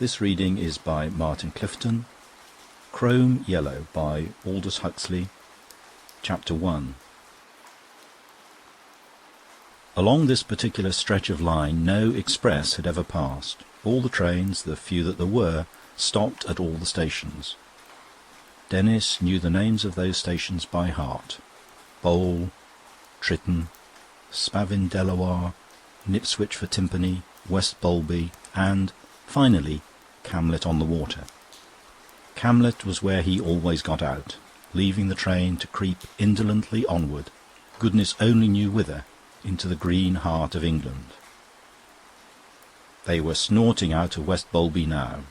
This reading is by Martin Clifton. Crome Yellow by Aldous Huxley. Chapter 1. Along this particular stretch of line no express had ever passed. All the trains, the few that there were, stopped at all the stations. Denis knew the names of those stations by heart: Bowl, Tritton, Spavin Delaware, Knipswich for Timpany, West Bolby, and, finally, Camlet on the Water. Camlet was where he always got out, leaving the train to creep indolently onward, goodness only knew whither, into the green heart of England. They were snorting out of West Bolby now.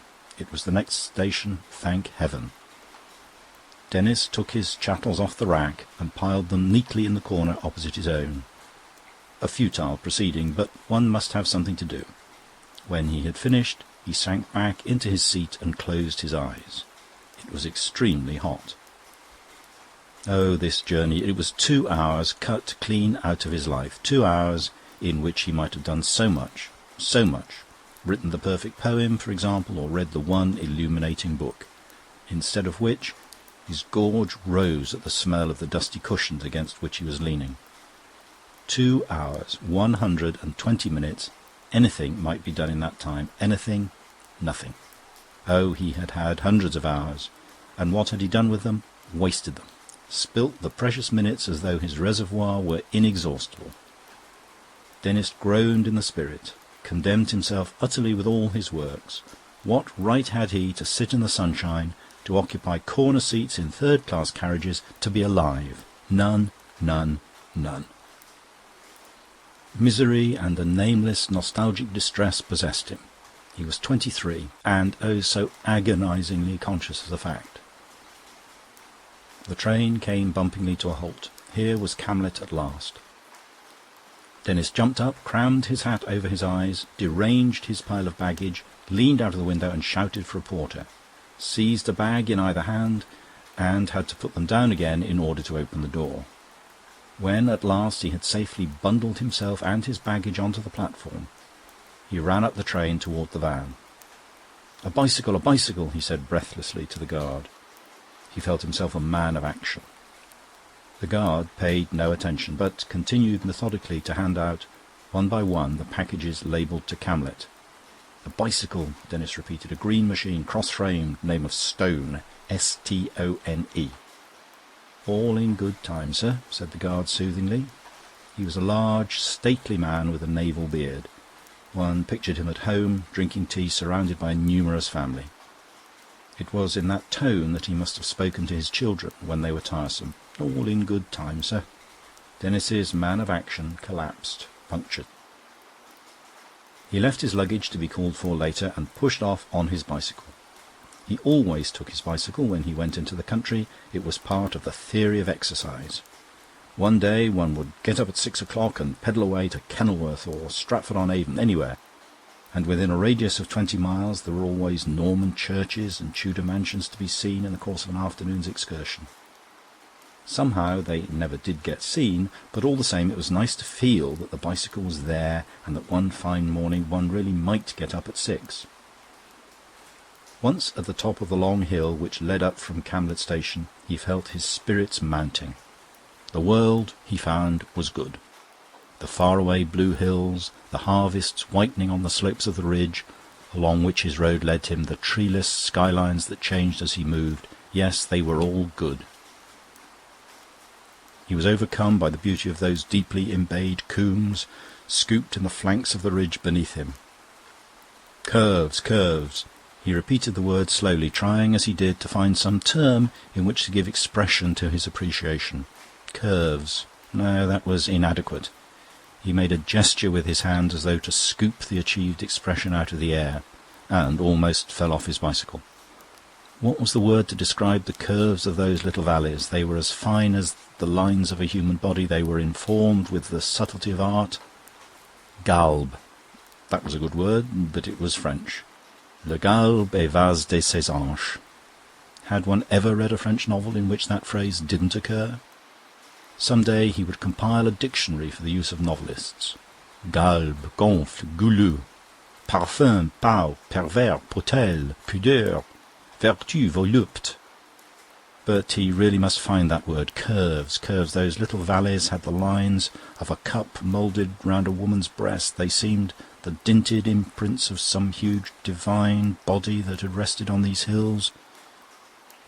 It was the next station, thank heaven. Denis took his chattels off the rack and piled them neatly in the corner opposite his own. A futile proceeding, but one must have something to do. When he had finished, he sank back into his seat and closed his eyes. It was extremely hot. Oh, this journey! It was 2 hours cut clean out of his life. 2 hours in which he might have done so much. Written the perfect poem, for example, or read the one illuminating book. Instead of which, his gorge rose at the smell of the dusty cushions against which he was leaning. 2 hours, 120 minutes. Anything might be done in that time. Anything, nothing. Oh, he had had hundreds of hours. And what had he done with them? Wasted them. Spilt the precious minutes as though his reservoir were inexhaustible. Denis groaned in the spirit, condemned himself utterly with all his works. What right had he to sit in the sunshine, to occupy corner seats in third-class carriages, to be alive? None, none, none. Misery and a nameless, nostalgic distress possessed him. He was 23, and oh, so agonisingly conscious of the fact. The train came bumpingly to a halt. Here was Camlet at last. Denis jumped up, crammed his hat over his eyes, deranged his pile of baggage, leaned out of the window and shouted for a porter, seized a bag in either hand, and had to put them down again in order to open the door. When at last he had safely bundled himself and his baggage onto the platform, he ran up the train toward the van. A bicycle, he said breathlessly to the guard. He felt himself a man of action. The guard paid no attention, but continued methodically to hand out, one by one, the packages labelled to Camlet. A bicycle, Denis repeated. A green machine, cross-framed, name of Stone, Stone. "All in good time, sir," said the guard soothingly. He was a large, stately man with a naval beard. One pictured him at home, drinking tea, surrounded by a numerous family. It was in that tone that he must have spoken to his children when they were tiresome. "All in good time, sir." Denis's man of action collapsed, punctured. He left his luggage to be called for later and pushed off on his bicycle. He always took his bicycle when he went into the country. It was part of the theory of exercise. One day one would get up at 6 o'clock and pedal away to Kenilworth or Stratford-on-Avon, anywhere, and within a radius of 20 miles there were always Norman churches and Tudor mansions to be seen in the course of an afternoon's excursion. Somehow they never did get seen, but all the same it was nice to feel that the bicycle was there and that one fine morning one really might get up at 6. Once at the top of the long hill which led up from Camlet Station, he felt his spirits mounting. The world, he found, was good. The faraway blue hills, the harvests whitening on the slopes of the ridge, along which his road led him, the treeless skylines that changed as he moved, yes, they were all good. He was overcome by the beauty of those deeply embayed combes, scooped in the flanks of the ridge beneath him. Curves, curves. He repeated the word slowly, trying as he did to find some term in which to give expression to his appreciation. Curves. No, that was inadequate. He made a gesture with his hand as though to scoop the achieved expression out of the air, and almost fell off his bicycle. What was the word to describe the curves of those little valleys? They were as fine as the lines of a human body. They were informed with the subtlety of art. Galbe. That was a good word, but it was French. Le galbe est vase de ses anges. Had one ever read a French novel in which that phrase didn't occur? Some day he would compile a dictionary for the use of novelists. Galbe, gonfle, goulou, parfum, pau, pervers, potel, pudeur, vertu, volupte. But he really must find that word, curves. Curves, those little valleys had the lines of a cup moulded round a woman's breast. They seemed the dinted imprints of some huge divine body that had rested on these hills.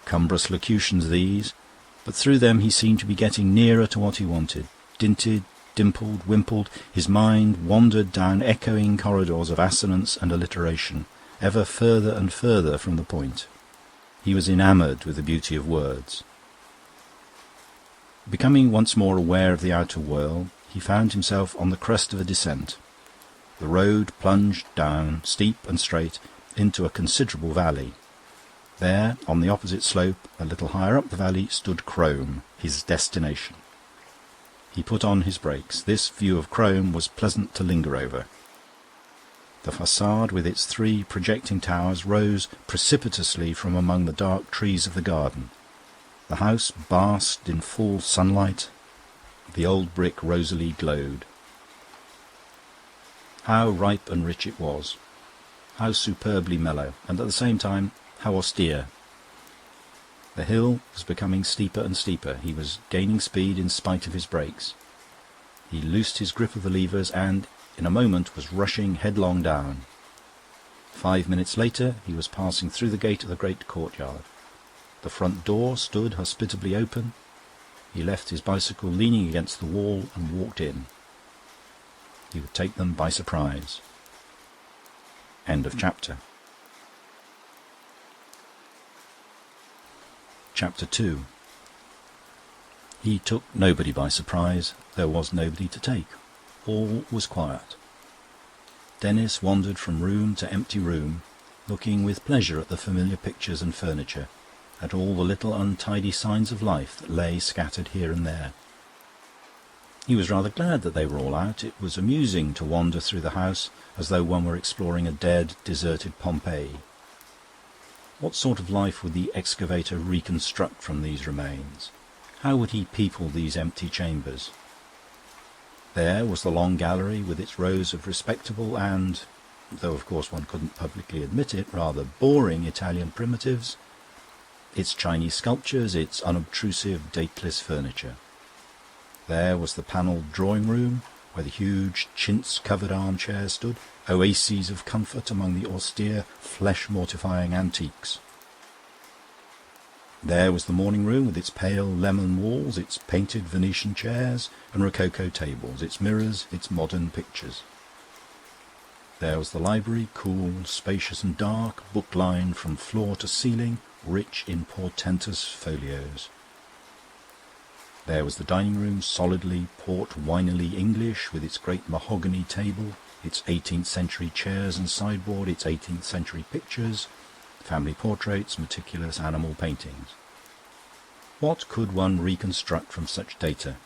Cumbrous locutions these, but through them he seemed to be getting nearer to what he wanted. Dinted, dimpled, wimpled, his mind wandered down echoing corridors of assonance and alliteration, ever further and further from the point. He was enamoured with the beauty of words. Becoming once more aware of the outer world, he found himself on the crest of a descent. The road plunged down, steep and straight, into a considerable valley. There, on the opposite slope, a little higher up the valley, stood Crome, his destination. He put on his brakes. This view of Crome was pleasant to linger over. The façade, with its 3 projecting towers, rose precipitously from among the dark trees of the garden. The house basked in full sunlight. The old brick rosily glowed. How ripe and rich it was! How superbly mellow, and at the same time how austere! The hill was becoming steeper and steeper. He was gaining speed in spite of his brakes. He loosed his grip of the levers and, in a moment, was rushing headlong down. 5 minutes later he was passing through the gate of the great courtyard. The front door stood hospitably open. He left his bicycle leaning against the wall and walked in. He would take them by surprise. End of chapter. Chapter 2. He took nobody by surprise. There was nobody to take. All was quiet. Denis wandered from room to empty room, looking with pleasure at the familiar pictures and furniture, at all the little untidy signs of life that lay scattered here and there. He was rather glad that they were all out. It was amusing to wander through the house as though one were exploring a dead, deserted Pompeii. What sort of life would the excavator reconstruct from these remains? How would he people these empty chambers? There was the long gallery with its rows of respectable and, though of course one couldn't publicly admit it, rather boring Italian primitives, its Chinese sculptures, its unobtrusive, dateless furniture. There was the panelled drawing-room, where the huge chintz-covered armchairs stood, oases of comfort among the austere, flesh-mortifying antiques. There was the morning-room, with its pale lemon walls, its painted Venetian chairs and rococo tables, its mirrors, its modern pictures. There was the library, cool, spacious and dark, book-lined from floor to ceiling, rich in portentous folios. There was the dining-room, solidly, port-winily English, with its great mahogany table, its 18th-century chairs and sideboard, its 18th-century pictures, family portraits, meticulous animal paintings. What could one reconstruct from such data?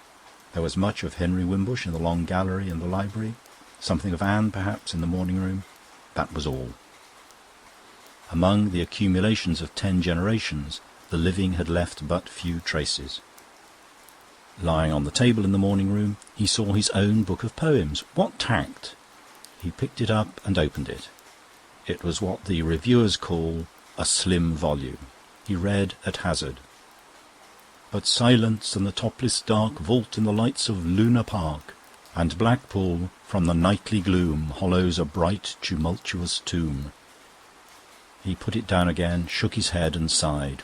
There was much of Henry Wimbush in the long gallery and the library, something of Anne, perhaps, in the morning-room. That was all. Among the accumulations of 10 generations, the living had left but few traces. Lying on the table in the morning-room, he saw his own book of poems. What tact! He picked it up and opened it. It was what the reviewers call a slim volume. He read at hazard. But silence and the topless dark vault in the lights of Luna Park, and Blackpool from the nightly gloom hollows a bright tumultuous tomb. He put it down again, shook his head and sighed.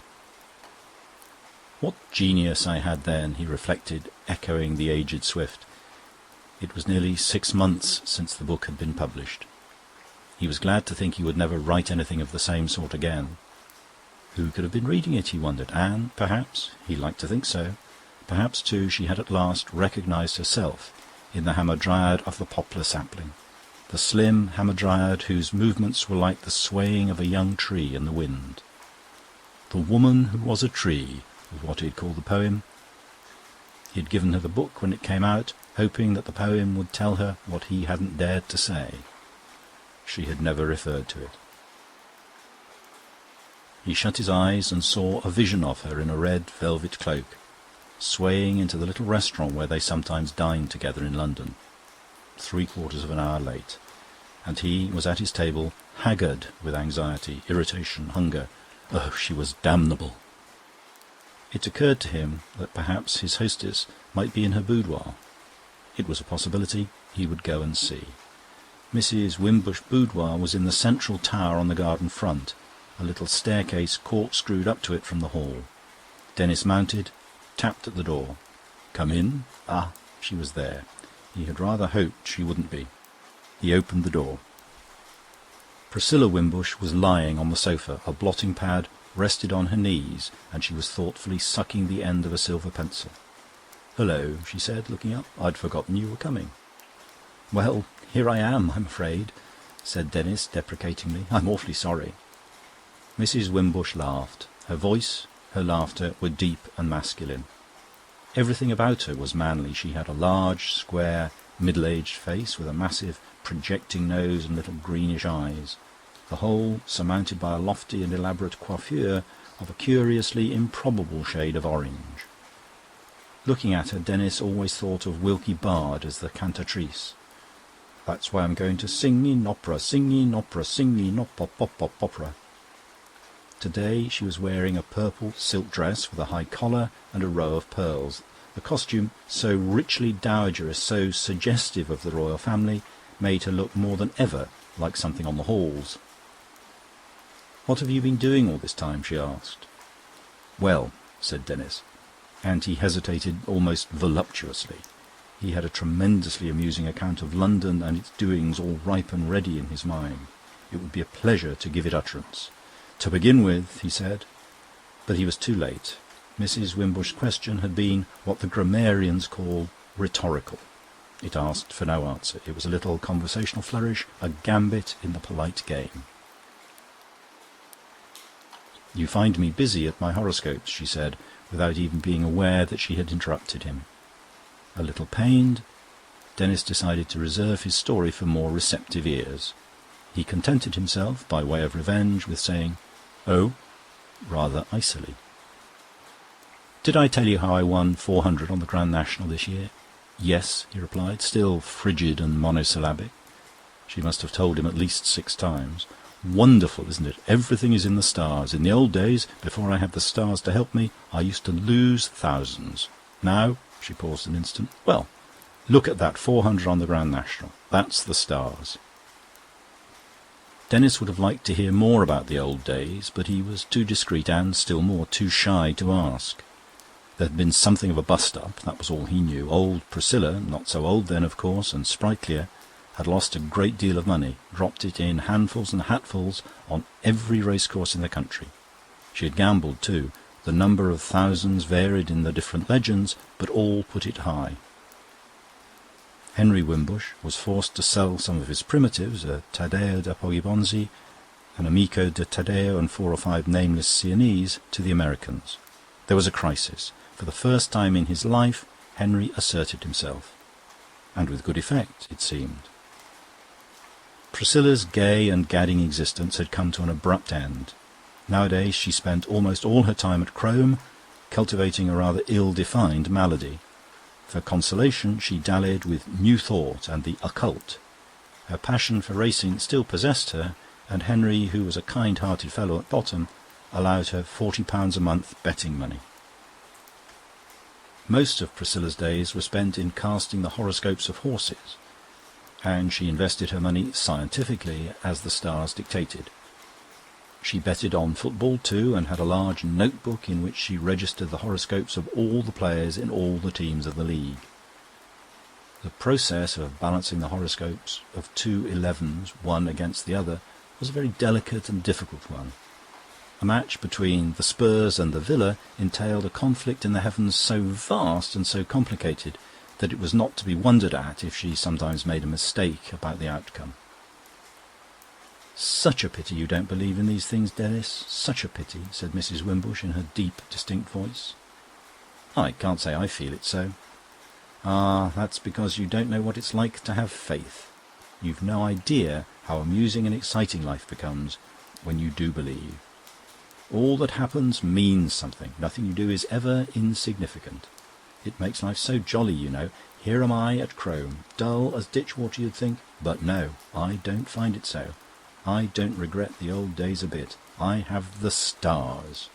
What genius I had then, he reflected, echoing the aged Swift. It was nearly 6 months since the book had been published. He was glad to think he would never write anything of the same sort again. Who could have been reading it, he wondered. Anne, perhaps. He liked to think so. Perhaps, too, she had at last recognised herself in the hamadryad of the poplar sapling, the slim hamadryad whose movements were like the swaying of a young tree in the wind. The woman who was a tree was what he had called the poem. He had given her the book when it came out, hoping that the poem would tell her what he hadn't dared to say. She had never referred to it. He shut his eyes and saw a vision of her in a red velvet cloak, swaying into the little restaurant where they sometimes dined together in London, 3/4 of an hour late. and he was at his table, haggard with anxiety, irritation, hunger. Oh, she was damnable. It occurred to him that perhaps his hostess might be in her boudoir. It was a possibility. He would go and see. Mrs. Wimbush's boudoir was in the central tower on the garden front, a little staircase corkscrewed up to it from the hall. Denis mounted, tapped at the door. "Come in." Ah, she was there. He had rather hoped she wouldn't be. He opened the door. Priscilla Wimbush was lying on the sofa. A blotting pad rested on her knees, and she was thoughtfully sucking the end of a silver pencil. "Hello," she said, looking up. "I'd forgotten you were coming." "Well, here I am, I'm afraid," said Denis deprecatingly. "I'm awfully sorry." Mrs. Wimbush laughed. Her voice, her laughter were deep and masculine. Everything about her was manly. She had a large, square, middle-aged face with a massive, projecting nose and little greenish eyes, the whole surmounted by a lofty and elaborate coiffure of a curiously improbable shade of orange. Looking at her, Denis always thought of Wilkie Bard as the cantatrice. "That's why I'm going to sing in opera, sing in opera, sing in opera." Today she was wearing a purple silk dress with a high collar and a row of pearls. The costume, so richly dowagerous, so suggestive of the royal family, made her look more than ever like something on the halls. "What have you been doing all this time?" she asked. "Well," said Denis, and he hesitated almost voluptuously. He had a tremendously amusing account of London and its doings all ripe and ready in his mind. It would be a pleasure to give it utterance. "To begin with," he said. But he was too late. Mrs. Wimbush's question had been what the grammarians call rhetorical. It asked for no answer. It was a little conversational flourish, a gambit in the polite game. "You find me busy at my horoscopes," she said, without even being aware that she had interrupted him. A little pained, Denis decided to reserve his story for more receptive ears. He contented himself, by way of revenge, with saying, "Oh," rather icily. "Did I tell you how I won 400 on the Grand National this year?" "Yes," he replied, still frigid and monosyllabic. She must have told him at least 6 times. "Wonderful, isn't it? Everything is in the stars. In the old days, before I had the stars to help me, I used to lose thousands. Now," she paused an instant, "well, look at that 400 on the Grand National. That's the stars." Denis would have liked to hear more about the old days, but he was too discreet and, still more, too shy to ask. There had been something of a bust-up, that was all he knew. Old Priscilla, not so old then, of course, and sprightlier, had lost a great deal of money, dropped it in handfuls and hatfuls on every racecourse in the country. She had gambled, too. The number of thousands varied in the different legends, but all put it high. Henry Wimbush was forced to sell some of his primitives, a Taddeo da Poggibonsi, an Amico de Taddeo and 4 or 5 nameless Sienese, to the Americans. There was a crisis. For the first time in his life, Henry asserted himself. And with good effect, it seemed. Priscilla's gay and gadding existence had come to an abrupt end. Nowadays she spent almost all her time at Crome, cultivating a rather ill-defined malady. For consolation, she dallied with New Thought and the occult. Her passion for racing still possessed her, and Henry, who was a kind-hearted fellow at bottom, allowed her £40 a month betting money. Most of Priscilla's days were spent in casting the horoscopes of horses, and she invested her money scientifically as the stars dictated. She betted on football too, and had a large notebook in which she registered the horoscopes of all the players in all the teams of the league. The process of balancing the horoscopes of 2 11s, one against the other, was a very delicate and difficult one. A match between the Spurs and the Villa entailed a conflict in the heavens so vast and so complicated that it was not to be wondered at if she sometimes made a mistake about the outcome. "Such a pity you don't believe in these things, Denis. Such a pity," said Mrs. Wimbush in her deep, distinct voice. "I can't say I feel it so." "Ah, that's because you don't know what it's like to have faith. You've no idea how amusing and exciting life becomes when you do believe. All that happens means something. Nothing you do is ever insignificant. It makes life so jolly, you know. Here am I at Crome, dull as ditchwater you'd think, but no, I don't find it so. I don't regret the old days a bit. I have the stars."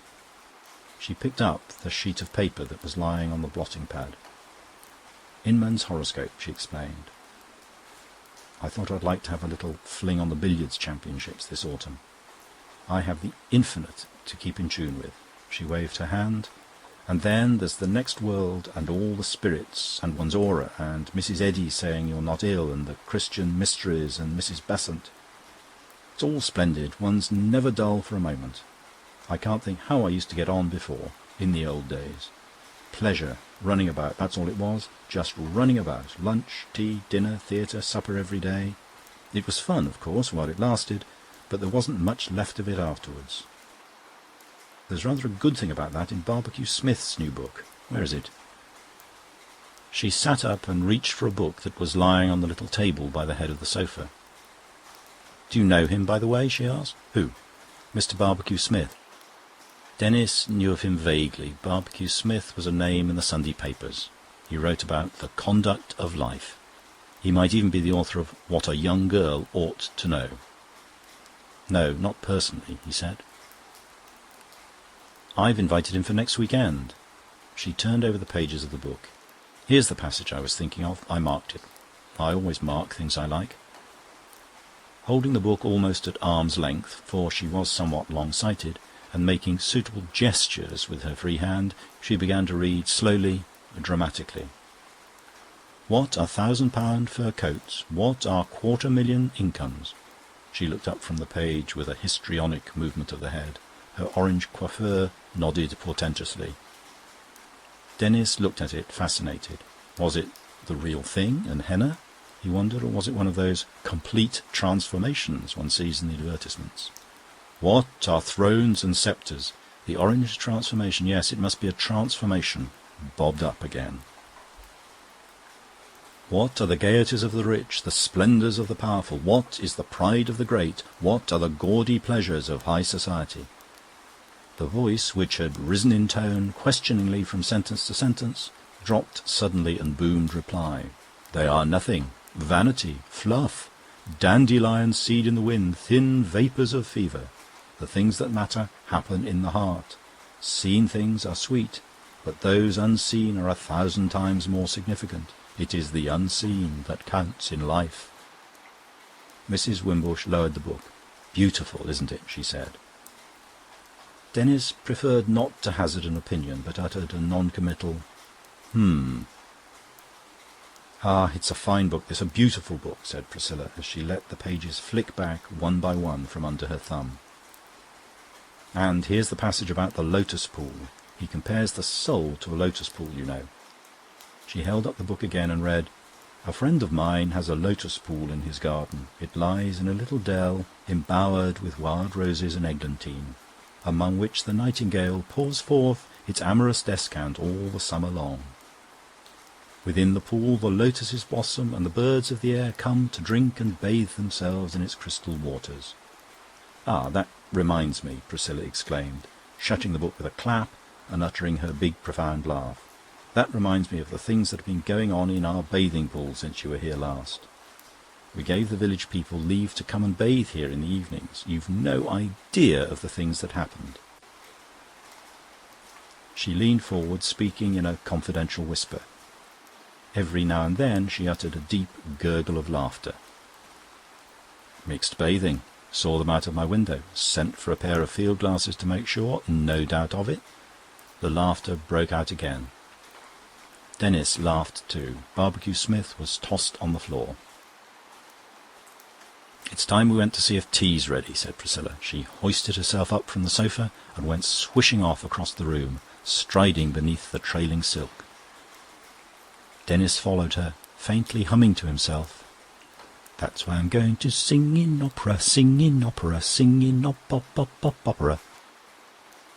She picked up the sheet of paper that was lying on the blotting pad. "Inman's horoscope," she explained. "I thought I'd like to have a little fling on the billiards championships this autumn. I have the infinite to keep in tune with." She waved her hand. "And then there's the next world and all the spirits and one's aura and Mrs. Eddy saying you're not ill and the Christian mysteries and Mrs. Besant. It's all splendid. One's never dull for a moment. I can't think how I used to get on before, in the old days. Pleasure, running about, that's all it was. Just running about. Lunch, tea, dinner, theatre, supper every day. It was fun, of course, while it lasted, but there wasn't much left of it afterwards. There's rather a good thing about that in Barbecue Smith's new book. Where is it?" She sat up and reached for a book that was lying on the little table by the head of the sofa. "Do you know him, by the way?" she asked. "Who?" "Mr. Barbecue Smith." Denis knew of him vaguely. Barbecue Smith was a name in the Sunday papers. He wrote about the conduct of life. He might even be the author of What a Young Girl Ought to Know. "No, not personally," he said. "I've invited him for next weekend." She turned over the pages of the book. "Here's the passage I was thinking of. I marked it. I always mark things I like." Holding the book almost at arm's length, for she was somewhat long-sighted, and making suitable gestures with her free hand, she began to read slowly, dramatically. "What are £1,000 fur coats? What are 250,000 incomes?" She looked up from the page with a histrionic movement of the head. Her orange coiffure nodded portentously. Denis looked at it, fascinated. Was it the real thing, and henna, he wondered, or was it one of those complete transformations one sees in the advertisements? What are thrones and sceptres? The orange transformation, yes, it must be a transformation, bobbed up again. What are the gaieties of the rich, the splendours of the powerful? What is the pride of the great? What are the gaudy pleasures of high society? The voice, which had risen in tone questioningly from sentence to sentence, dropped suddenly and boomed reply. They are nothing. Vanity, fluff, dandelion seed in the wind, thin vapours of fever. The things that matter happen in the heart. Seen things are sweet, but those unseen are 1,000 times more significant. It is the unseen that counts in life. Mrs. Wimbush lowered the book. "Beautiful, isn't it?" she said. Denis preferred not to hazard an opinion, but uttered a non-committal "Ah, it's a fine book, this, a beautiful book," said Priscilla, as she let the pages flick back one by one from under her thumb. "And here's the passage about the lotus pool. He compares the soul to a lotus pool, you know." She held up the book again and read, "A friend of mine has a lotus pool in his garden. It lies in a little dell, embowered with wild roses and eglantine, among which the nightingale pours forth its amorous descant all the summer long. Within the pool the lotuses blossom, and the birds of the air come to drink and bathe themselves in its crystal waters." "Ah, that reminds me," Priscilla exclaimed, shutting the book with a clap and uttering her big profound laugh. "That reminds me of the things that have been going on in our bathing pool since you were here last. We gave the village people leave to come and bathe here in the evenings. You've no idea of the things that happened." She leaned forward, speaking in a confidential whisper. Every now and then she uttered a deep gurgle of laughter. "Mixed bathing. Saw them out of my window. Sent for a pair of field glasses to make sure. No doubt of it." The laughter broke out again. Denis laughed too. Barbecue Smith was tossed on the floor. "It's time we went to see if tea's ready," said Priscilla. She hoisted herself up from the sofa and went swishing off across the room, striding beneath the trailing silk. Denis followed her, faintly humming to himself. "That's why I'm going to sing in opera, sing in opera, sing in opera."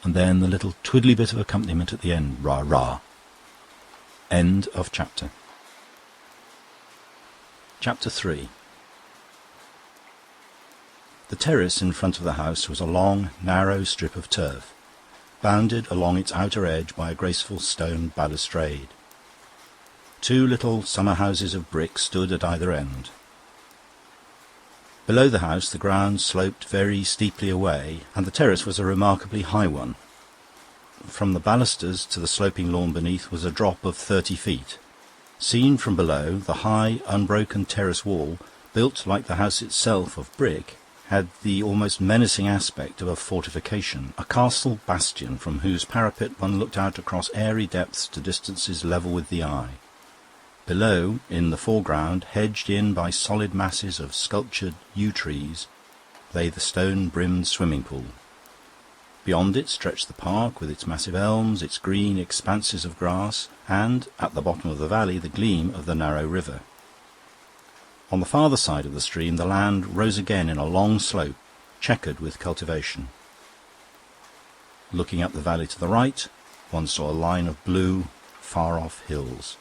And then the little twiddly bit of accompaniment at the end, rah-rah. End of chapter. Chapter 3. The terrace in front of the house was a long, narrow strip of turf, bounded along its outer edge by a graceful stone balustrade. Two little summer houses of brick stood at either end. Below the house the ground sloped very steeply away, and the terrace was a remarkably high one. From the balusters to the sloping lawn beneath was a drop of 30 feet. Seen from below, the high, unbroken terrace wall, built like the house itself of brick, had the almost menacing aspect of a fortification, a castle bastion from whose parapet one looked out across airy depths to distances level with the eye. Below, in the foreground, hedged in by solid masses of sculptured yew trees, lay the stone-brimmed swimming pool. Beyond it stretched the park with its massive elms, its green expanses of grass, and, at the bottom of the valley, the gleam of the narrow river. On the farther side of the stream the land rose again in a long slope, chequered with cultivation. Looking up the valley to the right, one saw a line of blue, far-off hills.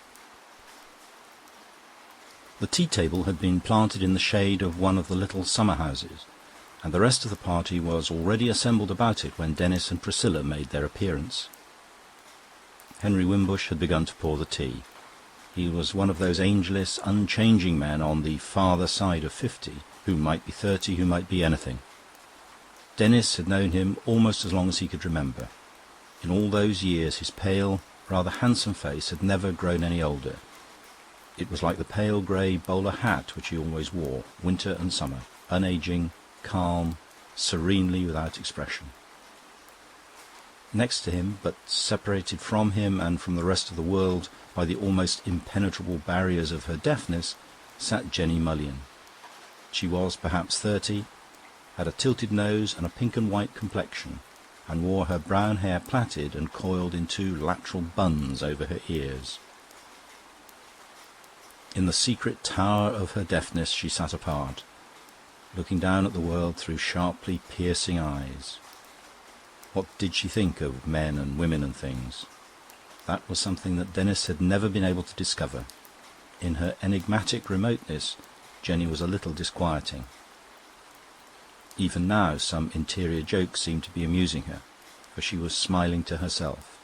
The tea-table had been planted in the shade of one of the little summer-houses, and the rest of the party was already assembled about it when Denis and Priscilla made their appearance. Henry Wimbush had begun to pour the tea. He was one of those ageless, unchanging men on the farther side of 50, who might be 30, who might be anything. Denis had known him almost as long as he could remember. In all those years his pale, rather handsome face had never grown any older. It was like the pale grey bowler hat which he always wore, winter and summer, unageing, calm, serenely without expression. Next to him, but separated from him and from the rest of the world by the almost impenetrable barriers of her deafness, sat Jenny Mullion. She was perhaps 30, had a tilted nose and a pink and white complexion, and wore her brown hair plaited and coiled in two lateral buns over her ears. In the secret tower of her deafness she sat apart, looking down at the world through sharply piercing eyes. What did she think of men and women and things? That was something that Denis had never been able to discover. In her enigmatic remoteness, Jenny was a little disquieting. Even now some interior joke seemed to be amusing her, for she was smiling to herself,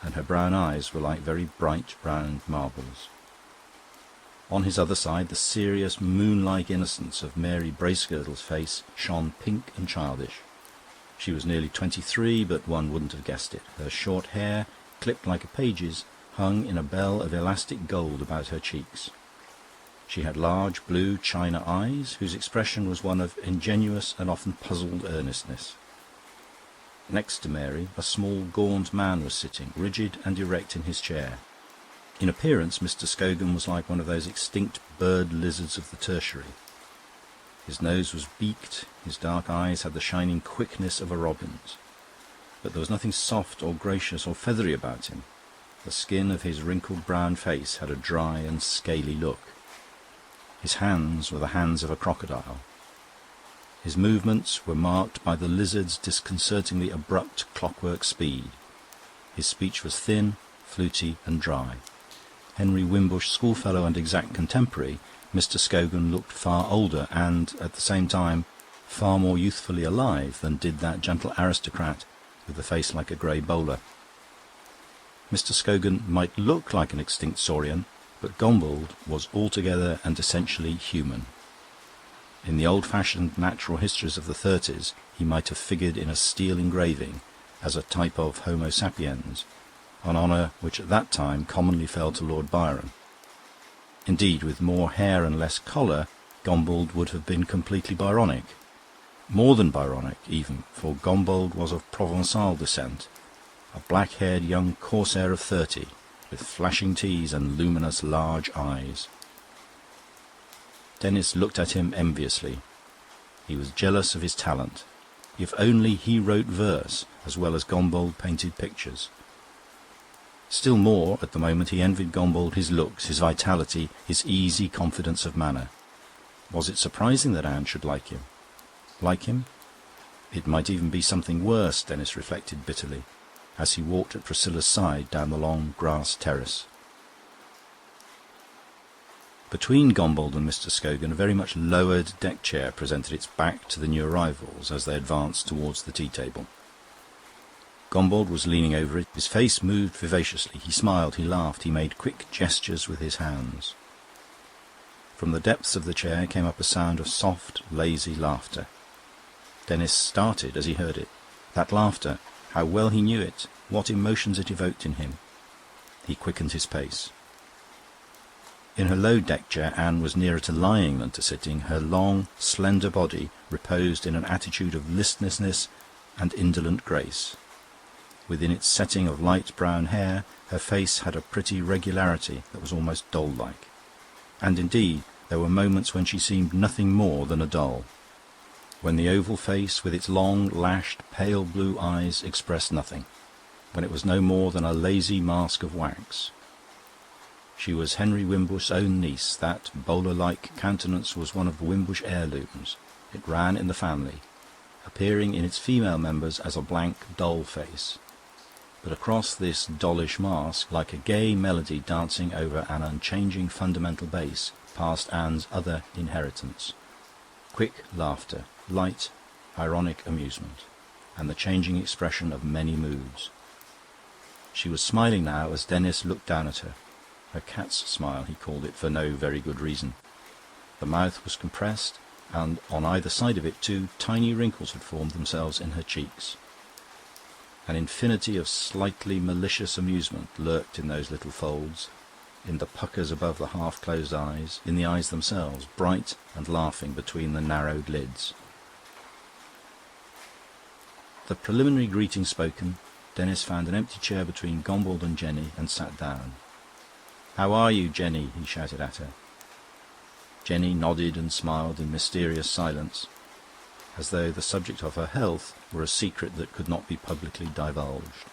and her brown eyes were like very bright brown marbles. On his other side, the serious, moon-like innocence of Mary Bracegirdle's face shone pink and childish. She was nearly 23, but one wouldn't have guessed it. Her short hair, clipped like a page's, hung in a bell of elastic gold about her cheeks. She had large blue china eyes, whose expression was one of ingenuous and often puzzled earnestness. Next to Mary, a small, gaunt man was sitting, rigid and erect in his chair. In appearance, Mr. Scogan was like one of those extinct bird lizards of the tertiary. His nose was beaked, his dark eyes had the shining quickness of a robin's. But there was nothing soft or gracious or feathery about him. The skin of his wrinkled brown face had a dry and scaly look. His hands were the hands of a crocodile. His movements were marked by the lizard's disconcertingly abrupt clockwork speed. His speech was thin, fluty, and dry. Henry Wimbush, schoolfellow and exact contemporary, Mr. Scogan looked far older and, at the same time, far more youthfully alive than did that gentle aristocrat with a face like a grey bowler. Mr. Scogan might look like an extinct saurian, but Gombauld was altogether and essentially human. In the old-fashioned natural histories of the 30s, he might have figured in a steel engraving as a type of Homo sapiens, an honour which at that time commonly fell to Lord Byron. Indeed, with more hair and less collar, Gombauld would have been completely Byronic. More than Byronic, even, for Gombauld was of Provençal descent, a black-haired young corsair of 30, with flashing teeth and luminous large eyes. Denis looked at him enviously. He was jealous of his talent. If only he wrote verse as well as Gombauld painted pictures. Still more, at the moment, he envied Gombauld his looks, his vitality, his easy confidence of manner. Was it surprising that Anne should like him? Like him? It might even be something worse, Denis reflected bitterly, as he walked at Priscilla's side down the long grass terrace. Between Gombauld and Mr. Scogan, a very much lowered deck-chair presented its back to the new arrivals as they advanced towards the tea-table. Gombold was leaning over it. His face moved vivaciously. He smiled, he laughed, he made quick gestures with his hands. From the depths of the chair came up a sound of soft, lazy laughter. Denis started as he heard it. That laughter, how well he knew it, what emotions it evoked in him. He quickened his pace. In her low deck chair, Anne was nearer to lying than to sitting. Her long, slender body reposed in an attitude of listlessness and indolent grace. Within its setting of light brown hair, her face had a pretty regularity that was almost doll-like. And indeed, there were moments when she seemed nothing more than a doll, when the oval face with its long, lashed, pale blue eyes expressed nothing, when it was no more than a lazy mask of wax. She was Henry Wimbush's own niece. That bowler-like countenance was one of the Wimbush heirlooms. It ran in the family, appearing in its female members as a blank, doll face. But across this dollish mask, like a gay melody dancing over an unchanging fundamental bass, passed Anne's other inheritance. Quick laughter, light, ironic amusement, and the changing expression of many moods. She was smiling now as Denis looked down at her. Her cat's smile, he called it, for no very good reason. The mouth was compressed, and on either side of it 2 tiny wrinkles had formed themselves in her cheeks. An infinity of slightly malicious amusement lurked in those little folds, in the puckers above the half-closed eyes, in the eyes themselves, bright and laughing between the narrowed lids. The preliminary greeting spoken, Denis found an empty chair between Gombold and Jenny and sat down. "How are you, Jenny?" he shouted at her. Jenny nodded and smiled in mysterious silence, as though the subject of her health were a secret that could not be publicly divulged.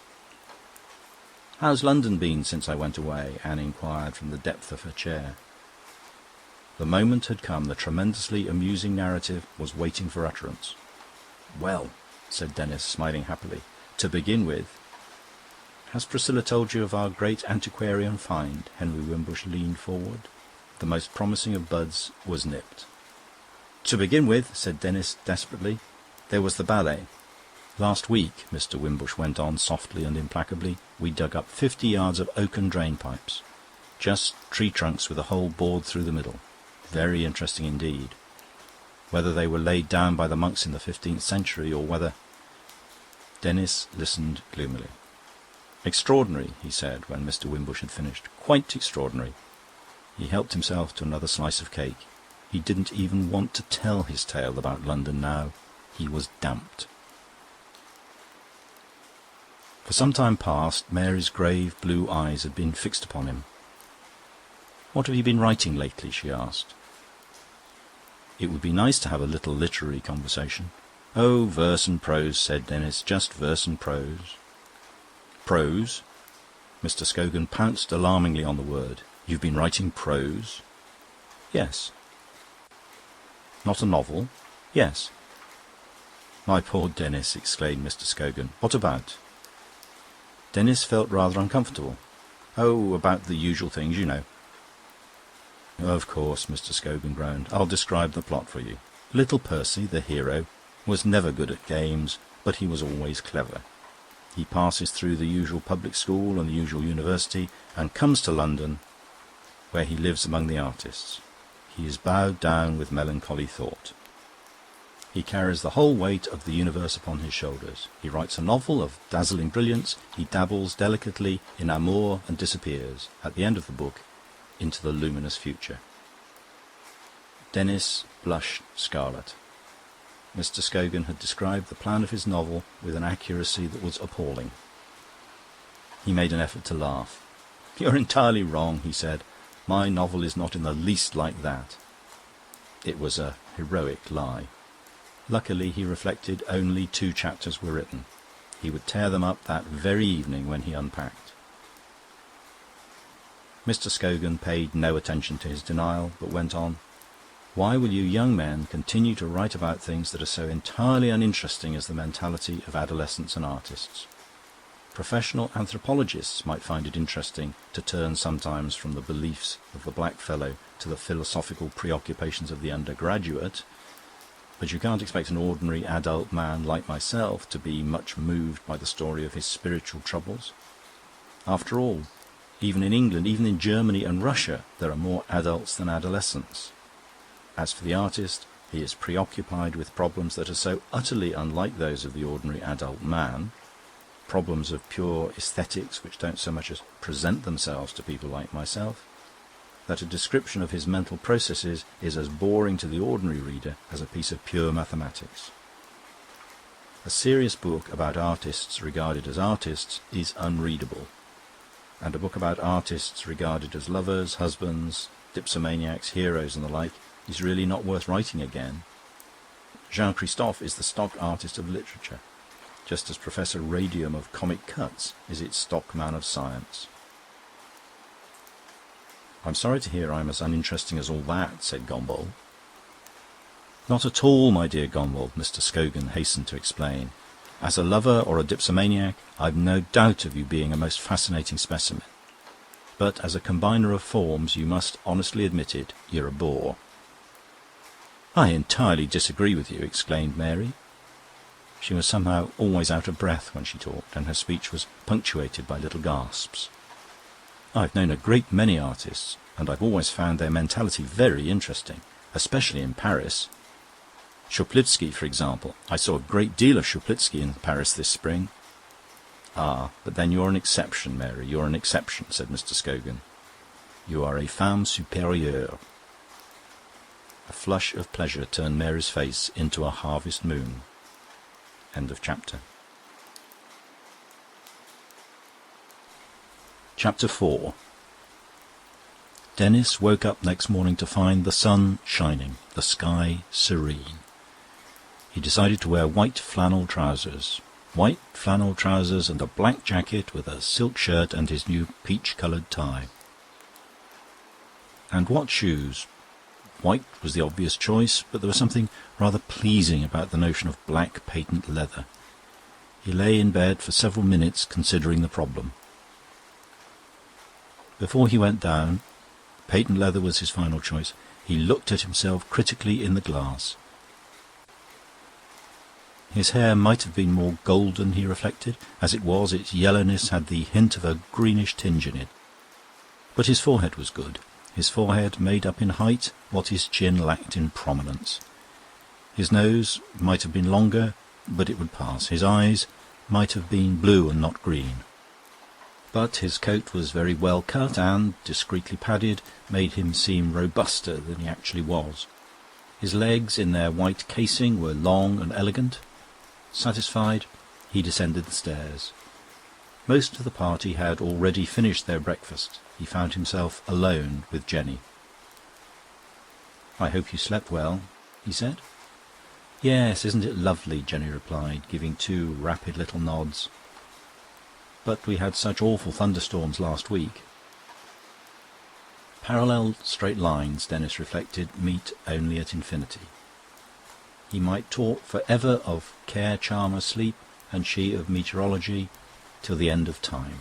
"How's London been since I went away?" Anne inquired from the depth of her chair. The moment had come. The tremendously amusing narrative was waiting for utterance. "Well," said Denis, smiling happily, "to begin with..." "Has Priscilla told you of our great antiquarian find?" Henry Wimbush leaned forward. The most promising of buds was nipped. "To begin with," said Denis desperately, "there was the ballet. Last week," Mr. Wimbush went on softly and implacably, "we dug up 50 yards of oaken drain-pipes. Just tree trunks with a hole bored through the middle. Very interesting indeed. Whether they were laid down by the monks in the 15th century, or whether..." Denis listened gloomily. "Extraordinary," he said, when Mr. Wimbush had finished. "Quite extraordinary." He helped himself to another slice of cake. He didn't even want to tell his tale about London now. He was damped. For some time past, Mary's grave blue eyes had been fixed upon him. "What have you been writing lately?" she asked. It would be nice to have a little literary conversation. "Oh, verse and prose," said Denis. "Just verse and prose." "Prose?" Mr. Scogan pounced alarmingly on the word. "You've been writing prose?" "Yes." "Not a novel?" "Yes." "My poor Denis," exclaimed Mr. Scogan. "What about?" Denis felt rather uncomfortable. "Oh, about the usual things, you know." "Of course," Mr. Scogan groaned. "I'll describe the plot for you. Little Percy, the hero, was never good at games, but he was always clever. He passes through the usual public school and the usual university, and comes to London, where he lives among the artists. He is bowed down with melancholy thought. He carries the whole weight of the universe upon his shoulders. He writes a novel of dazzling brilliance. He dabbles delicately in amour and disappears, at the end of the book, into the luminous future." Denis blushed scarlet. Mr. Scogan had described the plan of his novel with an accuracy that was appalling. He made an effort to laugh. "You're entirely wrong," he said. "My novel is not in the least like that." It was a heroic lie. Luckily, he reflected, only 2 chapters were written. He would tear them up that very evening when he unpacked. Mr. Scogan paid no attention to his denial, but went on. "Why will you young men continue to write about things that are so entirely uninteresting as the mentality of adolescents and artists? Professional anthropologists might find it interesting to turn sometimes from the beliefs of the blackfellow to the philosophical preoccupations of the undergraduate. But you can't expect an ordinary adult man like myself to be much moved by the story of his spiritual troubles. After all, even in England, even in Germany and Russia, there are more adults than adolescents. As for the artist, he is preoccupied with problems that are so utterly unlike those of the ordinary adult man, problems of pure aesthetics which don't so much as present themselves to people like myself, that a description of his mental processes is as boring to the ordinary reader as a piece of pure mathematics. A serious book about artists regarded as artists is unreadable, and a book about artists regarded as lovers, husbands, dipsomaniacs, heroes and the like is really not worth writing again. Jean-Christophe is the stock artist of literature, just as Professor Radium of Comic Cuts is its stock man of science. "I'm sorry to hear I'm as uninteresting as all that," said Gombauld. "Not at all, my dear Gombauld," Mr. Scogan hastened to explain. "As a lover or a dipsomaniac, I've no doubt of you being a most fascinating specimen. But as a combiner of forms, you must honestly admit it, you're a bore." "I entirely disagree with you," exclaimed Mary. She was somehow always out of breath when she talked, and her speech was punctuated by little gasps. "I've known a great many artists, and I've always found their mentality very interesting, especially in Paris. Schuplitsky, for example. I saw a great deal of Schuplitsky in Paris this spring." "Ah, but then you're an exception, Mary, you're an exception," said Mr. Scogan. "You are a femme supérieure." A flush of pleasure turned Mary's face into a harvest moon. End of chapter. Chapter 4. Denis woke up next morning to find the sun shining, the sky serene. He decided to wear white flannel trousers and a black jacket with a silk shirt and his new peach-coloured tie. And what shoes? White was the obvious choice, but there was something rather pleasing about the notion of black patent leather. He lay in bed for several minutes considering the problem. Before he went down, patent leather was his final choice. He looked at himself critically in the glass. His hair might have been more golden, he reflected. As it was, its yellowness had the hint of a greenish tinge in it. But his forehead was good. His forehead made up in height what his chin lacked in prominence. His nose might have been longer, but it would pass. His eyes might have been blue and not green. But his coat was very well cut and, discreetly padded, made him seem robuster than he actually was. His legs, in their white casing, were long and elegant. Satisfied, he descended the stairs. Most of the party had already finished their breakfast. He found himself alone with Jenny. "I hope you slept well," he said. "Yes, isn't it lovely?" Jenny replied, giving two rapid little nods. "But we had such awful thunderstorms last week." Parallel straight lines, Denis reflected, meet only at infinity. He might talk for ever of care, charmer, sleep, and she of meteorology, till the end of time.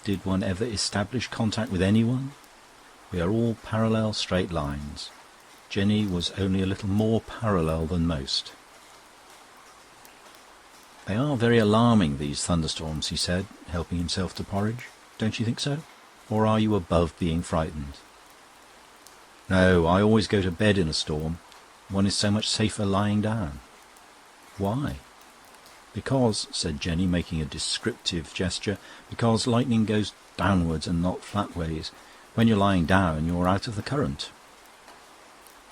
Did one ever establish contact with anyone? We are all parallel straight lines. Jenny was only a little more parallel than most. "They are very alarming, these thunderstorms," he said, helping himself to porridge. "Don't you think so? Or are you above being frightened?" "No, I always go to bed in a storm. One is so much safer lying down." "Why?" "Because," said Jenny, making a descriptive gesture, "because lightning goes downwards and not flatways. When you're lying down, you're out of the current."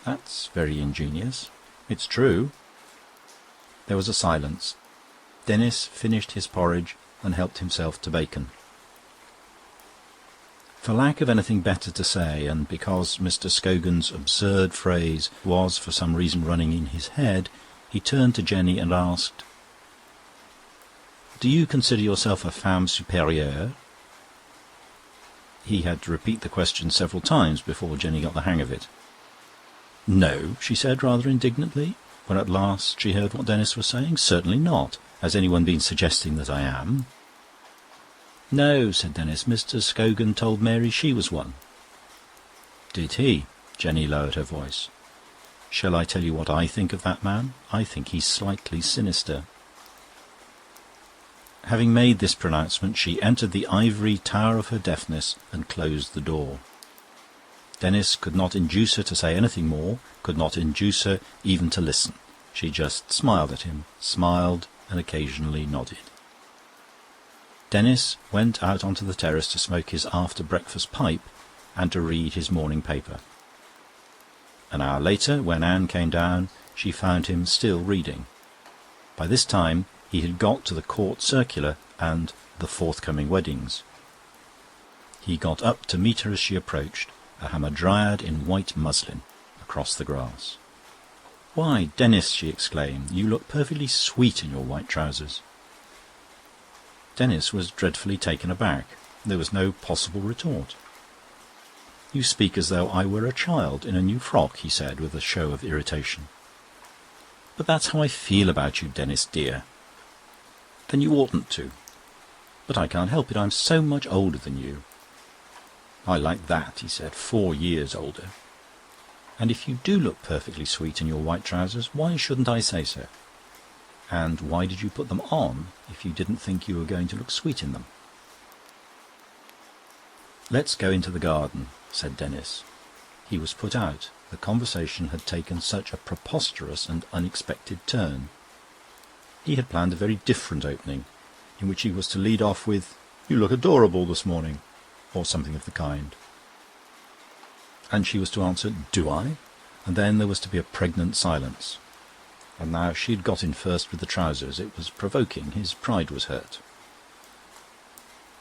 "That's very ingenious." "It's true." There was a silence. Denis finished his porridge and helped himself to bacon. For lack of anything better to say, and because Mr. Scogan's absurd phrase was for some reason running in his head, he turned to Jenny and asked, "Do you consider yourself a femme supérieure?" He had to repeat the question several times before Jenny got the hang of it. "No," she said rather indignantly, when at last she heard what Denis was saying. "Certainly not. Has anyone been suggesting that I am?" "No," said Denis. "Mr. Scogan told Mary she was one." "Did he?" Jenny lowered her voice. Shall I tell you what I think of that man? I think he's slightly sinister." Having made this pronouncement, she entered the ivory tower of her deafness and closed the door. Denis could not induce her to say anything more, could not induce her even to listen. She just smiled at him, smiled and occasionally nodded. Denis went out onto the terrace to smoke his after-breakfast pipe and to read his morning paper. An hour later, when Anne came down, she found him still reading. By this time he had got to the court circular and the forthcoming weddings. He got up to meet her as she approached, a hamadryad in white muslin, across the grass. "Why, Denis," she exclaimed, "you look perfectly sweet in your white trousers." Denis was dreadfully taken aback. There was no possible retort. "You speak as though I were a child in a new frock," he said, with a show of irritation. "But that's how I feel about you, Denis, dear." "Then you oughtn't to." "But I can't help it. I'm so much older than you." "I like that," he said. 4 years older. "And if you do look perfectly sweet in your white trousers, why shouldn't I say so? And why did you put them on if you didn't think you were going to look sweet in them?" "Let's go into the garden," said Denis. He was put out. The conversation had taken such a preposterous and unexpected turn. He had planned a very different opening, in which he was to lead off with, "You look adorable this morning," or something of the kind. And she was to answer, "Do I?" And then there was to be a pregnant silence. And now she had got in first with the trousers. It was provoking. His pride was hurt.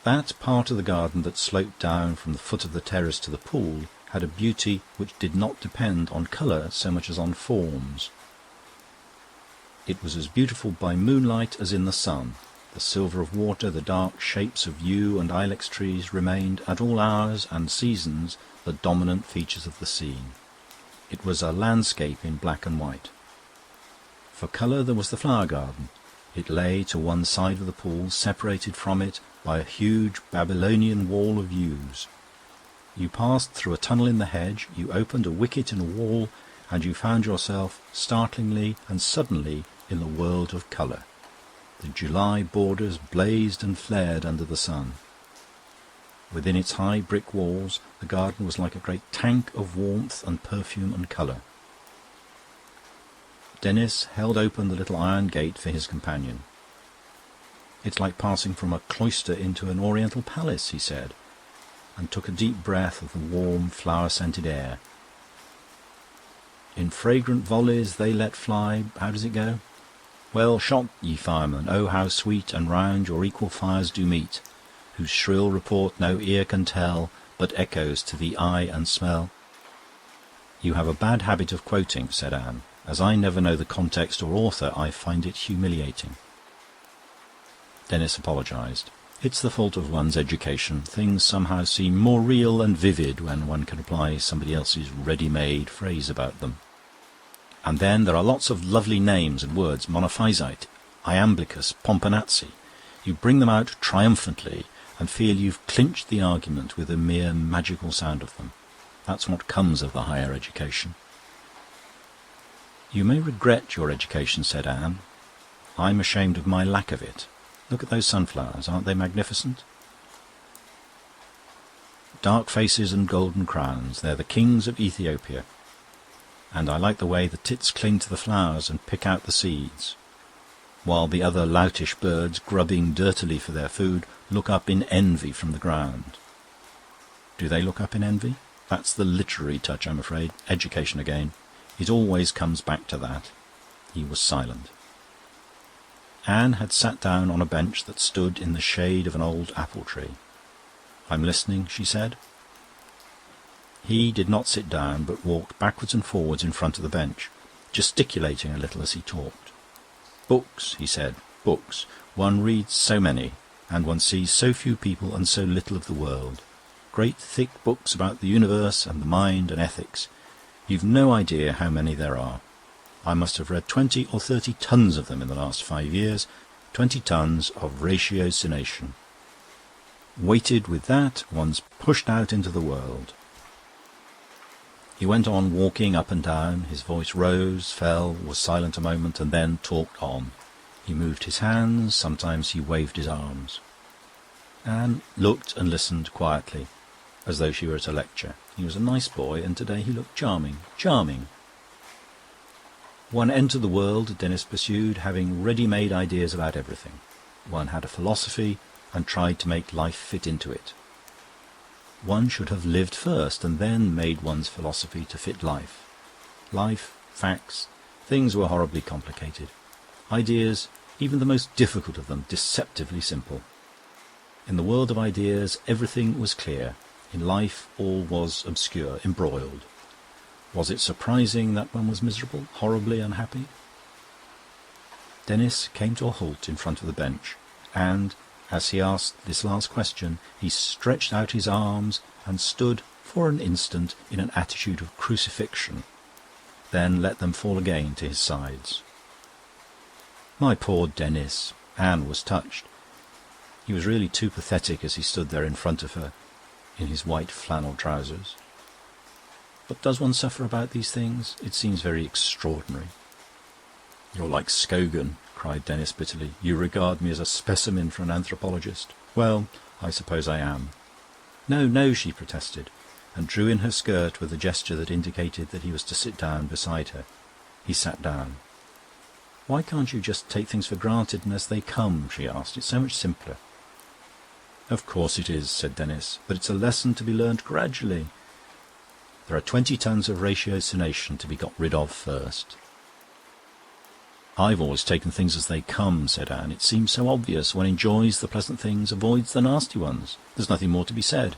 That part of the garden that sloped down from the foot of the terrace to the pool had a beauty which did not depend on colour so much as on forms. It was as beautiful by moonlight as in the sun. The silver of water, the dark shapes of yew and ilex trees remained at all hours and seasons the dominant features of the scene. It was a landscape in black and white. For colour there was the flower garden. It lay to one side of the pool, separated from it by a huge Babylonian wall of yews. You passed through a tunnel in the hedge, you opened a wicket in a wall, and you found yourself, startlingly and suddenly, in the world of colour. The July borders blazed and flared under the sun. Within its high brick walls, the garden was like a great tank of warmth and perfume and colour. Denis held open the little iron gate for his companion. "It's like passing from a cloister into an oriental palace," he said, and took a deep breath of the warm, flower-scented air. "In fragrant volleys they let fly..." How does it go? "Well shot, ye firemen, oh, how sweet and round your equal fires do meet, whose shrill report no ear can tell, but echoes to the eye and smell." "You have a bad habit of quoting," said Anne. "As I never know the context or author, I find it humiliating." Denis apologised. "It's the fault of one's education. Things somehow seem more real and vivid when one can apply somebody else's ready-made phrase about them. And then there are lots of lovely names and words, monophysite, iamblichus, pomponazzi. You bring them out triumphantly and feel you've clinched the argument with the mere magical sound of them. That's what comes of the higher education." "You may regret your education," said Anne. "I'm ashamed of my lack of it. Look at those sunflowers. Aren't they magnificent? Dark faces and golden crowns. They're the kings of Ethiopia. And I like the way the tits cling to the flowers and pick out the seeds, while the other loutish birds, grubbing dirtily for their food, look up in envy from the ground." "Do they look up in envy?" "That's the literary touch, I'm afraid. Education again. It always comes back to that." He was silent. Anne had sat down on a bench that stood in the shade of an old apple tree. "I'm listening," she said. He did not sit down, but walked backwards and forwards in front of the bench, gesticulating a little as he talked. "Books," he said, "books. One reads so many, and one sees so few people and so little of the world. Great thick books about the universe and the mind and ethics. You've no idea how many there are. I must have read 20 or 30 tons of them in the last 5 years, 20 tons of ratiocination. Weighted with that, one's pushed out into the world." He went on walking up and down. His voice rose, fell, was silent a moment, and then talked on. He moved his hands, sometimes he waved his arms. Anne looked and listened quietly, as though she were at a lecture. He was a nice boy, and today he looked charming. Charming. One entered the world, Denis pursued, having ready-made ideas about everything. One had a philosophy and tried to make life fit into it. One should have lived first and then made one's philosophy to fit life. Life, facts, things were horribly complicated. Ideas, even the most difficult of them, deceptively simple. In the world of ideas, everything was clear. In life, all was obscure, embroiled. Was it surprising that one was miserable, horribly unhappy? Denis came to a halt in front of the bench, and, as he asked this last question, he stretched out his arms and stood for an instant in an attitude of crucifixion, then let them fall again to his sides. My poor Denis! Anne was touched. He was really too pathetic as he stood there in front of her, in his white flannel trousers. But does one suffer about these things? It seems very extraordinary. "You're like Skogan," cried Denis bitterly. "You regard me as a specimen for an anthropologist. Well, I suppose I am." "No, no," she protested, and drew in her skirt with a gesture that indicated that he was to sit down beside her. He sat down. "Why can't you just take things for granted and as they come?" she asked. "It's so much simpler." "Of course it is," said Denis, "but it's a lesson to be learned gradually. There are 20 tons of ratiocination to be got rid of first." "I've always taken things as they come," said Anne. "It seems so obvious. One enjoys the pleasant things, avoids the nasty ones. There's nothing more to be said."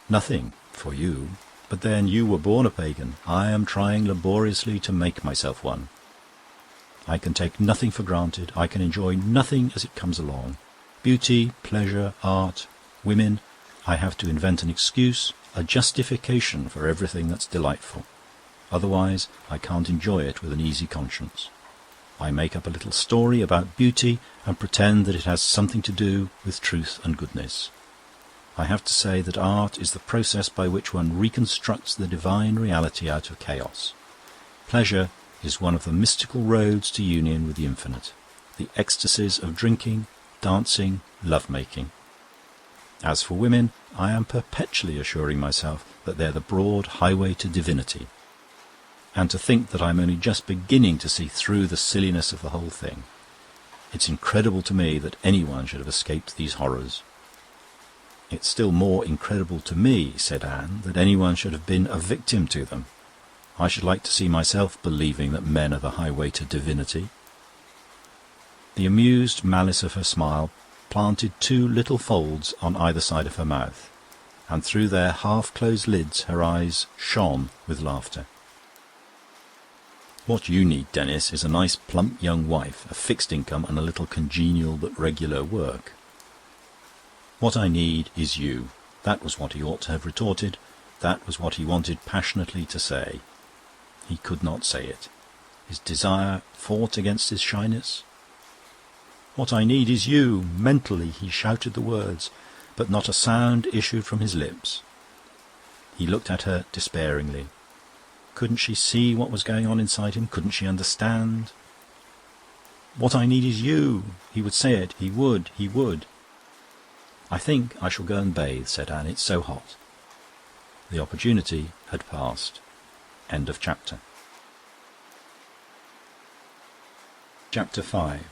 "Nothing, for you. But then you were born a pagan. I am trying laboriously to make myself one. I can take nothing for granted. I can enjoy nothing as it comes along. Beauty, pleasure, art, women. I have to invent an excuse, a justification for everything that's delightful. Otherwise, I can't enjoy it with an easy conscience. I make up a little story about beauty and pretend that it has something to do with truth and goodness. I have to say that art is the process by which one reconstructs the divine reality out of chaos. Pleasure is one of the mystical roads to union with the infinite, the ecstasies of drinking, dancing, love-making. As for women, I am perpetually assuring myself that they're the broad highway to divinity. And to think that I'm only just beginning to see through the silliness of the whole thing. It's incredible to me that anyone should have escaped these horrors." "It's still more incredible to me," said Anne, "that anyone should have been a victim to them. I should like to see myself believing that men are the highway to divinity." The amused malice of her smile planted 2 little folds on either side of her mouth, and through their half-closed lids her eyes shone with laughter. "What you need, Denis, is a nice plump young wife, a fixed income, and a little congenial but regular work." "What I need is you." That was what he ought to have retorted. That was what he wanted passionately to say. He could not say it. His desire fought against his shyness. "What I need is you." Mentally he shouted the words, but not a sound issued from his lips. He looked at her despairingly. Couldn't she see what was going on inside him? Couldn't she understand? "What I need is you." He would say it. He would. "I think I shall go and bathe," said Anne. "It's so hot." The opportunity had passed. End of chapter. Chapter 5.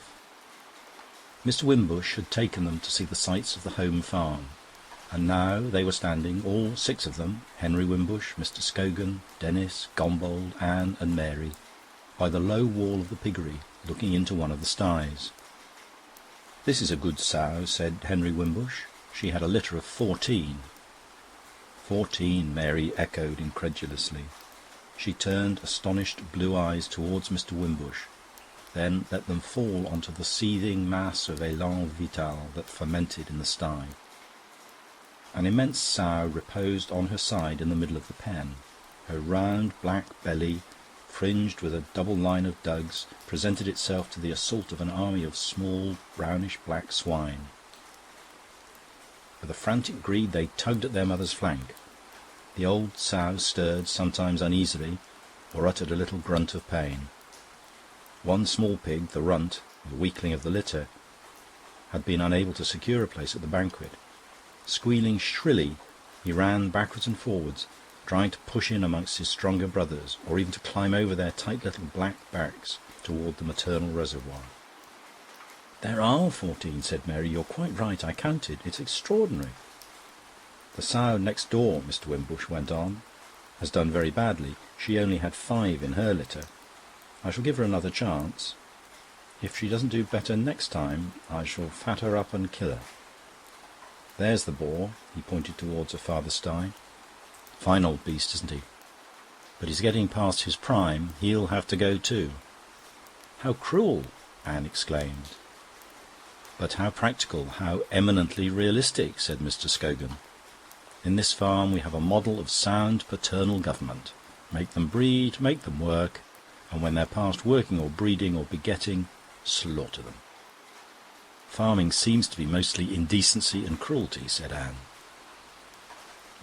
Mr. Wimbush had taken them to see the sights of the home farm, and now they were standing, all 6 of them, Henry Wimbush, Mr. Skogan, Denis, Gombold, Anne and Mary, by the low wall of the piggery, looking into one of the sties. "This is a good sow," said Henry Wimbush. "She had a litter of 14. "14," Mary echoed incredulously. She turned astonished blue eyes towards Mr. Wimbush, then let them fall onto the seething mass of élan vital that fermented in the sty. An immense sow reposed on her side in the middle of the pen. Her round black belly, fringed with a double line of dugs, presented itself to the assault of an army of small brownish-black swine. With a frantic greed they tugged at their mother's flank. The old sow stirred, sometimes uneasily, or uttered a little grunt of pain. One small pig, the runt, the weakling of the litter, had been unable to secure a place at the banquet. Squealing shrilly, he ran backwards and forwards, trying to push in amongst his stronger brothers, or even to climb over their tight little black backs toward the maternal reservoir. "There are 14," said Mary. "You're quite right. I counted. It's extraordinary." "The sow next door," Mr. Wimbush went on, "has done very badly. She only had 5 in her litter. I shall give her another chance. If she doesn't do better next time, I shall fat her up and kill her. There's the boar," he pointed towards a farther sty. "Fine old beast, isn't he? But he's getting past his prime. He'll have to go too." "How cruel!" Anne exclaimed. "But how practical, how eminently realistic," said Mr. Scogan. "In this farm we have a model of sound paternal government. Make them breed, make them work, and when they're past working or breeding or begetting, slaughter them." "Farming seems to be mostly indecency and cruelty," said Anne.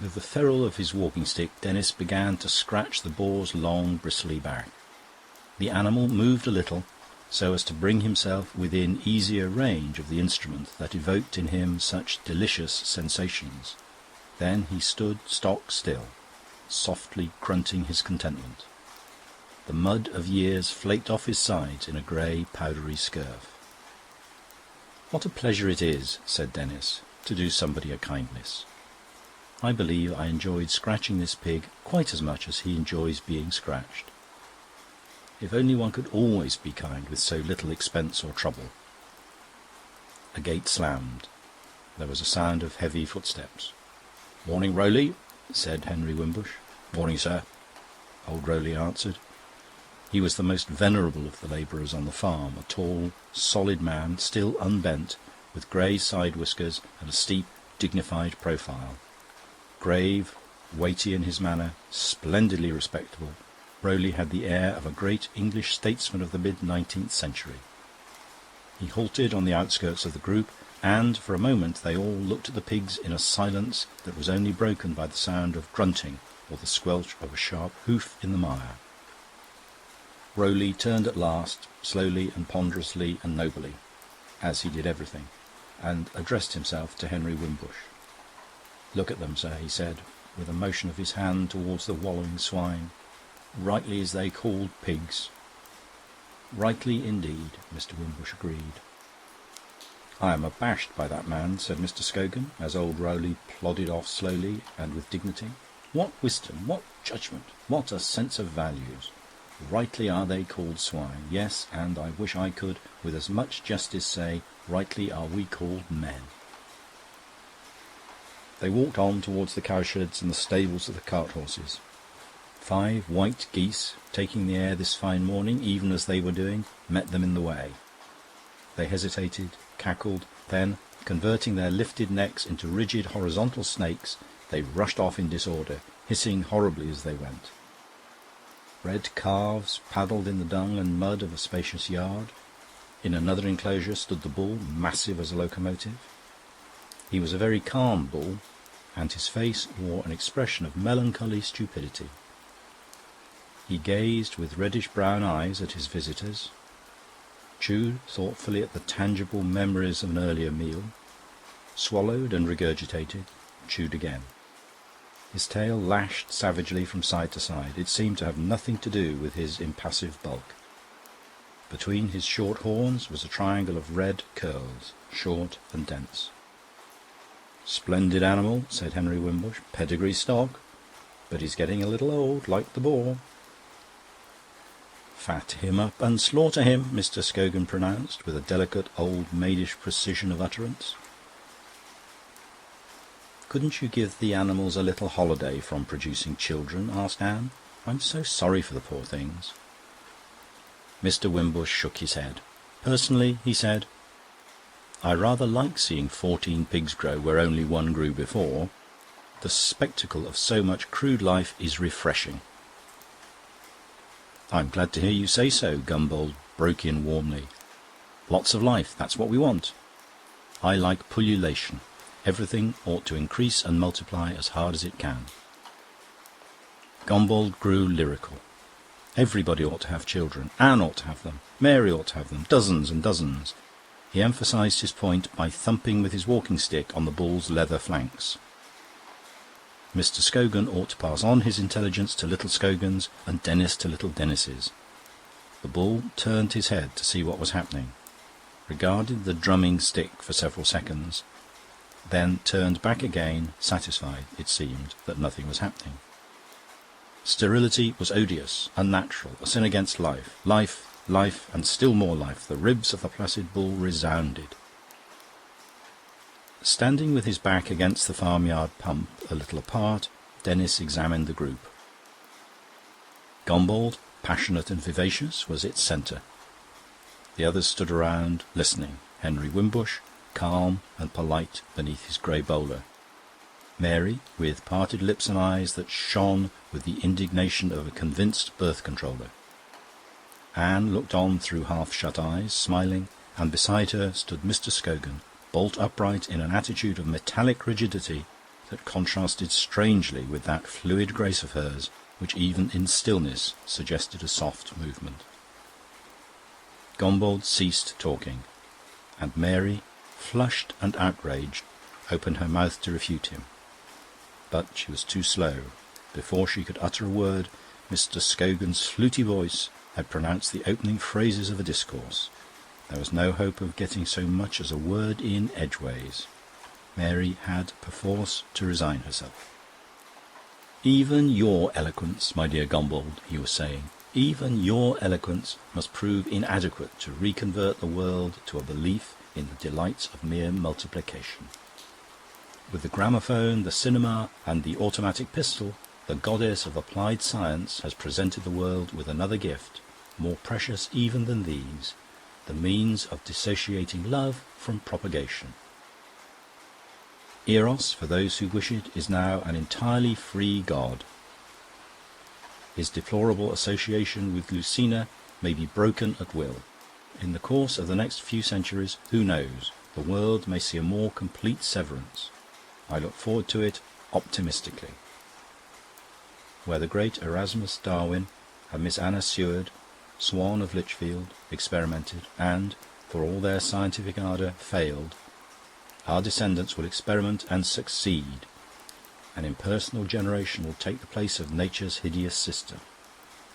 With the ferrule of his walking-stick, Denis began to scratch the boar's long, bristly back. The animal moved a little, so as to bring himself within easier range of the instrument that evoked in him such delicious sensations. Then he stood stock still, softly grunting his contentment. The mud of years flaked off his sides in a grey, powdery scurf. "What a pleasure it is," said Denis, "to do somebody a kindness. I believe I enjoyed scratching this pig quite as much as he enjoys being scratched. If only one could always be kind with so little expense or trouble." A gate slammed. There was a sound of heavy footsteps. "Morning, Rowley," said Henry Wimbush. "Morning, sir," old Rowley answered. He was the most venerable of the labourers on the farm, a tall, solid man, still unbent, with grey side-whiskers and a steep, dignified profile. Grave, weighty in his manner, splendidly respectable, Rowley had the air of a great English statesman of the mid-19th century. He halted on the outskirts of the group, and for a moment they all looked at the pigs in a silence that was only broken by the sound of grunting or the squelch of a sharp hoof in the mire. Rowley turned at last, slowly and ponderously and nobly, as he did everything, and addressed himself to Henry Wimbush. "Look at them, sir," he said, with a motion of his hand towards the wallowing swine. "Rightly is they called pigs." "Rightly indeed," Mr. Wimbush agreed. "I am abashed by that man," said Mr. Scogan, as old Rowley plodded off slowly and with dignity. "What wisdom, what judgment, what a sense of values! Rightly are they called swine. Yes, and I wish I could with as much justice say, rightly are we called men." They walked on towards the cowsheds and the stables of the cart-horses. 5 white geese, taking the air this fine morning, even as they were doing, met them in the way. They hesitated, cackled, then, converting their lifted necks into rigid horizontal snakes, they rushed off in disorder, hissing horribly as they went. Red calves paddled in the dung and mud of a spacious yard. In another enclosure stood the bull, massive as a locomotive. He was a very calm bull, and his face wore an expression of melancholy stupidity. He gazed with reddish-brown eyes at his visitors, chewed thoughtfully at the tangible memories of an earlier meal, swallowed and regurgitated, chewed again. His tail lashed savagely from side to side. It seemed to have nothing to do with his impassive bulk. Between his short horns was a triangle of red curls, short and dense. "Splendid animal," said Henry Wimbush. "Pedigree stock. But he's getting a little old, like the boar." "Fat him up and slaughter him," Mr. Scogan pronounced, with a delicate old maidish precision of utterance. "Couldn't you give the animals a little holiday from producing children?" asked Anne. "I'm so sorry for the poor things." Mr. Wimbush shook his head. "Personally," he said, "I rather like seeing 14 pigs grow where only one grew before. The spectacle of so much crude life is refreshing." "I'm glad to hear you say so," Gumbold broke in warmly. "Lots of life, that's what we want. I like pullulation. Everything ought to increase and multiply as hard as it can." Gombold grew lyrical. Everybody ought to have children. Anne ought to have them. Mary ought to have them. Dozens and dozens. He emphasised his point by thumping with his walking stick on the bull's leather flanks. Mr. Scogan ought to pass on his intelligence to little Scogans and Denis to little Denises. The bull turned his head to see what was happening, regarded the drumming stick for several seconds, then turned back again, satisfied, it seemed, that nothing was happening. Sterility was odious, unnatural, a sin against life. Life, life, and still more life. The ribs of the placid bull resounded. Standing with his back against the farmyard pump, a little apart, Denis examined the group. Gombold, passionate and vivacious, was its centre. The others stood around, listening. Henry Wimbush, calm and polite beneath his grey bowler. Mary, with parted lips and eyes that shone with the indignation of a convinced birth-controller. Anne looked on through half-shut eyes, smiling, and beside her stood Mr. Scogan, bolt upright in an attitude of metallic rigidity that contrasted strangely with that fluid grace of hers which even in stillness suggested a soft movement. Gombold ceased talking, and Mary, flushed and outraged, opened her mouth to refute him. But she was too slow. Before she could utter a word, Mr. Scogan's fluty voice had pronounced the opening phrases of a discourse. There was no hope of getting so much as a word in edgeways. Mary had perforce to resign herself. "Even your eloquence, my dear Gombold," he was saying, "even your eloquence must prove inadequate to reconvert the world to a belief in the delights of mere multiplication. With the gramophone, the cinema, and the automatic pistol, the goddess of applied science has presented the world with another gift, more precious even than these, the means of dissociating love from propagation. Eros, for those who wish it, is now an entirely free god. His deplorable association with Lucina may be broken at will. In the course of the next few centuries, who knows, the world may see a more complete severance. I look forward to it optimistically. Where the great Erasmus Darwin and Miss Anna Seward, Swan of Lichfield, experimented and, for all their scientific ardour, failed, our descendants will experiment and succeed. An impersonal generation will take the place of nature's hideous sister.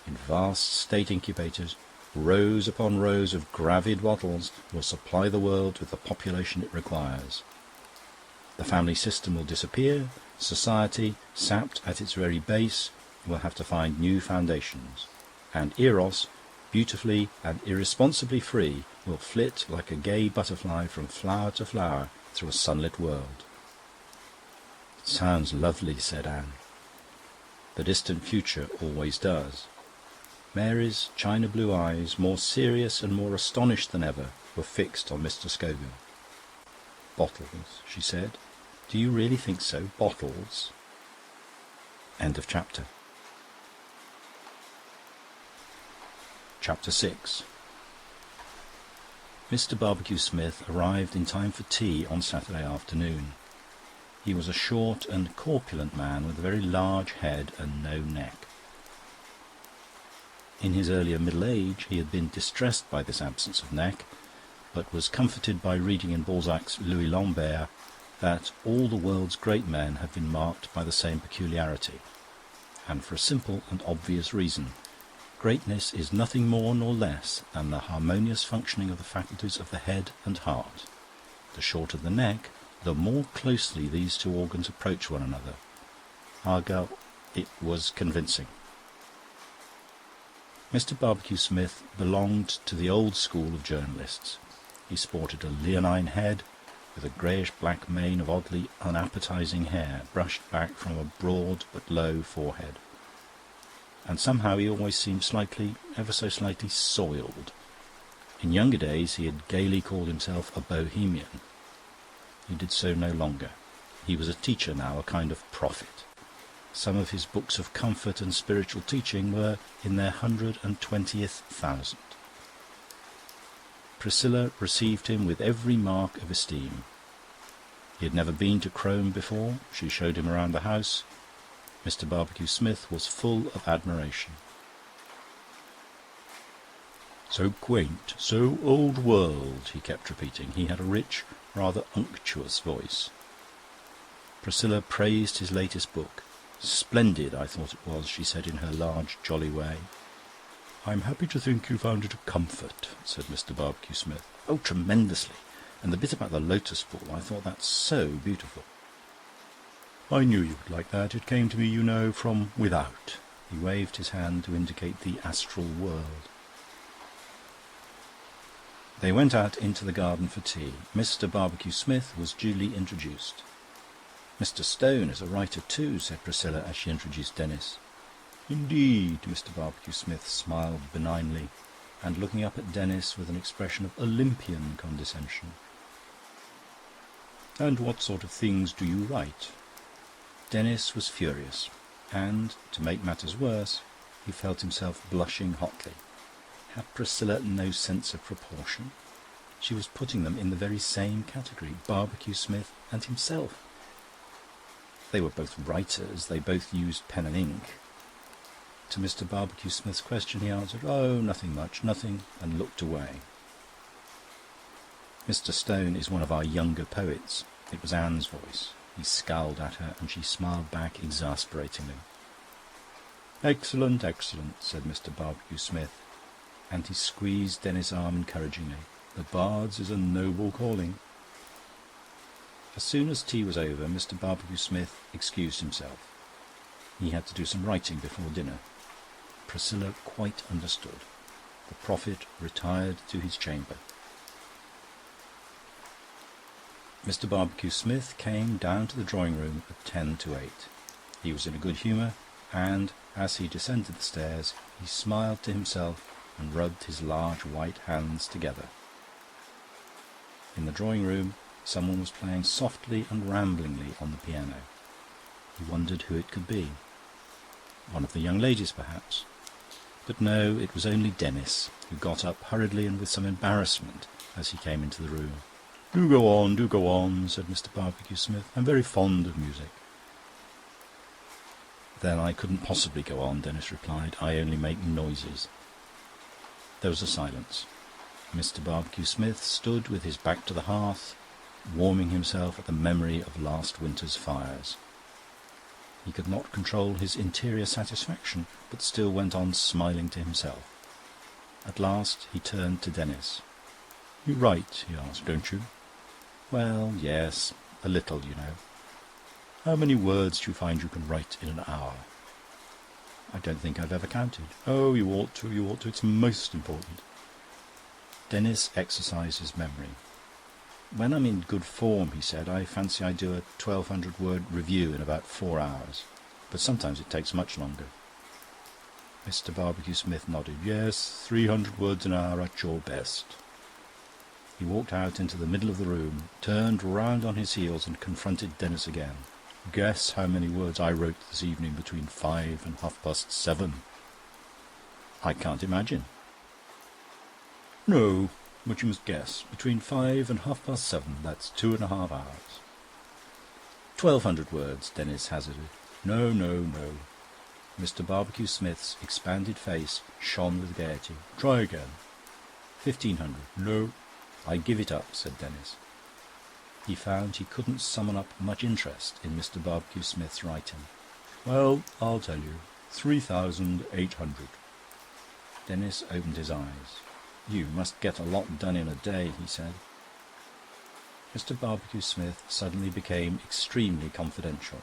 In vast state incubators, rows upon rows of gravid bottles will supply the world with the population it requires. The family system will disappear. Society, sapped at its very base, will have to find new foundations. And Eros, beautifully and irresponsibly free, will flit like a gay butterfly from flower to flower through a sunlit world." "Sounds lovely," said Anne. "The distant future always does." Mary's china-blue eyes, more serious and more astonished than ever, were fixed on Mr. Scogan. "Bottles," she said. "Do you really think so? Bottles?" End of chapter. Chapter 6. Mr. Barbecue Smith arrived in time for tea on Saturday afternoon. He was a short and corpulent man with a very large head and no neck. In his earlier middle age he had been distressed by this absence of neck, but was comforted by reading in Balzac's Louis Lambert that all the world's great men have been marked by the same peculiarity, and for a simple and obvious reason. Greatness is nothing more nor less than the harmonious functioning of the faculties of the head and heart. The shorter the neck, the more closely these two organs approach one another. Argal, it was convincing. Mr. Barbecue Smith belonged to the old school of journalists. He sported a leonine head, with a greyish-black mane of oddly unappetising hair brushed back from a broad but low forehead. And somehow he always seemed slightly, ever so slightly, soiled. In younger days he had gaily called himself a bohemian. He did so no longer. He was a teacher now, a kind of prophet. Some of his books of comfort and spiritual teaching were in their 120th thousand. Priscilla received him with every mark of esteem. He had never been to Crome before. She showed him around the house. Mr. Barbecue-Smith was full of admiration. "So quaint, so old-world," he kept repeating. He had a rich, rather unctuous voice. Priscilla praised his latest book. "Splendid, I thought it was," she said in her large, jolly way. "I'm happy to think you found it a comfort," said Mr. Barbecue-Smith. "Oh, tremendously. And the bit about the lotus pool, I thought that so beautiful." "I knew you would like that. It came to me, you know, from without." He waved his hand to indicate the astral world. They went out into the garden for tea. Mr. Barbecue-Smith was duly introduced. "Mr. Stone is a writer too," said Priscilla as she introduced Denis. "Indeed." Mr. Barbecue-Smith smiled benignly, and looking up at Denis with an expression of Olympian condescension. "And what sort of things do you write?" Denis was furious, and, to make matters worse, he felt himself blushing hotly. Had Priscilla no sense of proportion? She was putting them in the very same category, Barbecue-Smith and himself. They were both writers, they both used pen and ink. To Mr. Barbecue-Smith's question he answered, "Oh, nothing much, nothing," and looked away. "Mr. Stone is one of our younger poets." It was Anne's voice. He scowled at her, and she smiled back exasperatingly. "Excellent, excellent," said Mr. Barbecue-Smith, and he squeezed Denis' arm encouragingly. "The Bard's is a noble calling." As soon as tea was over, Mr. Barbecue-Smith excused himself. He had to do some writing before dinner. Priscilla quite understood. The prophet retired to his chamber. Mr. Barbecue-Smith came down to the drawing-room at 7:50. He was in a good humour, and, as he descended the stairs, he smiled to himself and rubbed his large white hands together. In the drawing-room, someone was playing softly and ramblingly on the piano. He wondered who it could be. One of the young ladies, perhaps. But no, it was only Denis, who got up hurriedly and with some embarrassment as he came into the room. Do go on," said Mr. Barbecue-Smith. "I'm very fond of music." "Then I couldn't possibly go on," Denis replied. "I only make noises." There was a silence. Mr. Barbecue-Smith stood with his back to the hearth, warming himself at the memory of last winter's fires. He could not control his interior satisfaction, but still went on smiling to himself. At last he turned to Denis. "You write," he asked, "don't you?" "Well, yes, a little, you know." "How many words do you find you can write in an hour?" "I don't think I've ever counted." "Oh, you ought to. It's most important." Denis exercised his memory. "When I'm in good form," he said, "I fancy I do a 1,200-word review in about 4 hours. But sometimes it takes much longer." Mr. Barbecue-Smith nodded. "Yes, 300 words an hour at your best." He walked out into the middle of the room, turned round on his heels and confronted Denis again. "Guess how many words I wrote this evening between 5 and 7:30. "I can't imagine." "No, but you must guess. Between 5 and 7:30, that's 2.5 hours. 1,200 words, Denis hazarded. No. Mr. Barbecue-Smith's expanded face shone with gaiety. Try again. 1,500. No. I give it up, said Denis. He found he couldn't summon up much interest in Mr. Barbecue-Smith's writing. Well, I'll tell you. 3,800. Denis opened his eyes. You must get a lot done in a day, he said. Mr. Barbecue-Smith suddenly became extremely confidential.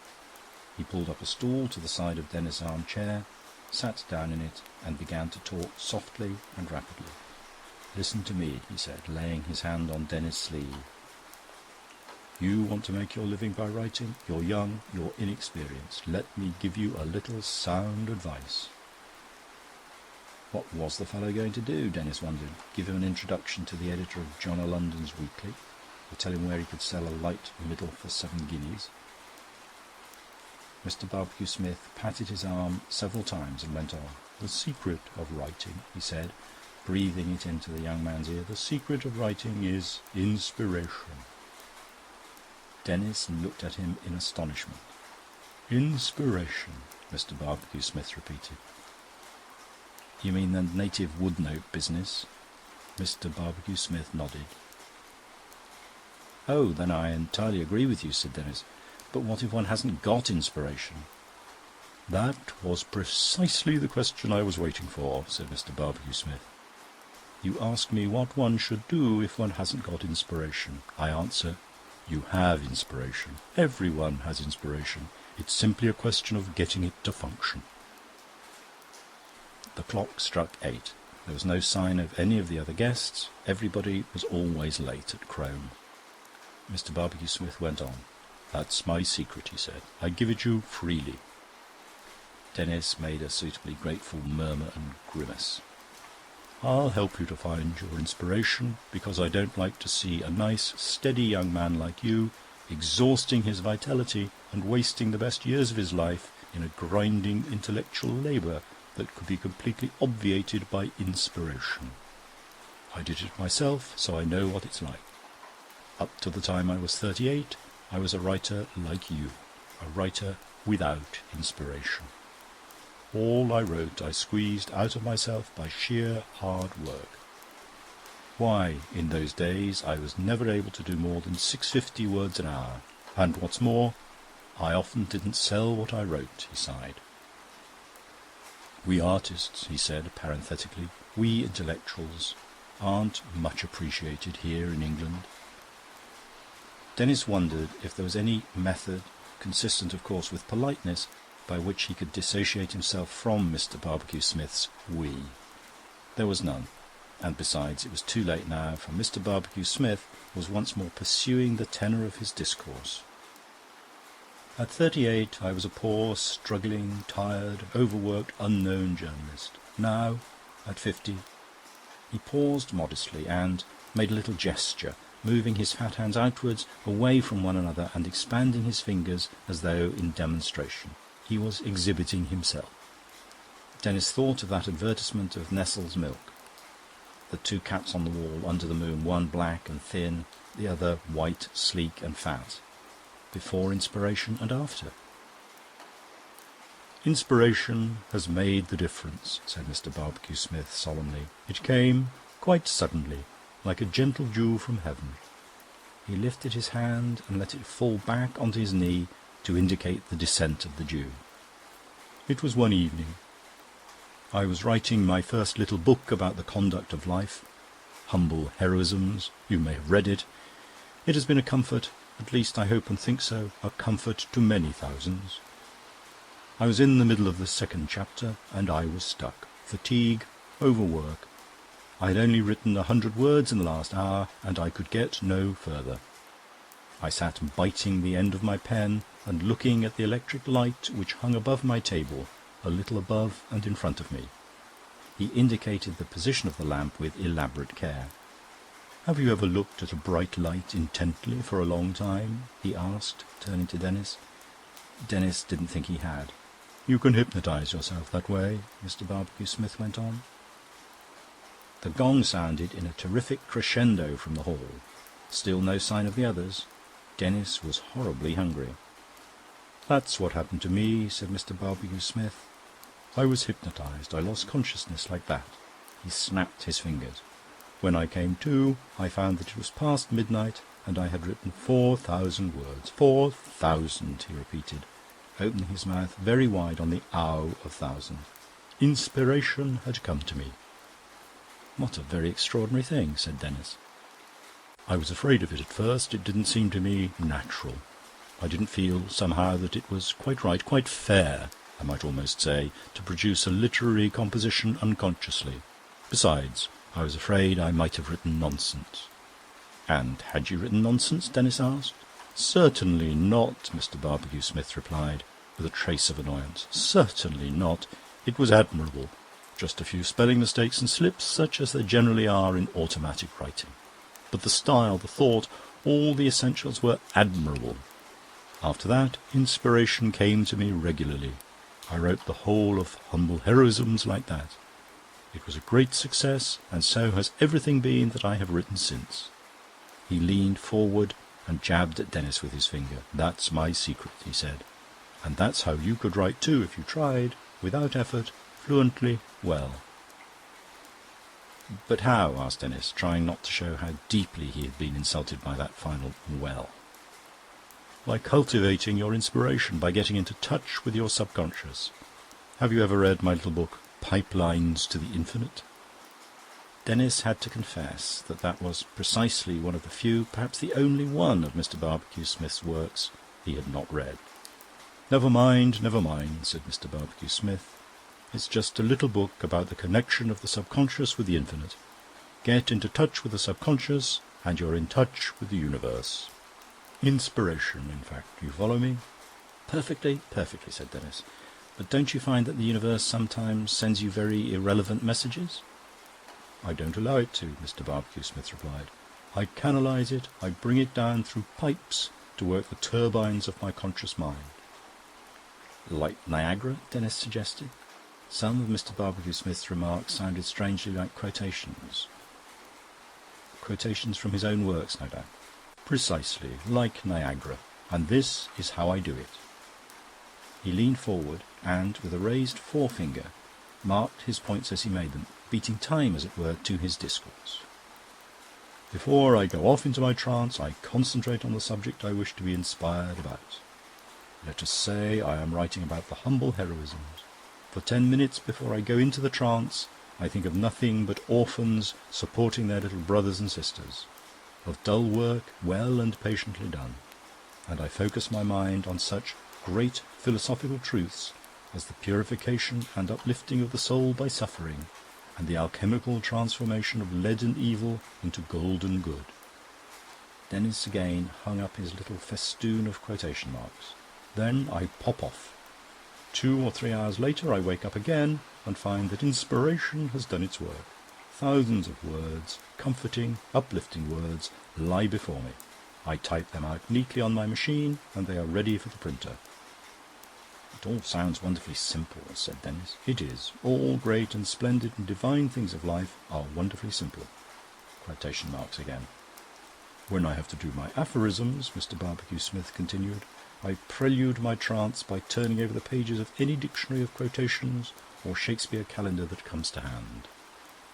He pulled up a stool to the side of Denis' armchair, sat down in it, and began to talk softly and rapidly. Listen to me, he said, laying his hand on Denis' sleeve. You want to make your living by writing? You're young, you're inexperienced. Let me give you a little sound advice. What was the fellow going to do, Denis wondered? Give him an introduction to the editor of John o' London's Weekly? Or tell him where he could sell a light middle for 7 guineas? Mr. Barbecue-Smith patted his arm several times and went on. The secret of writing, he said, breathing it into the young man's ear, the secret of writing is inspiration. Denis looked at him in astonishment. "Inspiration," Mr. Barbecue-Smith repeated. "You mean the native wood-note business?" Mr. Barbecue-Smith nodded. "Oh, then I entirely agree with you," said Denis. "But what if one hasn't got inspiration?" "That was precisely the question I was waiting for," said Mr. Barbecue-Smith. "You ask me what one should do if one hasn't got inspiration. I answer, you have inspiration. Everyone has inspiration. It's simply a question of getting it to function." The clock struck 8. There was no sign of any of the other guests. Everybody was always late at Crome. Mr. Barbecue-Smith went on. "That's my secret," he said. "I give it you freely." Denis made a suitably grateful murmur and grimace. "I'll help you to find your inspiration, because I don't like to see a nice, steady young man like you exhausting his vitality and wasting the best years of his life in a grinding intellectual labour that could be completely obviated by inspiration. I did it myself, so I know what it's like. Up to the time I was 38, I was a writer like you, a writer without inspiration. All I wrote I squeezed out of myself by sheer hard work. Why, in those days I was never able to do more than 650 words an hour, and what's more, I often didn't sell what I wrote," he sighed. "We artists," he said parenthetically, "we intellectuals, aren't much appreciated here in England." Denis wondered if there was any method, consistent of course with politeness, by which he could dissociate himself from Mr. Barbecue-Smith's "we." There was none, and besides it was too late now, for Mr. Barbecue-Smith was once more pursuing the tenor of his discourse. "At 38 I was a poor, struggling, tired, overworked, unknown journalist. Now, at 50..." He paused modestly and made a little gesture, moving his fat hands outwards, away from one another, and expanding his fingers as though in demonstration. He was exhibiting himself. Denis thought of that advertisement of Nestle's milk. The two cats on the wall under the moon, one black and thin, the other white, sleek and fat. Before inspiration and after. "Inspiration has made the difference," said Mr. Barbecue-Smith solemnly. "It came quite suddenly, like a gentle dew from heaven." He lifted his hand and let it fall back onto his knee to indicate the descent of the dew. "It was one evening. I was writing my first little book about the conduct of life, Humble Heroisms. You may have read it. It has been a comfort, at least I hope and think so, a comfort to many thousands. I was in the middle of the second chapter, and I was stuck. Fatigue, overwork. I had only written 100 words in the last hour, and I could get no further. I sat biting the end of my pen and looking at the electric light which hung above my table, a little above and in front of me." He indicated the position of the lamp with elaborate care. "Have you ever looked at a bright light intently for a long time?" he asked, turning to Denis. Denis didn't think he had. "You can hypnotise yourself that way," Mr. Barbecue-Smith went on. The gong sounded in a terrific crescendo from the hall. Still no sign of the others. Denis was horribly hungry. "That's what happened to me," said Mr. Barbecue-Smith. "I was hypnotised. I lost consciousness like that." He snapped his fingers. "When I came to, I found that it was past midnight, and I had written 4,000 words. 4,000, he repeated, opening his mouth very wide on the ow of thousand. Inspiration had come to me. "What a very extraordinary thing," said Denis. "I was afraid of it at first. It didn't seem to me natural. I didn't feel, somehow, that it was quite right, quite fair, I might almost say, to produce a literary composition unconsciously. Besides, I was afraid I might have written nonsense." "And had you written nonsense?" Denis asked. "Certainly not," Mr. Barbecue-Smith replied, with a trace of annoyance. "Certainly not. It was admirable. Just a few spelling mistakes and slips, such as there generally are in automatic writing. But the style, the thought, all the essentials were admirable. After that, inspiration came to me regularly. I wrote the whole of Humble Heroisms like that. It was a great success, and so has everything been that I have written since." He leaned forward and jabbed at Denis with his finger. "That's my secret," he said. And that's how you could write too, if you tried, without effort, fluently, well. "But how?" asked Denis, trying not to show how deeply he had been insulted by that final "well." "By cultivating your inspiration, by getting into touch with your subconscious. Have you ever read my little book, Pipelines to the Infinite?" Denis had to confess that that was precisely one of the few, perhaps the only one, of Mr. Barbecue Smith's works he had not read. Never mind," said Mr. Barbecue Smith. "It's just a little book about the connection of the subconscious with the infinite. Get into touch with the subconscious, and you're in touch with the universe. Inspiration, in fact. You follow me?" "Perfectly, perfectly," said Denis. "But don't you find that the universe sometimes sends you very irrelevant messages?" "I don't allow it to," Mr. Barbecue Smith replied. "I canalise it, I bring it down through pipes to work the turbines of my conscious mind." "Like Niagara?" Denis suggested. Some of Mr. Barbecue Smith's remarks sounded strangely like quotations. Quotations from his own works, no doubt. "Precisely, like Niagara. And this is how I do it." He leaned forward and, with a raised forefinger, marked his points as he made them, beating time, as it were, to his discourse. "Before I go off into my trance, I concentrate on the subject I wish to be inspired about. Let us say I am writing about the humble heroisms. For 10 minutes before I go into the trance, I think of nothing but orphans supporting their little brothers and sisters, of dull work well and patiently done, and I focus my mind on such great philosophical truths as the purification and uplifting of the soul by suffering, and the alchemical transformation of leaden evil into golden good." Denis again hung up his little festoon of quotation marks. "Then I pop off. 2 or 3 hours later I wake up again and find that inspiration has done its work. Thousands of words, comforting, uplifting words, lie before me. I type them out neatly on my machine, and they are ready for the printer." "It all sounds wonderfully simple," said Denis. "It is. All great and splendid and divine things of life are wonderfully simple." Quotation marks again. "When I have to do my aphorisms," Mr. Barbecue Smith continued, "I prelude my trance by turning over the pages of any dictionary of quotations or Shakespeare calendar that comes to hand.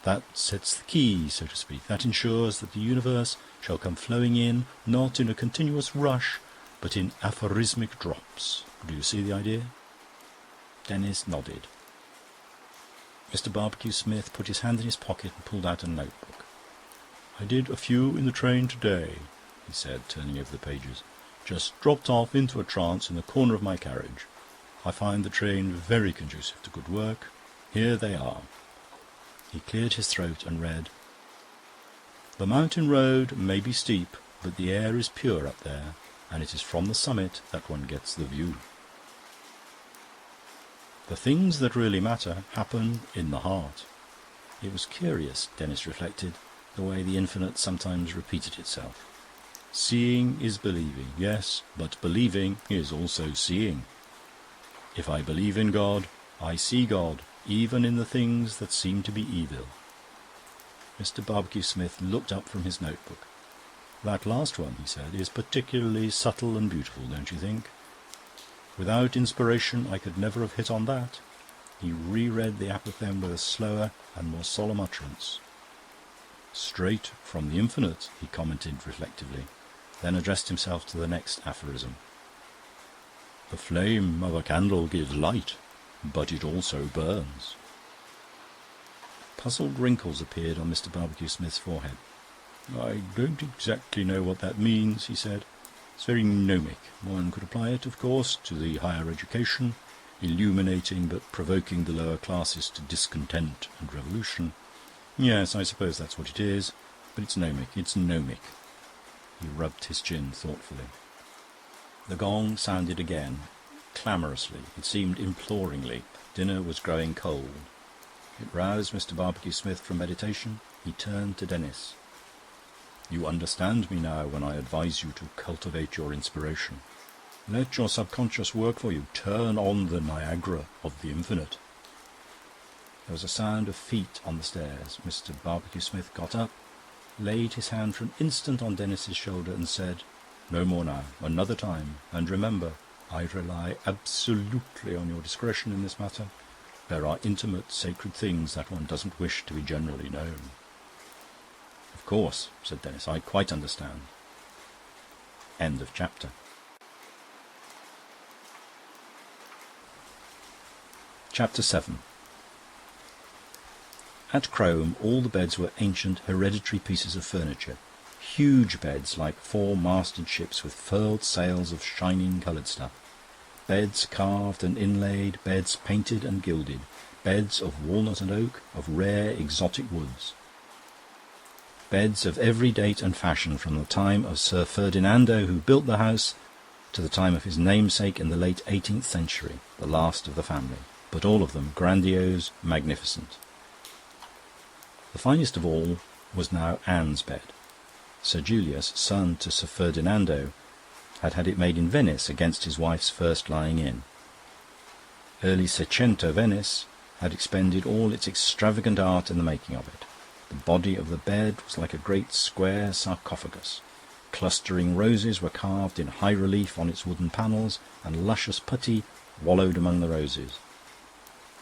That sets the key, so to speak. That ensures that the universe shall come flowing in, not in a continuous rush, but in aphorismic drops. Do you see the idea?" Denis nodded. Mr. Barbecue Smith put his hand in his pocket and pulled out a notebook. "I did a few in the train today," he said, turning over the pages. "Just dropped off into a trance in the corner of my carriage. I find the train very conducive to good work. Here they are." He cleared his throat and read: "The mountain road may be steep, but the air is pure up there, and it is from the summit that one gets the view. The things that really matter happen in the heart." It was curious, Denis reflected, the way the infinite sometimes repeated itself. Seeing is believing, yes, but believing is also seeing. If I believe in God, I see God, even in the things that seem to be evil. Mr. Barbecue Smith looked up from his notebook. "That last one," he said, "is particularly subtle and beautiful, don't you think? Without inspiration I could never have hit on that." He reread the apophthegm with a slower and more solemn utterance. "Straight from the infinite," he commented reflectively, then addressed himself to the next aphorism. "The flame of a candle gives light, but it also burns." Puzzled wrinkles appeared on Mr. Barbecue Smith's forehead. "I don't exactly know what that means," he said. "It's very gnomic. One could apply it, of course, to the higher education, illuminating but provoking the lower classes to discontent and revolution. Yes, I suppose that's what it is, but it's gnomic, it's gnomic." He rubbed his chin thoughtfully. The gong sounded again, clamorously, it seemed imploringly. Dinner was growing cold. It roused Mr. Barbecue Smith from meditation. He turned to Denis. "You understand me now when I advise you to cultivate your inspiration. Let your subconscious work for you. Turn on the Niagara of the infinite." There was a sound of feet on the stairs. Mr. Barbecue Smith got up, laid his hand for an instant on Denis's shoulder and said, "No more now. Another time. And remember, I rely absolutely on your discretion in this matter. There are intimate, sacred things that one doesn't wish to be generally known." "Of course," said Denis. "I quite understand." End of chapter. Chapter 7. At Crome, all the beds were ancient, hereditary pieces of furniture. Huge beds, like 4-masted ships with furled sails of shining coloured stuff. Beds carved and inlaid, beds painted and gilded, beds of walnut and oak, of rare exotic woods. Beds of every date and fashion, from the time of Sir Ferdinando, who built the house, to the time of his namesake in the late 18th century, the last of the family, but all of them grandiose, magnificent. The finest of all was now Anne's bed. Sir Julius, son to Sir Ferdinando, had had it made in Venice against his wife's first lying in. Early Seicento Venice had expended all its extravagant art in the making of it. The body of the bed was like a great square sarcophagus. Clustering roses were carved in high relief on its wooden panels, and luscious putty wallowed among the roses.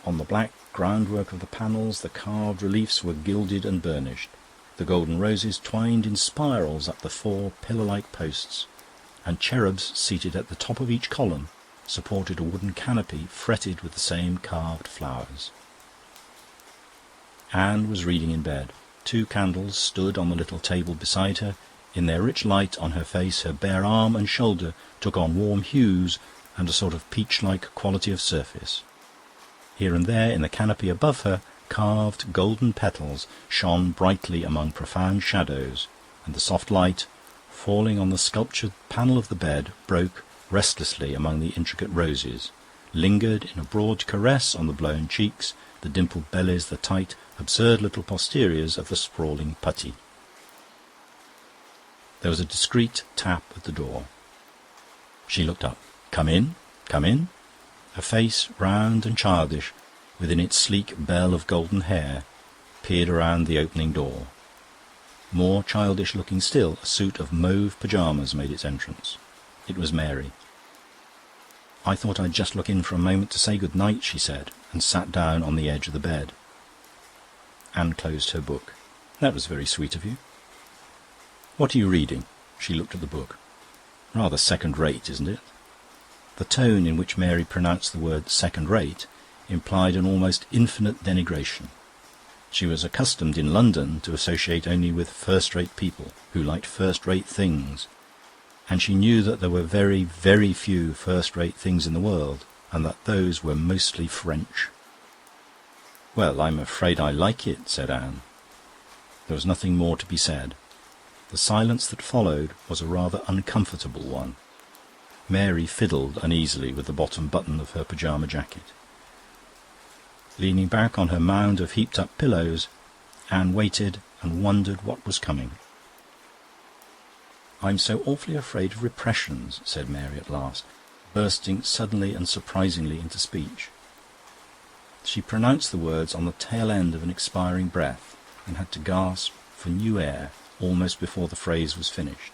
On the black groundwork of the panels the carved reliefs were gilded and burnished. The golden roses twined in spirals up the 4 pillar-like posts, and cherubs seated at the top of each column supported a wooden canopy fretted with the same carved flowers. Anne was reading in bed. 2 candles stood on the little table beside her. In their rich light on her face, her bare arm and shoulder took on warm hues and a sort of peach-like quality of surface. Here and there, in the canopy above her, carved golden petals shone brightly among profound shadows, and the soft light, falling on the sculptured panel of the bed, broke restlessly among the intricate roses, lingered in a broad caress on the blown cheeks, the dimpled bellies, the tight, absurd little posteriors of the sprawling putty. There was a discreet tap at the door. She looked up. "Come in, come in." A face, round and childish, within its sleek bell of golden hair, peered around the opening door. More childish-looking still, a suit of mauve pyjamas made its entrance. It was Mary. "I thought I'd just look in for a moment to say good night," she said, and sat down on the edge of the bed. Anne closed her book. "That was very sweet of you." "What are you reading?" She looked at the book. "Rather second-rate, isn't it?" The tone in which Mary pronounced the word second-rate implied an almost infinite denigration. She was accustomed in London to associate only with first-rate people who liked first-rate things, and she knew that there were very, very few first-rate things in the world, and that those were mostly French. "Well, I'm afraid I like it," said Anne. There was nothing more to be said. The silence that followed was a rather uncomfortable one. Mary fiddled uneasily with the bottom button of her pyjama jacket. Leaning back on her mound of heaped-up pillows, Anne waited and wondered what was coming. "I'm so awfully afraid of repressions," said Mary at last, bursting suddenly and surprisingly into speech. She pronounced the words on the tail end of an expiring breath, and had to gasp for new air almost before the phrase was finished.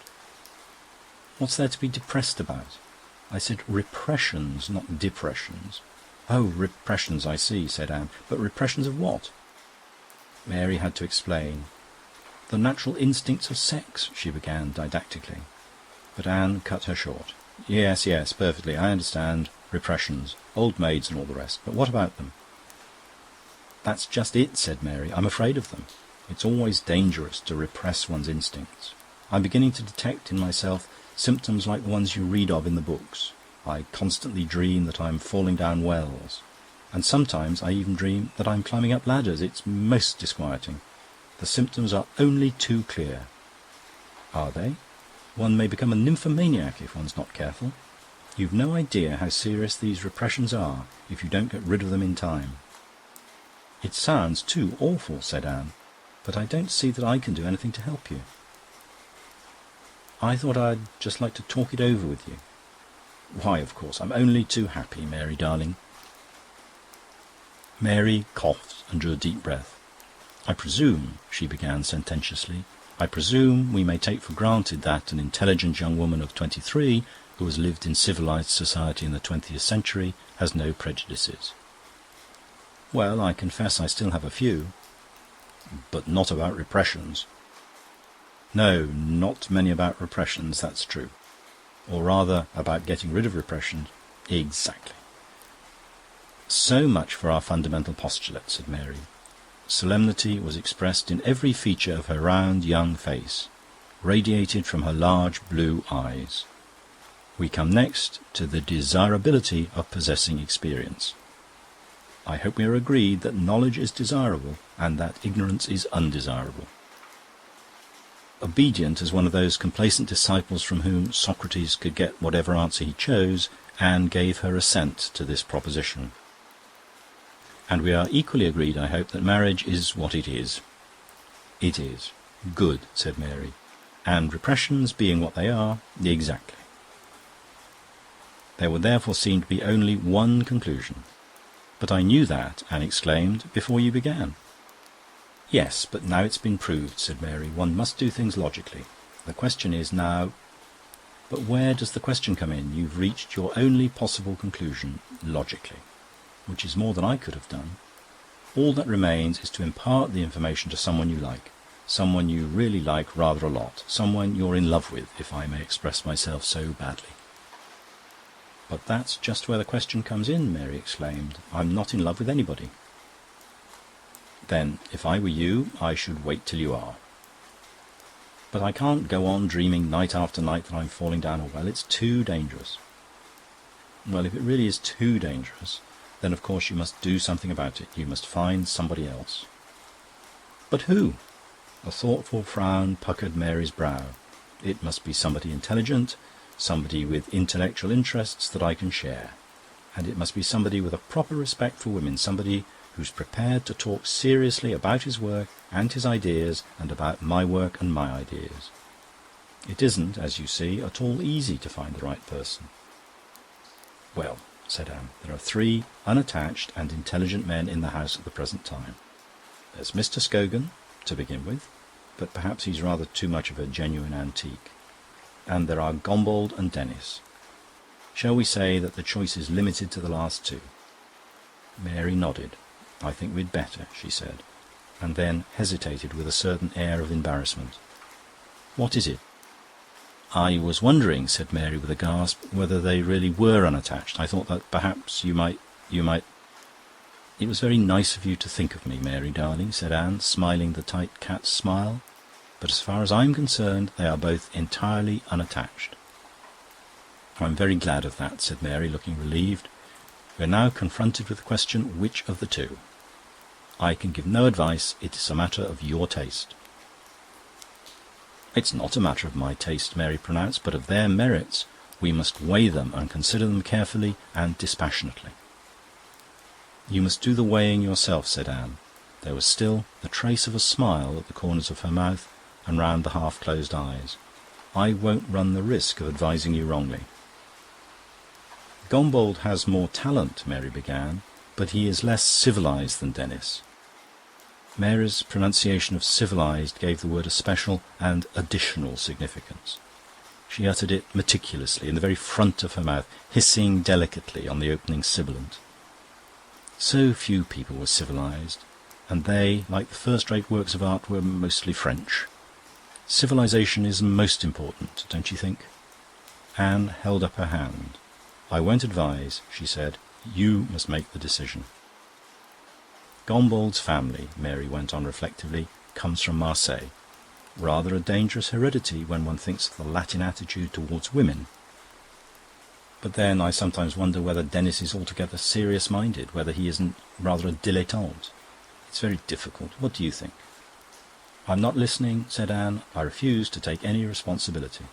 "What's there to be depressed about?" "I said repressions, not depressions." "Oh, repressions, I see," said Anne. "But repressions of what?" Mary had to explain. "The natural instincts of sex," she began didactically. But Anne cut her short. Yes, perfectly, I understand. Repressions, old maids and all the rest. But what about them?" "That's just it," said Mary. "I'm afraid of them. It's always dangerous to repress one's instincts. I'm beginning to detect in myself symptoms like the ones you read of in the books. I constantly dream that I'm falling down wells, and sometimes I even dream that I'm climbing up ladders. It's most disquieting. The symptoms are only too clear." "Are they? One may become a nymphomaniac if one's not careful. You've no idea how serious these repressions are if you don't get rid of them in time." "It sounds too awful," said Anne, "but I don't see that I can do anything to help you." "I thought I'd just like to talk it over with you." "Why, of course, I'm only too happy, Mary darling." Mary coughed and drew a deep breath. "I presume," she began sententiously, "I presume we may take for granted that an intelligent young woman of 23 who has lived in civilised society in the 20th century has no prejudices. Well, I confess I still have a few. But not about repressions. No, not many about repressions, that's true. Or rather, about getting rid of repression. Exactly. So much for our fundamental postulate, said Mary. Solemnity was expressed in every feature of her round young face, radiated from her large blue eyes. We come next to the desirability of possessing experience. I hope we are agreed that knowledge is desirable and that ignorance is undesirable. Obedient as one of those complacent disciples from whom Socrates could get whatever answer he chose, Anne gave her assent to this proposition. And we are equally agreed, I hope, that marriage is what it is. It is. Good, said Mary. And repressions being what they are, exactly. There would therefore seem to be only one conclusion. But I knew that, Anne exclaimed, before you began. Yes, but now it's been proved, said Mary. One must do things logically. The question is now... But where does the question come in? You've reached your only possible conclusion, logically, which is more than I could have done. All that remains is to impart the information to someone you like, someone you really like rather a lot, someone you're in love with, if I may express myself so badly. But that's just where the question comes in, Mary exclaimed. I'm not in love with anybody. Then, if I were you, I should wait till you are. But I can't go on dreaming night after night that I'm falling down a well. It's too dangerous. Well, if it really is too dangerous, then of course you must do something about it. You must find somebody else. But who? A thoughtful frown puckered Mary's brow. It must be somebody intelligent, somebody with intellectual interests that I can share. And it must be somebody with a proper respect for women, somebody who's prepared to talk seriously about his work and his ideas and about my work and my ideas. It isn't, as you see, at all easy to find the right person. Well, said Anne, there are 3 unattached and intelligent men in the house at the present time. There's Mr. Scogan, to begin with, but perhaps he's rather too much of a genuine antique. And there are Gombauld and Denis. Shall we say that the choice is limited to the last 2? Mary nodded. I think we'd better, she said, and then hesitated with a certain air of embarrassment. What is it? I was wondering, said Mary with a gasp, whether they really were unattached. I thought that perhaps you might... It was very nice of you to think of me, Mary, darling, said Anne, smiling the tight cat's smile. But as far as I'm concerned, they are both entirely unattached. I'm very glad of that, said Mary, looking relieved. We're now confronted with the question, which of the 2? I can give no advice. It is a matter of your taste. It's not a matter of my taste, Mary pronounced, but of their merits. We must weigh them and consider them carefully and dispassionately. You must do the weighing yourself, said Anne. There was still the trace of a smile at the corners of her mouth and round the half-closed eyes. I won't run the risk of advising you wrongly. Gombauld has more talent, Mary began, but he is less civilised than Denis. Mary's pronunciation of civilised gave the word a special and additional significance. She uttered it meticulously, in the very front of her mouth, hissing delicately on the opening sibilant. So few people were civilised, and they, like the first-rate works of art, were mostly French. Civilisation is most important, don't you think? Anne held up her hand. I won't advise, she said. You must make the decision. Gombauld's family, Mary went on reflectively, comes from Marseille. Rather a dangerous heredity when one thinks of the Latin attitude towards women. But then I sometimes wonder whether Denis is altogether serious-minded, whether he isn't rather a dilettante. It's very difficult. What do you think? I'm not listening, said Anne. I refuse to take any responsibility.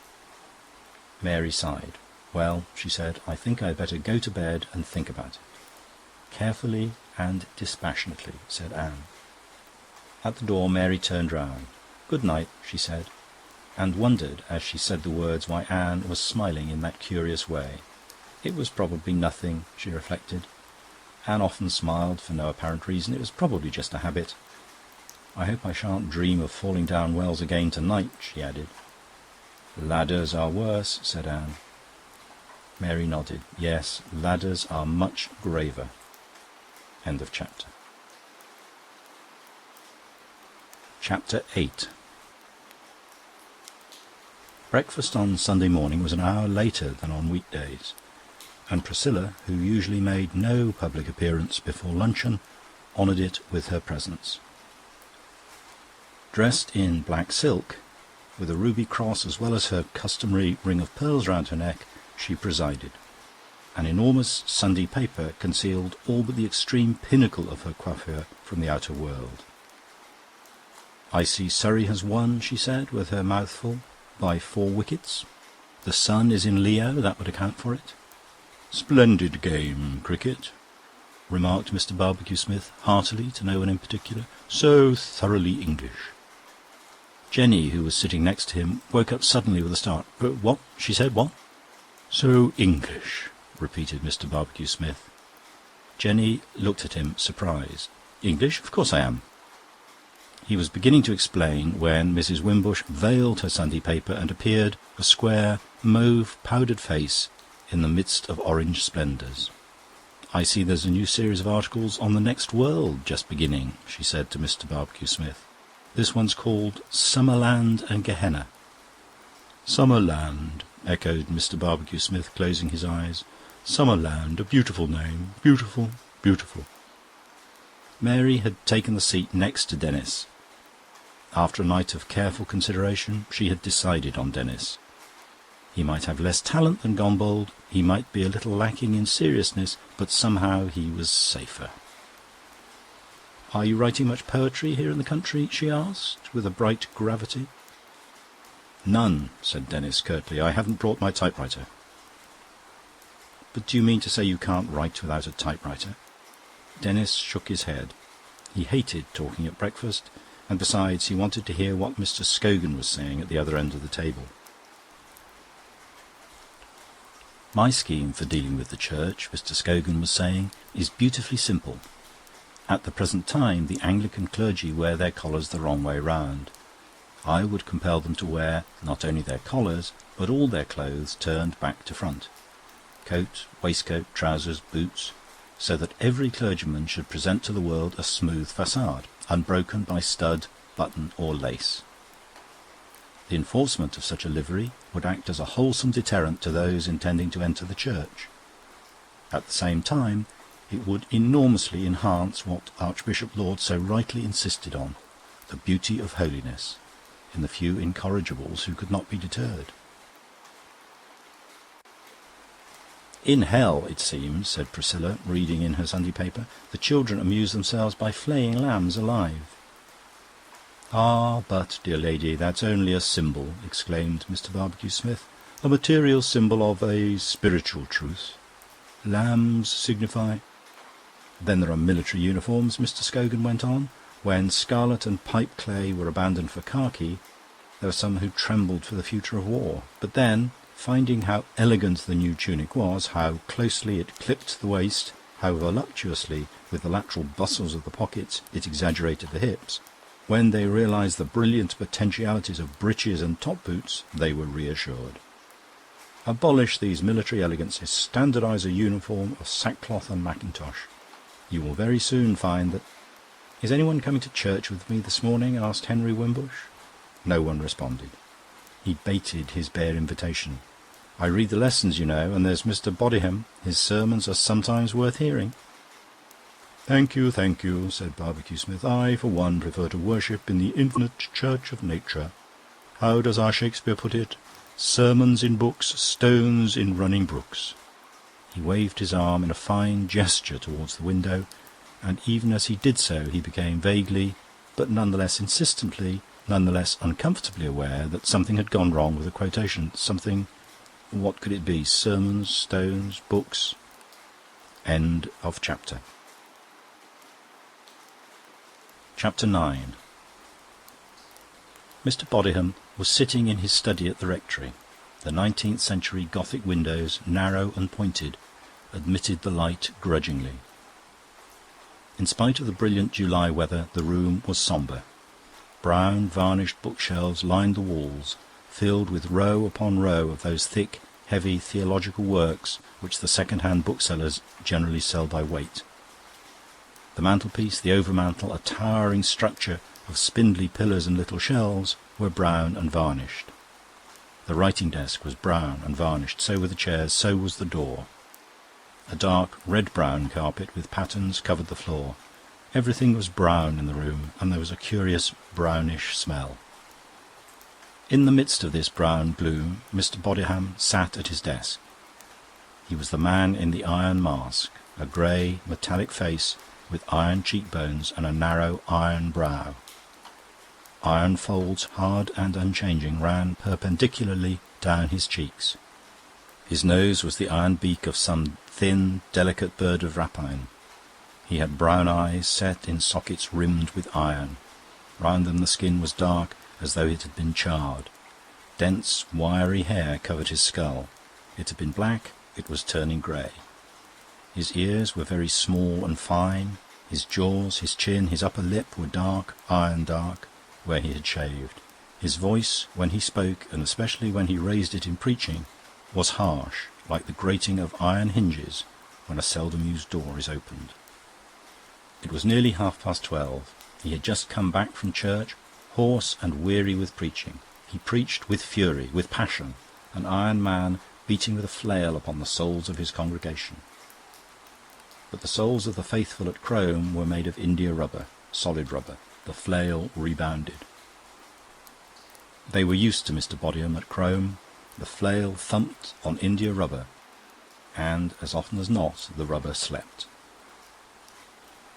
Mary sighed. Well, she said, I think I'd better go to bed and think about it. Carefully and dispassionately, said Anne. At the door, Mary turned round. Good night, she said, and wondered, as she said the words, why Anne was smiling in that curious way. It was probably nothing, she reflected. Anne often smiled for no apparent reason. It was probably just a habit. I hope I shan't dream of falling down wells again tonight, she added. Ladders are worse, said Anne. Mary nodded. Yes, ladders are much graver. End of chapter. Chapter 8. Breakfast on Sunday morning was an hour later than on weekdays, and Priscilla, who usually made no public appearance before luncheon, honoured it with her presence. Dressed in black silk, with a ruby cross as well as her customary ring of pearls round her neck, she presided. An enormous Sunday paper concealed all but the extreme pinnacle of her coiffure from the outer world. "I see Surrey has won," she said, with her mouth full, "by 4 wickets. The sun is in Leo, that would account for it." "Splendid game, cricket," remarked Mr. Barbecue-Smith heartily to no one in particular. "So thoroughly English." Jenny, who was sitting next to him, woke up suddenly with a start. "What?" she said. "What?" "So English," repeated Mr. Barbecue-Smith. Jenny looked at him, surprised. "English? Of course I am." He was beginning to explain when Mrs. Wimbush veiled her Sunday paper and appeared, a square, mauve-powdered face in the midst of orange splendours. "I see there's a new series of articles on the next world just beginning," she said to Mr. Barbecue-Smith. "This one's called Summerland and Gehenna." "Summerland," echoed Mr. Barbecue-Smith, closing his eyes. "Summerland, a beautiful name. Beautiful, beautiful." Mary had taken the seat next to Denis. After a night of careful consideration, she had decided on Denis. He might have less talent than Gombold, he might be a little lacking in seriousness, but somehow he was safer. "Are you writing much poetry here in the country?" she asked, with a bright gravity. "None," said Denis curtly. "I haven't brought my typewriter." "But do you mean to say you can't write without a typewriter?" Denis shook his head. He hated talking at breakfast, and besides, he wanted to hear what Mr. Scogan was saying at the other end of the table. "My scheme for dealing with the Church," Mr. Scogan was saying, "is beautifully simple. At the present time, the Anglican clergy wear their collars the wrong way round. I would compel them to wear not only their collars, but all their clothes turned back to front. Coat, waistcoat, trousers, boots, so that every clergyman should present to the world a smooth façade, unbroken by stud, button or lace. The enforcement of such a livery would act as a wholesome deterrent to those intending to enter the Church. At the same time, it would enormously enhance what Archbishop Laud so rightly insisted on, the beauty of holiness, in the few incorrigibles who could not be deterred." "In hell, it seems," said Priscilla, reading in her Sunday paper, "the children amuse themselves by flaying lambs alive." "Ah, but, dear lady, that's only a symbol," exclaimed Mr. Barbecue-Smith, "a material symbol of a spiritual truth. Lambs signify—" "Then there are military uniforms," Mr. Scogan went on. "When scarlet and pipe-clay were abandoned for khaki, there were some who trembled for the future of war. But then, finding how elegant the new tunic was, how closely it clipped the waist, how voluptuously, with the lateral bustles of the pockets, it exaggerated the hips, when they realised the brilliant potentialities of breeches and top-boots, they were reassured. Abolish these military elegances, standardise a uniform of sackcloth and mackintosh. You will very soon find that—" "Is anyone coming to church with me this morning?" asked Henry Wimbush. No one responded. He baited his bare invitation. "I read the lessons, you know, and there's Mr. Bodyham. His sermons are sometimes worth hearing." Thank you, said Barbecue-Smith. "I, for one, prefer to worship in the infinite church of nature. How does our Shakespeare put it? Sermons in books, stones in running brooks." He waved his arm in a fine gesture towards the window, and even as he did so he became vaguely, but none the less insistently, none the less uncomfortably aware that something had gone wrong with the quotation. Something... what could it be? Sermons, stones, books... End of chapter. Chapter 9. Mr. Bodyham was sitting in his study at the rectory. The 19th century Gothic windows, narrow and pointed, admitted the light grudgingly. In spite of the brilliant July weather, the room was sombre. Brown, varnished bookshelves lined the walls, filled with row upon row of those thick, heavy theological works which the second-hand booksellers generally sell by weight. The mantelpiece, the overmantel, a towering structure of spindly pillars and little shelves, were brown and varnished. The writing desk was brown and varnished, so were the chairs, so was the door. A dark red-brown carpet with patterns covered the floor. Everything was brown in the room, and there was a curious brownish smell. In the midst of this brown gloom, Mr. Bodyham sat at his desk. He was the man in the iron mask, a grey, metallic face with iron cheekbones and a narrow iron brow. Iron folds, hard and unchanging, ran perpendicularly down his cheeks. His nose was the iron beak of some thin, delicate bird of rapine. He had brown eyes set in sockets rimmed with iron. Round them the skin was dark, as though it had been charred. Dense, wiry hair covered his skull. It had been black, it was turning grey. His ears were very small and fine. His jaws, his chin, his upper lip were dark, iron dark, where he had shaved. His voice, when he spoke, and especially when he raised it in preaching, was harsh, like the grating of iron hinges when a seldom-used door is opened. It was nearly 12:30. He had just come back from church, hoarse and weary with preaching. He preached with fury, with passion, an iron man beating with a flail upon the souls of his congregation. But the souls of the faithful at Crome were made of india rubber, solid rubber. The flail rebounded. They were used to Mr. Bodyham at Crome. The flail thumped on india rubber, and as often as not the rubber slept.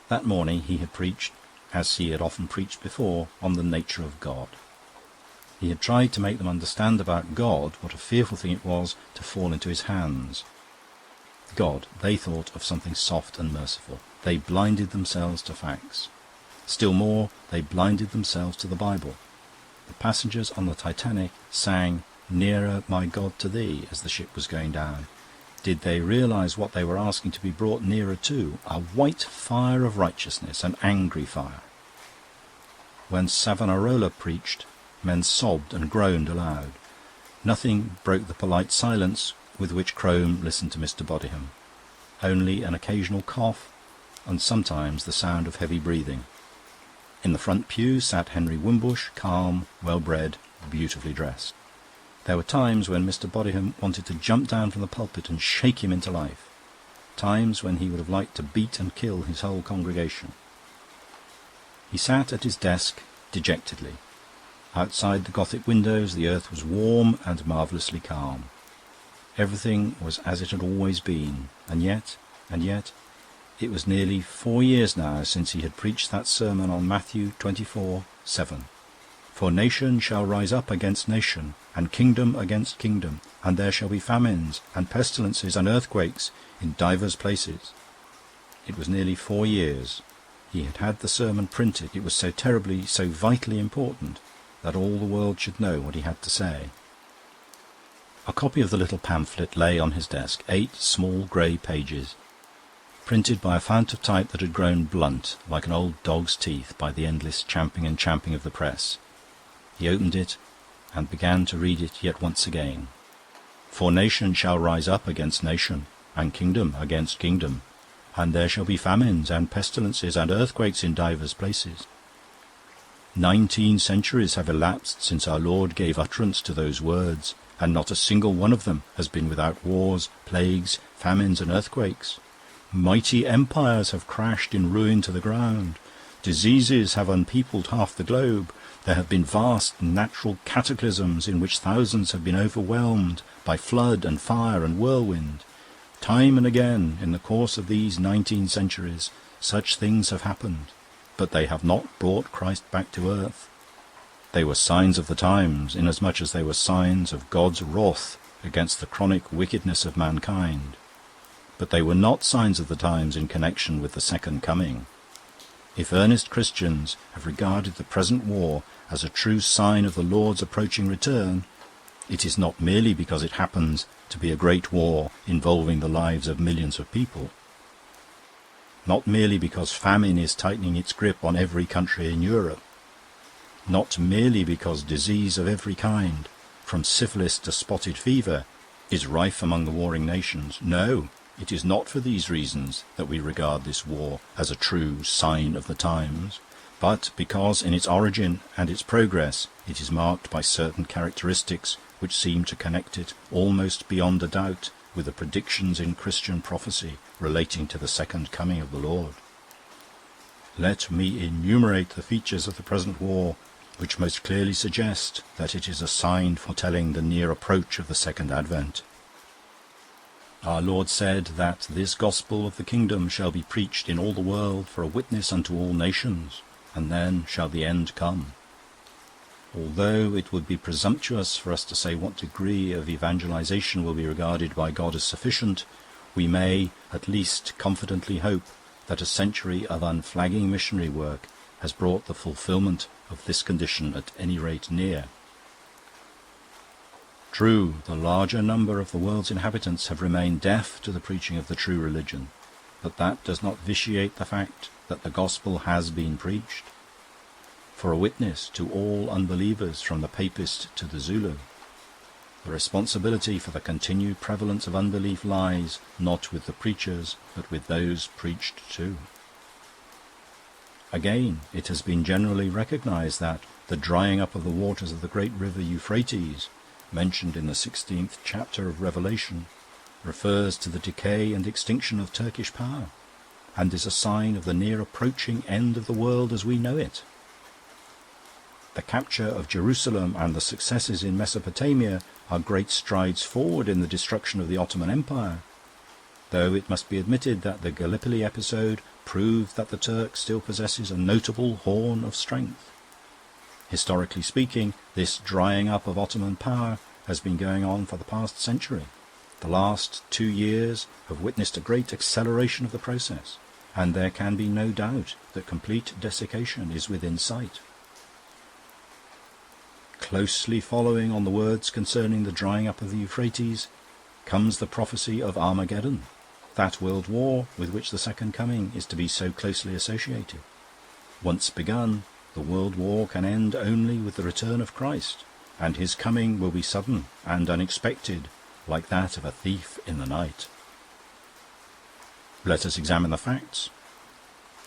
That morning he had preached, as he had often preached before, on the nature of God. He had tried to make them understand about God what a fearful thing it was to fall into his hands. God, they thought of something soft and merciful. They blinded themselves to facts. Still more, they blinded themselves to the Bible. The passengers on the Titanic sang, "Nearer, my God, to thee," as the ship was going down. Did they realize what they were asking to be brought nearer to? A white fire of righteousness, an angry fire. When Savonarola preached, men sobbed and groaned aloud. Nothing broke the polite silence with which Crome listened to Mr. Bodyham. Only an occasional cough, and sometimes the sound of heavy breathing. In the front pew sat Henry Wimbush, calm, well-bred, beautifully dressed. There were times when Mr. Bodyham wanted to jump down from the pulpit and shake him into life, times when he would have liked to beat and kill his whole congregation. He sat at his desk dejectedly. Outside the Gothic windows the earth was warm and marvellously calm. Everything was as it had always been, and yet, it was nearly 4 years now since he had preached that sermon on Matthew 24:7. "For nation shall rise up against nation, and kingdom against kingdom, and there shall be famines, and pestilences, and earthquakes in divers places." It was nearly 4 years. He had had the sermon printed. It was so terribly, so vitally important that all the world should know what he had to say. A copy of the little pamphlet lay on his desk, 8 small grey pages, printed by a fount of type that had grown blunt, like an old dog's teeth, by the endless champing and champing of the press. He opened it and began to read it yet once again. "For nation shall rise up against nation, and kingdom against kingdom, and there shall be famines, and pestilences, and earthquakes in divers places." 19 centuries have elapsed since our Lord gave utterance to those words, and not a single one of them has been without wars, plagues, famines, and earthquakes. Mighty empires have crashed in ruin to the ground. Diseases have unpeopled half the globe. There have been vast natural cataclysms in which thousands have been overwhelmed by flood and fire and whirlwind. Time and again, in the course of these 19 centuries, such things have happened, but they have not brought Christ back to earth. They were signs of the times, inasmuch as they were signs of God's wrath against the chronic wickedness of mankind. But they were not signs of the times in connection with the second coming. If earnest Christians have regarded the present war as a true sign of the Lord's approaching return, it is not merely because it happens to be a great war involving the lives of millions of people, not merely because famine is tightening its grip on every country in Europe, not merely because disease of every kind, from syphilis to spotted fever, is rife among the warring nations. No, it is not for these reasons that we regard this war as a true sign of the times, but because in its origin and its progress it is marked by certain characteristics which seem to connect it almost beyond a doubt with the predictions in Christian prophecy relating to the second coming of the Lord. Let me enumerate the features of the present war which most clearly suggest that it is a sign foretelling the near approach of the second advent. Our Lord said that this gospel of the kingdom shall be preached in all the world for a witness unto all nations, and then shall the end come. Although it would be presumptuous for us to say what degree of evangelization will be regarded by God as sufficient, we may at least confidently hope that a century of unflagging missionary work has brought the fulfilment of this condition at any rate near. True, the larger number of the world's inhabitants have remained deaf to the preaching of the true religion, but that does not vitiate the fact that the gospel has been preached. For a witness to all unbelievers from the papist to the Zulu, the responsibility for the continued prevalence of unbelief lies not with the preachers, but with those preached to. Again, it has been generally recognized that the drying up of the waters of the great river Euphrates, mentioned in the 16th chapter of Revelation, refers to the decay and extinction of Turkish power, and is a sign of the near approaching end of the world as we know it. The capture of Jerusalem and the successes in Mesopotamia are great strides forward in the destruction of the Ottoman Empire, though it must be admitted that the Gallipoli episode proved that the Turk still possesses a notable horn of strength. Historically speaking, this drying up of Ottoman power has been going on for the past century. The last 2 years have witnessed a great acceleration of the process, and there can be no doubt that complete desiccation is within sight. Closely following on the words concerning the drying up of the Euphrates comes the prophecy of Armageddon, that world war with which the second coming is to be so closely associated. Once begun, the world war can end only with the return of Christ, and his coming will be sudden and unexpected, like that of a thief in the night. Let us examine the facts.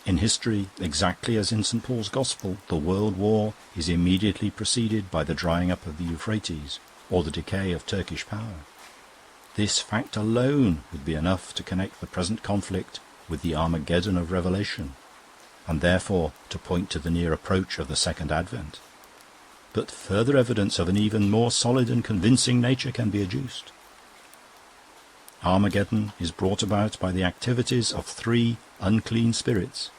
In history, exactly as in St. Paul's Gospel, the world war is immediately preceded by the drying up of the Euphrates, or the decay of Turkish power. This fact alone would be enough to connect the present conflict with the Armageddon of Revelation, and therefore to point to the near approach of the second advent. But further evidence of an even more solid and convincing nature can be adduced. Armageddon is brought about by the activities of 3 unclean spirits,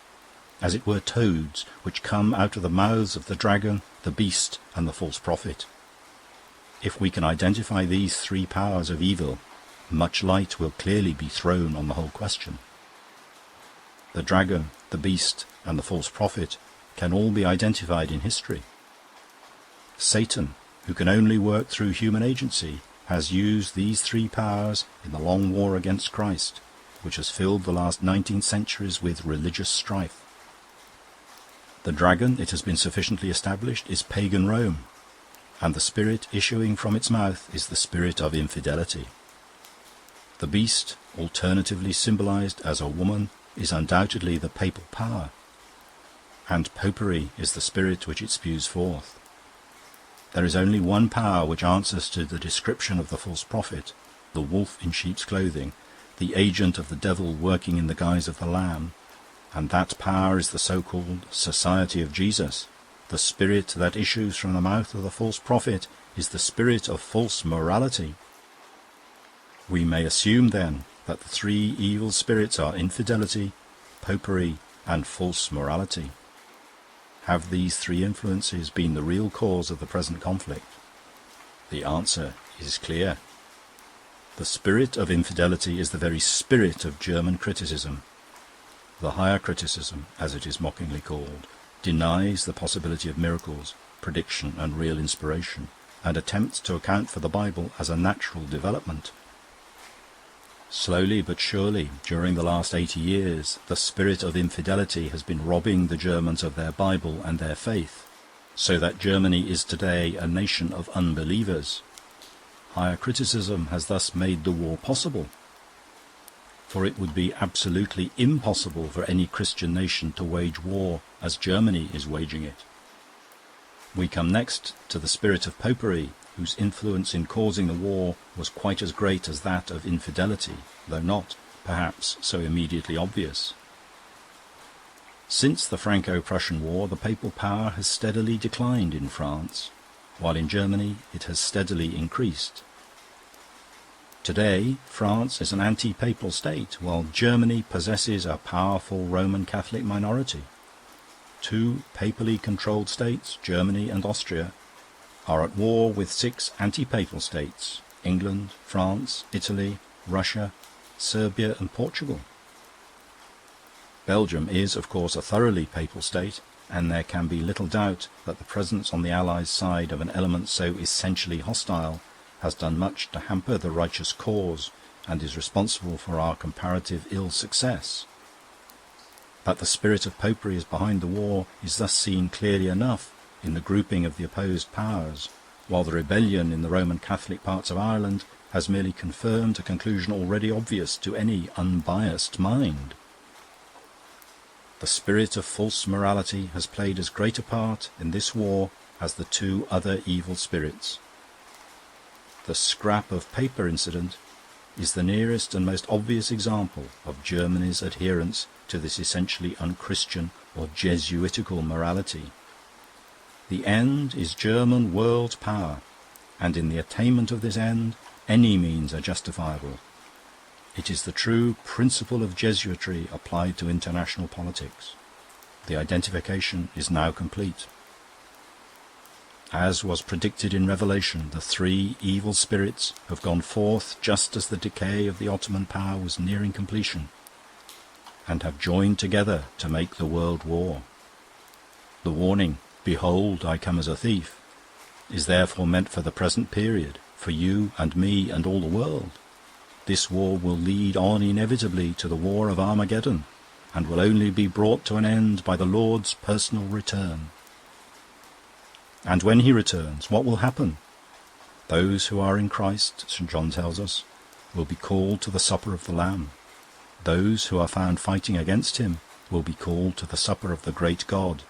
as it were toads, which come out of the mouths of the dragon, the beast, and the false prophet. If we can identify these 3 powers of evil, much light will clearly be thrown on the whole question. The dragon, the beast, and the false prophet can all be identified in history. Satan, who can only work through human agency, has used these 3 powers in the long war against Christ, which has filled the last 19 centuries with religious strife. The dragon, it has been sufficiently established, is pagan Rome, and the spirit issuing from its mouth is the spirit of infidelity. The beast, alternatively symbolized as a woman, is undoubtedly the papal power, and popery is the spirit which it spews forth. There is only one power which answers to the description of the false prophet, the wolf in sheep's clothing, the agent of the devil working in the guise of the lamb, and that power is the so-called Society of Jesus. The spirit that issues from the mouth of the false prophet is the spirit of false morality. We may assume, then, that the 3 evil spirits are infidelity, popery, and false morality. Have these 3 influences been the real cause of the present conflict? The answer is clear. The spirit of infidelity is the very spirit of German criticism. The higher criticism, as it is mockingly called, denies the possibility of miracles, prediction, and real inspiration, and attempts to account for the Bible as a natural development. Slowly but surely, during the last 80 years, the spirit of infidelity has been robbing the Germans of their Bible and their faith, so that Germany is today a nation of unbelievers. Higher criticism has thus made the war possible, for it would be absolutely impossible for any Christian nation to wage war as Germany is waging it. We come next to the spirit of popery, whose influence in causing the war was quite as great as that of infidelity, though not, perhaps, so immediately obvious. Since the Franco-Prussian War, the papal power has steadily declined in France, while in Germany it has steadily increased. Today, France is an anti-papal state, while Germany possesses a powerful Roman Catholic minority. Two papally controlled states, Germany and Austria, are at war with 6 anti-papal states, England, France, Italy, Russia, Serbia and Portugal. Belgium is, of course, a thoroughly papal state, and there can be little doubt that the presence on the Allies' side of an element so essentially hostile has done much to hamper the righteous cause and is responsible for our comparative ill success. That the spirit of popery is behind the war is thus seen clearly enough in the grouping of the opposed powers, while the rebellion in the Roman Catholic parts of Ireland has merely confirmed a conclusion already obvious to any unbiased mind. The spirit of false morality has played as great a part in this war as the 2 other evil spirits. The scrap of paper incident is the nearest and most obvious example of Germany's adherence to this essentially unchristian or Jesuitical morality. The end is German world power, and in the attainment of this end any means are justifiable. It is the true principle of Jesuitry applied to international politics. The identification is now complete. As was predicted in Revelation, the 3 evil spirits have gone forth just as the decay of the Ottoman power was nearing completion, and have joined together to make the world war. The warning, "Behold, I come as a thief," is therefore meant for the present period, for you and me and all the world. This war will lead on inevitably to the war of Armageddon, and will only be brought to an end by the Lord's personal return. And when he returns, what will happen? Those who are in Christ, St. John tells us, will be called to the supper of the Lamb. Those who are found fighting against him will be called to the supper of the great God,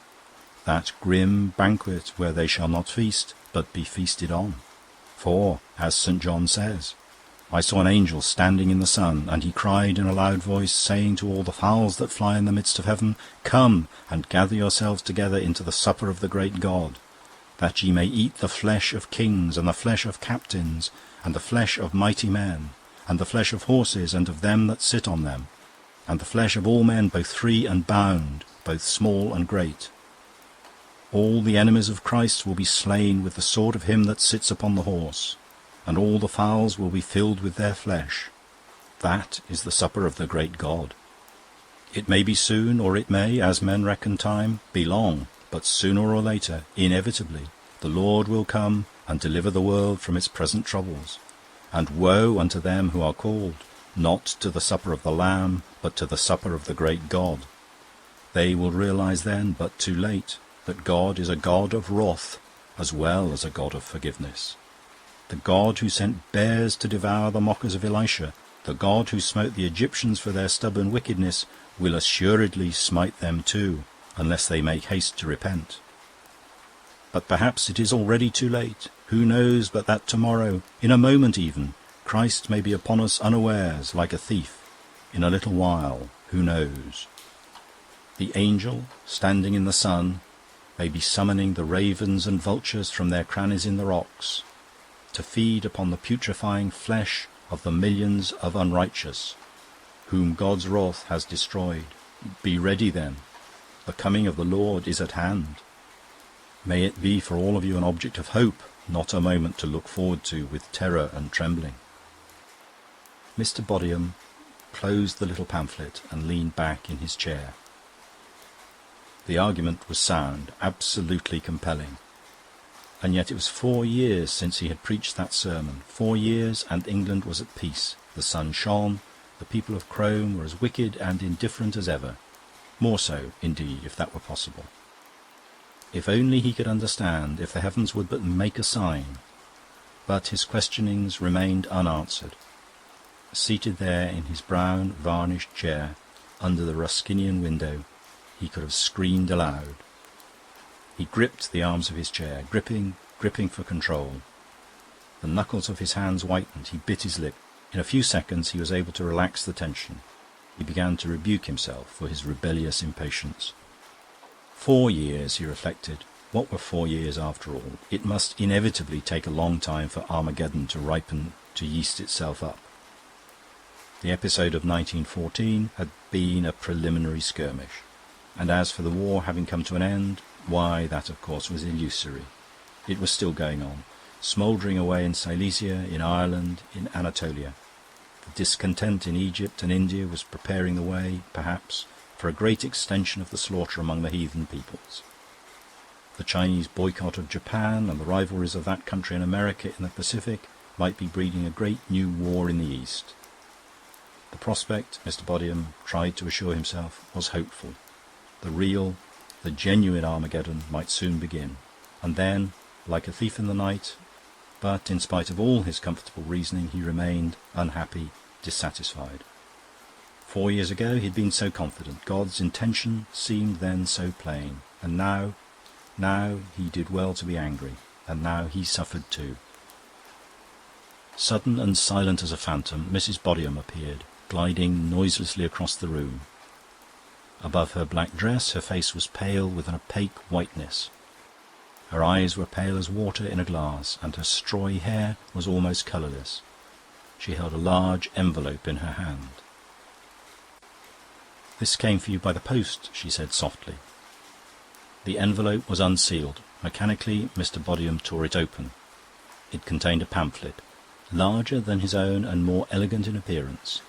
that grim banquet where they shall not feast, but be feasted on. For, as St. John says, "I saw an angel standing in the sun, and he cried in a loud voice, saying to all the fowls that fly in the midst of heaven, Come and gather yourselves together into the supper of the great God, that ye may eat the flesh of kings, and the flesh of captains, and the flesh of mighty men, and the flesh of horses, and of them that sit on them, and the flesh of all men, both free and bound, both small and great. All the enemies of Christ will be slain with the sword of him that sits upon the horse, and all the fowls will be filled with their flesh. That is the supper of the great God. It may be soon, or it may, as men reckon time, be long, but sooner or later, inevitably, the Lord will come and deliver the world from its present troubles. And woe unto them who are called, not to the supper of the Lamb, but to the supper of the great God. They will realize then, but too late, that God is a God of wrath as well as a God of forgiveness. The God who sent bears to devour the mockers of Elisha, the God who smote the Egyptians for their stubborn wickedness, will assuredly smite them too, unless they make haste to repent. But perhaps it is already too late. Who knows but that tomorrow, in a moment even, Christ may be upon us unawares, like a thief. In a little while, who knows? The angel, standing in the sun, may be summoning the ravens and vultures from their crannies in the rocks, to feed upon the putrefying flesh of the millions of unrighteous, whom God's wrath has destroyed. Be ready then. The coming of the Lord is at hand. May it be for all of you an object of hope, not a moment to look forward to with terror and trembling. Mr. Bodiham closed the little pamphlet and leaned back in his chair. The argument was sound, absolutely compelling. And yet it was 4 years since he had preached that sermon. 4 years, and England was at peace. The sun shone. The people of Crome were as wicked and indifferent as ever. More so, indeed, if that were possible. If only he could understand, if the heavens would but make a sign. But his questionings remained unanswered. Seated there in his brown, varnished chair, under the Ruskinian window, he could have screamed aloud. He gripped the arms of his chair, gripping for control. The knuckles of his hands whitened. He bit his lip. In a few seconds he was able to relax the tension. He began to rebuke himself for his rebellious impatience. 4 years, he reflected. What were 4 years after all? It must inevitably take a long time for Armageddon to ripen, to yeast itself up. The episode of 1914 had been a preliminary skirmish. And as for the war having come to an end, why, that of course was illusory. It was still going on, smouldering away in Silesia, in Ireland, in Anatolia. The discontent in Egypt and India was preparing the way, perhaps, for a great extension of the slaughter among the heathen peoples. The Chinese boycott of Japan and the rivalries of that country and America in the Pacific might be breeding a great new war in the East. The prospect, Mr. Bodiham tried to assure himself, was hopeful. The real, the genuine Armageddon might soon begin. And then, like a thief in the night, but in spite of all his comfortable reasoning, he remained unhappy, dissatisfied. 4 years ago he had been so confident. God's intention seemed then so plain. And now he did well to be angry. And now he suffered too. Sudden and silent as a phantom, Mrs. Bodiham appeared, gliding noiselessly across the room. Above her black dress her face was pale with an opaque whiteness. Her eyes were pale as water in a glass, and her strawy hair was almost colourless. She held a large envelope in her hand. "This came for you by the post," she said softly. The envelope was unsealed. Mechanically Mr. Bodiham tore it open. It contained a pamphlet, larger than his own and more elegant in appearance.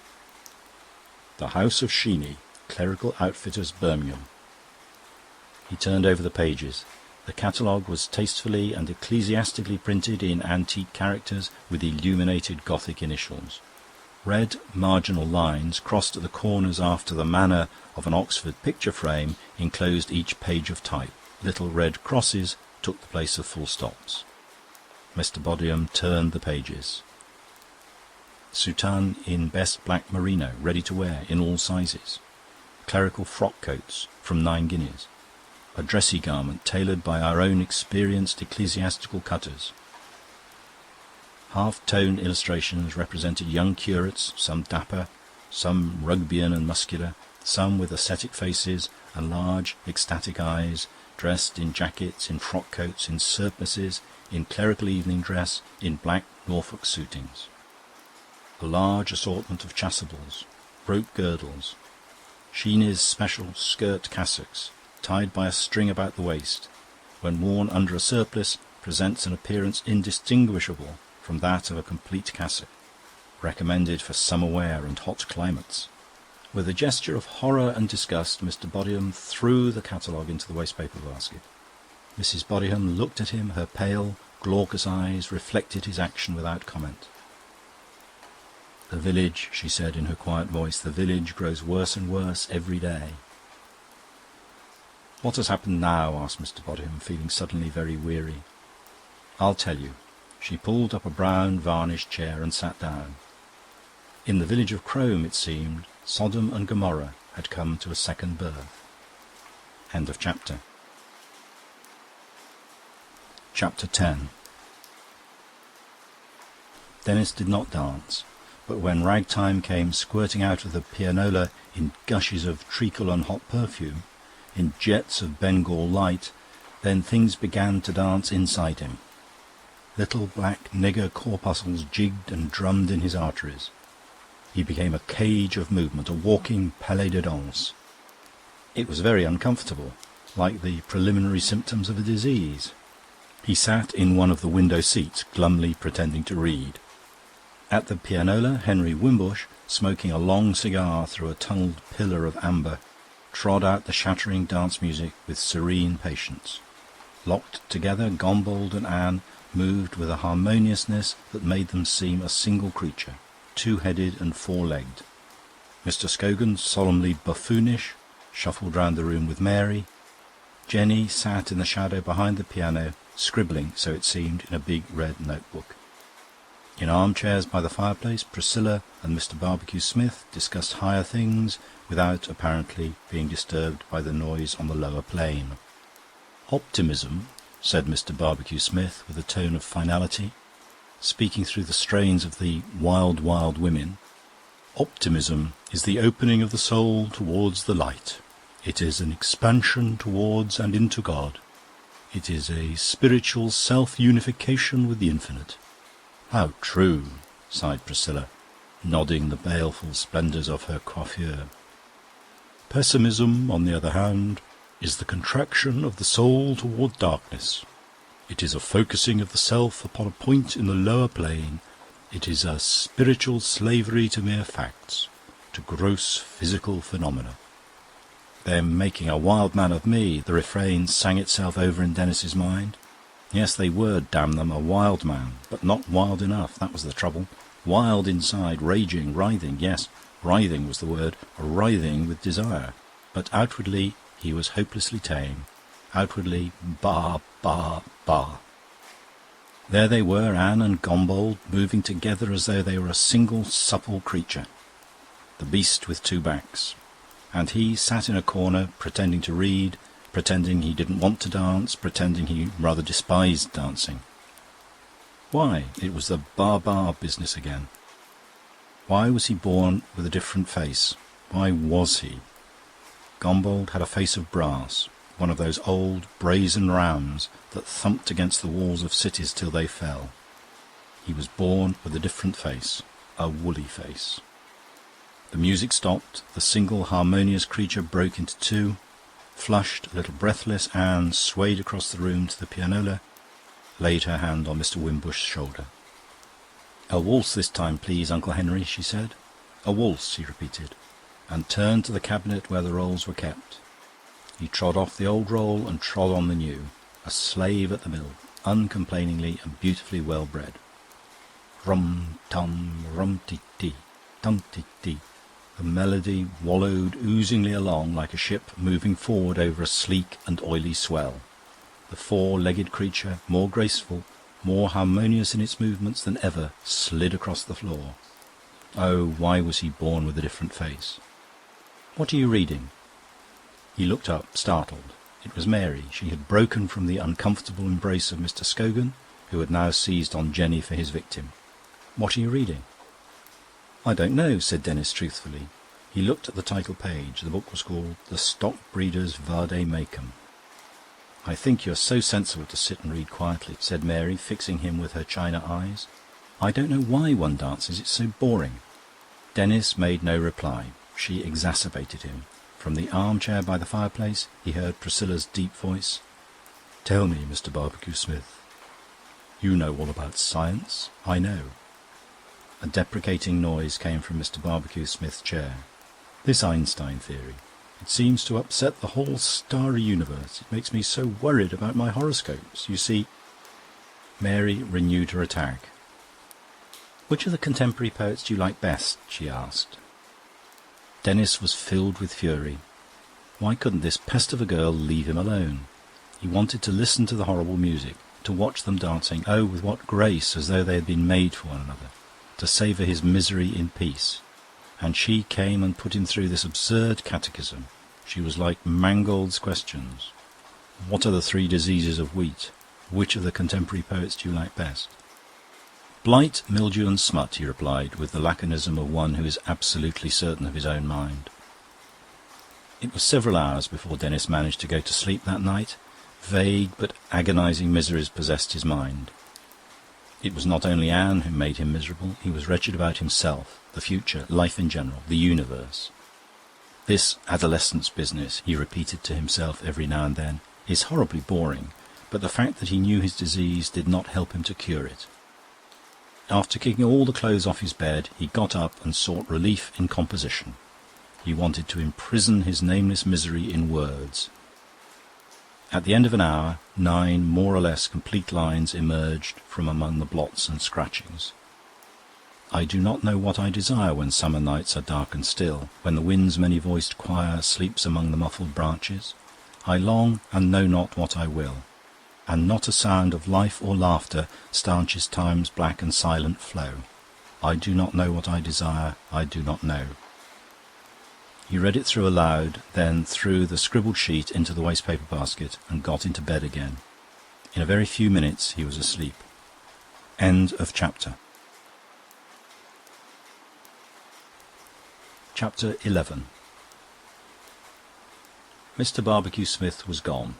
"The House of Sheeny, Clerical Outfitters, Birmingham." He turned over the pages. The catalogue was tastefully and ecclesiastically printed in antique characters with illuminated Gothic initials. Red marginal lines, crossed at the corners after the manner of an Oxford picture frame, enclosed each page of type. Little red crosses took the place of full stops. Mr. Bodiham turned the pages. Soutane in best black merino, ready to wear, in all sizes. Clerical frock coats from 9 guineas. A dressy garment tailored by our own experienced ecclesiastical cutters. Half-tone illustrations represented young curates, some dapper, some Rugbeian and muscular, some with ascetic faces and large ecstatic eyes, dressed in jackets, in frock coats, in surplices, in clerical evening dress, in black Norfolk suitings. A large assortment of chasubles, rope girdles, Sheeny's special skirt cassocks, tied by a string about the waist, when worn under a surplice, presents an appearance indistinguishable from that of a complete cassock, recommended for summer wear and hot climates. With a gesture of horror and disgust, Mr. Bodiham threw the catalogue into the waste-paper basket. Mrs. Bodiham looked at him. Her pale, glaucous eyes reflected his action without comment. "The village," she said in her quiet voice, "the village grows worse and worse every day." "What has happened now?" asked Mr. Bodiham, feeling suddenly very weary. "I'll tell you." She pulled up a brown varnished chair and sat down. In the village of Crome, it seemed, Sodom and Gomorrah had come to a second birth. End of chapter. Chapter 10. Denis did not dance, but when ragtime came squirting out of the pianola in gushes of treacle and hot perfume, in jets of Bengal light, then things began to dance inside him. Little black nigger corpuscles jigged and drummed in his arteries. He became a cage of movement, a walking palais de danse. It was very uncomfortable, like the preliminary symptoms of a disease. He sat in one of the window seats, glumly pretending to read. At the pianola, Henry Wimbush, smoking a long cigar through a tunnelled pillar of amber, trod out the shattering dance music with serene patience. Locked together, Gombold and Anne moved with a harmoniousness that made them seem a single creature, two-headed and four-legged. Mr. Scogan, solemnly buffoonish, shuffled round the room with Mary. Jenny sat in the shadow behind the piano, scribbling, so it seemed, in a big red notebook. In armchairs by the fireplace, Priscilla and Mr. Barbecue Smith discussed higher things without apparently being disturbed by the noise on the lower plane. "Optimism," said Mr. Barbecue Smith with a tone of finality, speaking through the strains of the Wild Wild Women, "optimism is the opening of the soul towards the light. It is an expansion towards and into God. It is a spiritual self-unification with the infinite." "How true," sighed Priscilla, nodding the baleful splendours of her coiffure. "Pessimism, on the other hand, is the contraction of the soul toward darkness. It is a focusing of the self upon a point in the lower plane. It is a spiritual slavery to mere facts, to gross physical phenomena." "They're making a wild man of me," the refrain sang itself over in Denis's mind. Yes, they were, damn them, a wild man, but not wild enough, that was the trouble. Wild inside, raging, writhing, yes, writhing was the word, writhing with desire. But outwardly he was hopelessly tame. Outwardly, bah, bah, bah. There they were, Anne and Gombold, moving together as though they were a single supple creature. The beast with two backs. And he sat in a corner, pretending to read, pretending he didn't want to dance, pretending he rather despised dancing. Why, it was the bar business again. Why was he born with a different face? Why was he? Gombold had a face of brass, one of those old brazen rams that thumped against the walls of cities till they fell. He was born with a different face, a woolly face. The music stopped, the single harmonious creature broke into two. Flushed, a little breathless, Anne swayed across the room to the pianola, laid her hand on Mr. Wimbush's shoulder. "A waltz this time, please, Uncle Henry," she said. "A waltz," he repeated, and turned to the cabinet where the rolls were kept. He trod off the old roll and trod on the new, a slave at the mill, uncomplainingly and beautifully well bred. Rum-tum, rum-ti-ti, tum-ti-ti. The melody wallowed oozingly along like a ship moving forward over a sleek and oily swell. The four-legged creature, more graceful, more harmonious in its movements than ever, slid across the floor. Oh, why was he born with a different face? "What are you reading?" He looked up, startled. It was Mary. She had broken from the uncomfortable embrace of Mr. Scogan, who had now seized on Jenny for his victim. "What are you reading?" "I don't know," said Denis truthfully. He looked at the title page. The book was called The Stock Breeders Vade Mecum. "I think you're so sensible to sit and read quietly," said Mary, fixing him with her china eyes. "I don't know why one dances. It's so boring." Denis made no reply. She exacerbated him. From the armchair by the fireplace he heard Priscilla's deep voice. "Tell me, Mr. Barbecue Smith. You know all about science. I know." A deprecating noise came from Mr. Barbecue Smith's chair. "This Einstein theory. It seems to upset the whole starry universe. It makes me so worried about my horoscopes. You see..." Mary renewed her attack. "Which of the contemporary poets do you like best?" she asked. Denis was filled with fury. Why couldn't this pest of a girl leave him alone? He wanted to listen to the horrible music, to watch them dancing, oh, with what grace, as though they had been made for one another, to savour his misery in peace. And she came and put him through this absurd catechism. She was like Mangold's questions. "What are the 3 diseases of wheat? Which of the contemporary poets do you like best?" "Blight, mildew and smut," he replied, with the laconism of one who is absolutely certain of his own mind. It was several hours before Denis managed to go to sleep that night. Vague but agonizing miseries possessed his mind. It was not only Anne who made him miserable. He was wretched about himself, the future, life in general, the universe. "This adolescence business," he repeated to himself every now and then, "is horribly boring, but the fact that he knew his disease did not help him to cure it." After kicking all the clothes off his bed, he got up and sought relief in composition. He wanted to imprison his nameless misery in words. At the end of an hour, 9 more or less complete lines emerged from among the blots and scratchings. "I do not know what I desire when summer nights are dark and still, when the wind's many-voiced choir sleeps among the muffled branches. I long and know not what I will. and not a sound of life or laughter stanches time's black and silent flow. I do not know what I desire, I do not know. He read it through aloud, then threw the scribbled sheet into the waste-paper basket and got into bed again. In a very few minutes he was asleep. End of chapter. Chapter 11. Mr. Barbecue Smith was gone.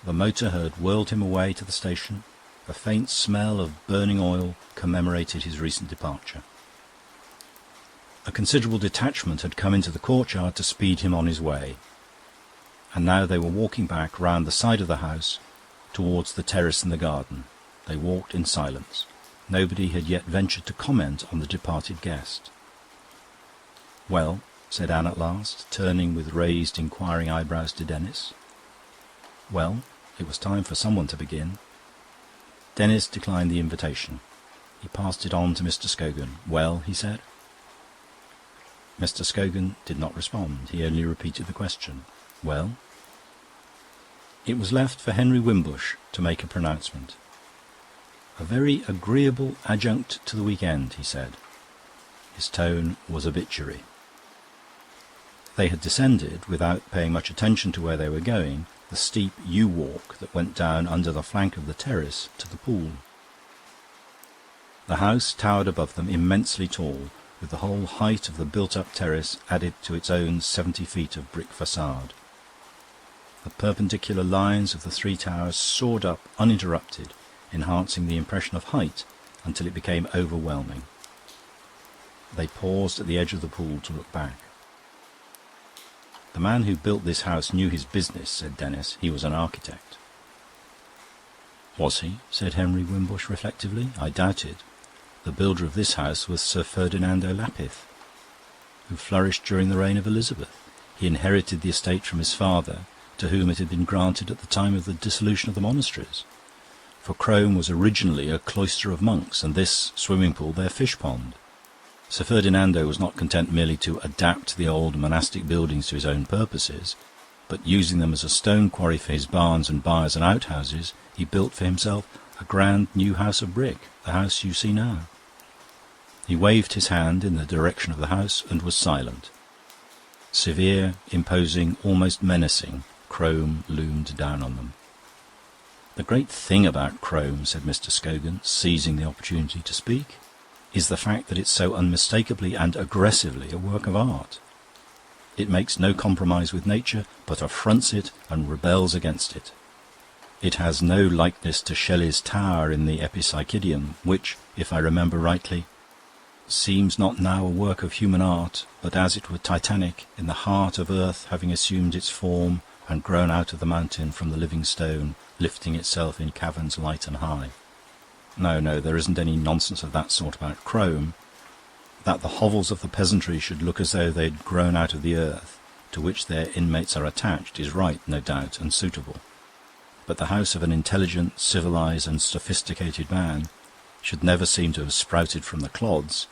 The motor had whirled him away to the station. A faint smell of burning oil commemorated his recent departure. A considerable detachment had come into the courtyard to speed him on his way, and now they were walking back round the side of the house towards the terrace and the garden. They walked in silence. Nobody had yet ventured to comment on the departed guest. "Well," said Anne at last, turning with raised inquiring eyebrows to Denis. "Well?" It was time for someone to begin. Denis declined the invitation. He passed it on to Mr. Scogan. "Well?" he said. Mr. Scogan did not respond. He only repeated the question. "Well?" It was left for Henry Wimbush to make a pronouncement. "A very agreeable adjunct to the week-end," he said. His tone was obituary. They had descended, without paying much attention to where they were going, the steep yew-walk that went down under the flank of the terrace to the pool. The house towered above them, immensely tall, with the whole height of the built-up terrace added to its own 70 feet of brick façade. The perpendicular lines of the three towers soared up uninterrupted, enhancing the impression of height until it became overwhelming. They paused at the edge of the pool to look back. "The man who built this house knew his business," said Denis. "He was an architect." "Was he?" said Henry Wimbush reflectively. "I doubt it. The builder of this house was Sir Ferdinando Lapith, who flourished during the reign of Elizabeth. He inherited the estate from his father, to whom it had been granted at the time of the dissolution of the monasteries. For Crome was originally a cloister of monks, and this swimming pool their fish pond. Sir Ferdinando was not content merely to adapt the old monastic buildings to his own purposes, but using them as a stone quarry for his barns and byres and outhouses, he built for himself a grand new house of brick, the house you see now." He waved his hand in the direction of the house and was silent. Severe, imposing, almost menacing, Crome loomed down on them. "The great thing about Crome," said Mr. Scogan, seizing the opportunity to speak, "is the fact that it's so unmistakably and aggressively a work of art. It makes no compromise with nature, but affronts it and rebels against it. It has no likeness to Shelley's tower in the Epipsychidion, which, if I remember rightly, seems not now a work of human art, but as it were Titanic, in the heart of earth having assumed its form and grown out of the mountain from the living stone, lifting itself in caverns light and high. No, there isn't any nonsense of that sort about Crome. That the hovels of the peasantry should look as though they'd grown out of the earth, to which their inmates are attached, is right, no doubt, and suitable. But the house of an intelligent, civilized, and sophisticated man should never seem to have sprouted from the clods.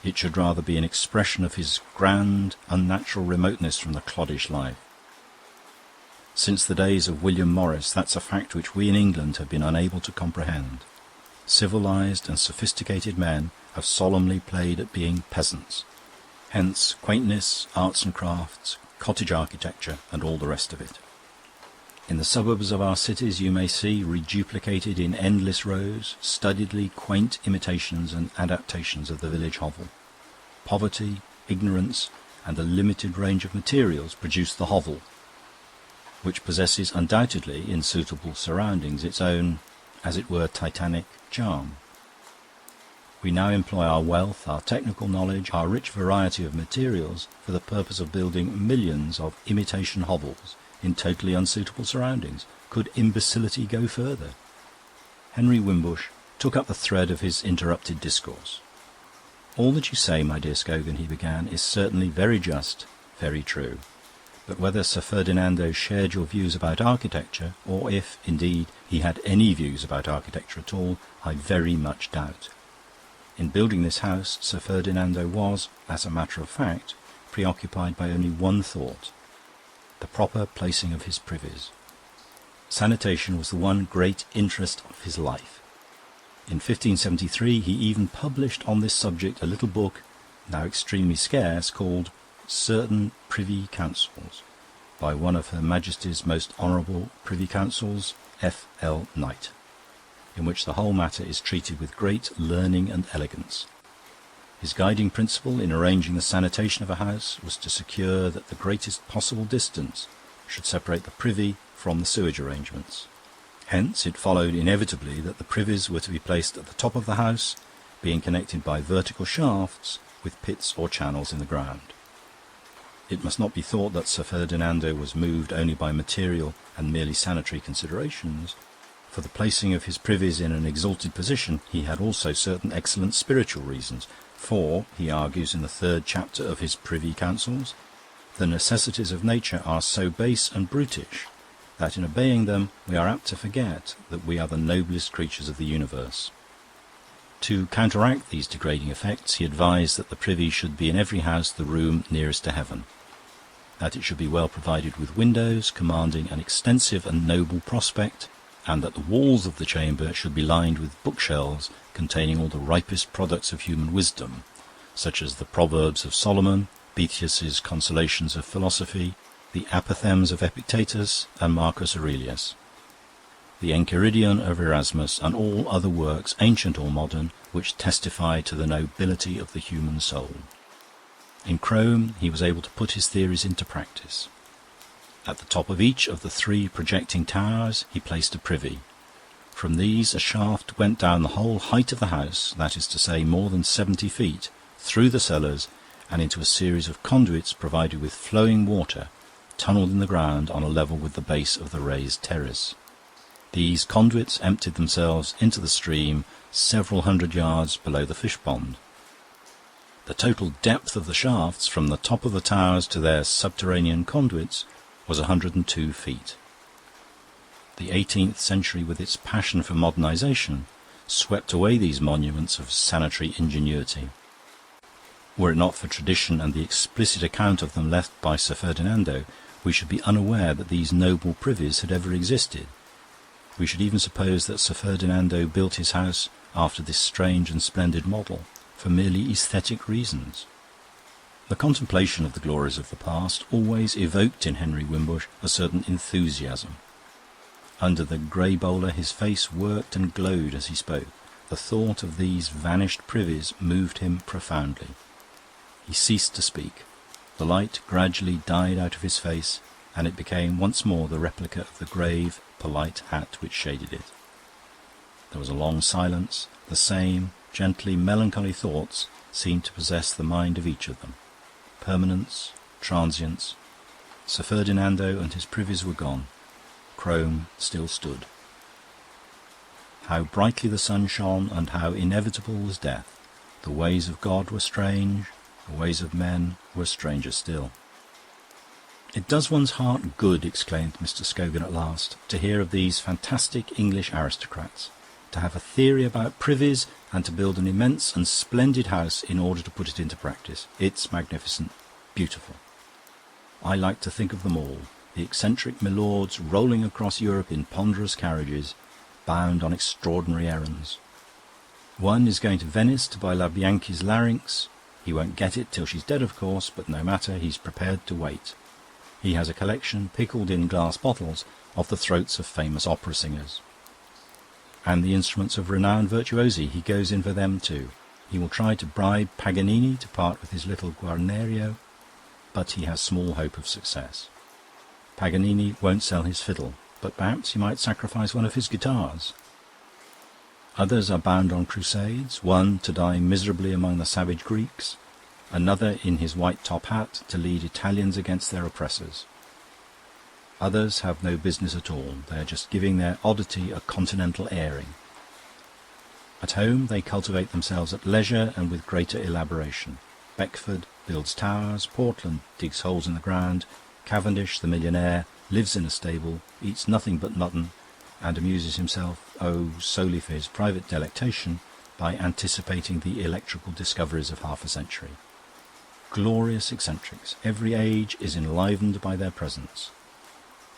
It should rather be an expression of his grand, unnatural remoteness from the cloddish life. Since the days of William Morris, that's a fact which we in England have been unable to comprehend. Civilized and sophisticated men have solemnly played at being peasants. Hence quaintness, arts and crafts, cottage architecture, and all the rest of it. In the suburbs of our cities you may see, reduplicated in endless rows, studiedly quaint imitations and adaptations of the village hovel. Poverty, ignorance, and a limited range of materials produce the hovel, which possesses undoubtedly, in suitable surroundings, its own, as it were, Titanic charm. We now employ our wealth, our technical knowledge, our rich variety of materials for the purpose of building millions of imitation hovels in totally unsuitable surroundings. Could imbecility go further? Henry Wimbush took up the thread of his interrupted discourse. "All that you say, my dear Scogan," he began, "is certainly very just, very true. But whether Sir Ferdinando shared your views about architecture, or if, indeed, he had any views about architecture at all, I very much doubt. In building this house, Sir Ferdinando was, as a matter of fact, preoccupied by only one thought: the proper placing of his privies. Sanitation was the one great interest of his life. In 1573 he even published on this subject a little book, now extremely scarce, called Certain Privy Councils, by one of Her Majesty's most honourable Privy Councils, F.L. Knight, in which the whole matter is treated with great learning and elegance. His guiding principle in arranging the sanitation of a house was to secure that the greatest possible distance should separate the privy from the sewage arrangements. Hence it followed inevitably that the privies were to be placed at the top of the house, being connected by vertical shafts with pits or channels in the ground. It must not be thought that Sir Ferdinando was moved only by material and merely sanitary considerations. For the placing of his privies in an exalted position he had also certain excellent spiritual reasons, for, he argues in the 3rd chapter of his Privy Councils, the necessities of nature are so base and brutish that in obeying them we are apt to forget that we are the noblest creatures of the universe. To counteract these degrading effects, he advised that the privy should be in every house the room nearest to heaven, that it should be well provided with windows commanding an extensive and noble prospect, and that the walls of the chamber should be lined with bookshelves containing all the ripest products of human wisdom, such as the Proverbs of Solomon, Boethius's Consolations of Philosophy, the Apothegms of Epictetus and Marcus Aurelius, the Enchiridion of Erasmus, and all other works, ancient or modern, which testify to the nobility of the human soul. In Crome he was able to put his theories into practice. At the top of each of the 3 projecting towers he placed a privy. From these a shaft went down the whole height of the house, that is to say, more than 70 feet, through the cellars and into a series of conduits provided with flowing water, tunnelled in the ground on a level with the base of the raised terrace. These conduits emptied themselves into the stream several hundred yards below the fish pond. The total depth of the shafts from the top of the towers to their subterranean conduits was 102 feet. The 18th century, with its passion for modernisation, swept away these monuments of sanitary ingenuity. Were it not for tradition and the explicit account of them left by Sir Ferdinando, we should be unaware that these noble privies had ever existed. We should even suppose that Sir Ferdinando built his house after this strange and splendid model, for merely aesthetic reasons. The contemplation of the glories of the past always evoked in Henry Wimbush a certain enthusiasm. Under the grey bowler his face worked and glowed as he spoke. The thought of these vanished privies moved him profoundly. He ceased to speak. The light gradually died out of his face, and it became once more the replica of the grave, polite hat which shaded it. There was a long silence. The same gently melancholy thoughts seemed to possess the mind of each of them. Permanence, transience. Sir Ferdinando and his privies were gone. Crome still stood. How brightly the sun shone, and how inevitable was death. The ways of God were strange, the ways of men were stranger still. "It does one's heart good," exclaimed Mr. Scogan at last, "to hear of these fantastic English aristocrats, to have a theory about privies, and to build an immense and splendid house in order to put it into practice. It's magnificent, beautiful. I like to think of them all, the eccentric milords rolling across Europe in ponderous carriages, bound on extraordinary errands. One is going to Venice to buy La Bianchi's larynx. He won't get it till she's dead, of course, but no matter, he's prepared to wait. He has a collection, pickled in glass bottles, of the throats of famous opera singers. And the instruments of renowned virtuosi, he goes in for them too. He will try to bribe Paganini to part with his little Guarnerio, but he has small hope of success. Paganini won't sell his fiddle, but perhaps he might sacrifice one of his guitars. Others are bound on crusades, one to die miserably among the savage Greeks, another in his white top hat to lead Italians against their oppressors. Others have no business at all. They are just giving their oddity a continental airing. At home they cultivate themselves at leisure and with greater elaboration. Beckford builds towers, Portland digs holes in the ground, Cavendish, the millionaire, lives in a stable, eats nothing but mutton, and amuses himself, solely for his private delectation, by anticipating the electrical discoveries of half a century. Glorious eccentrics. Every age is enlivened by their presence.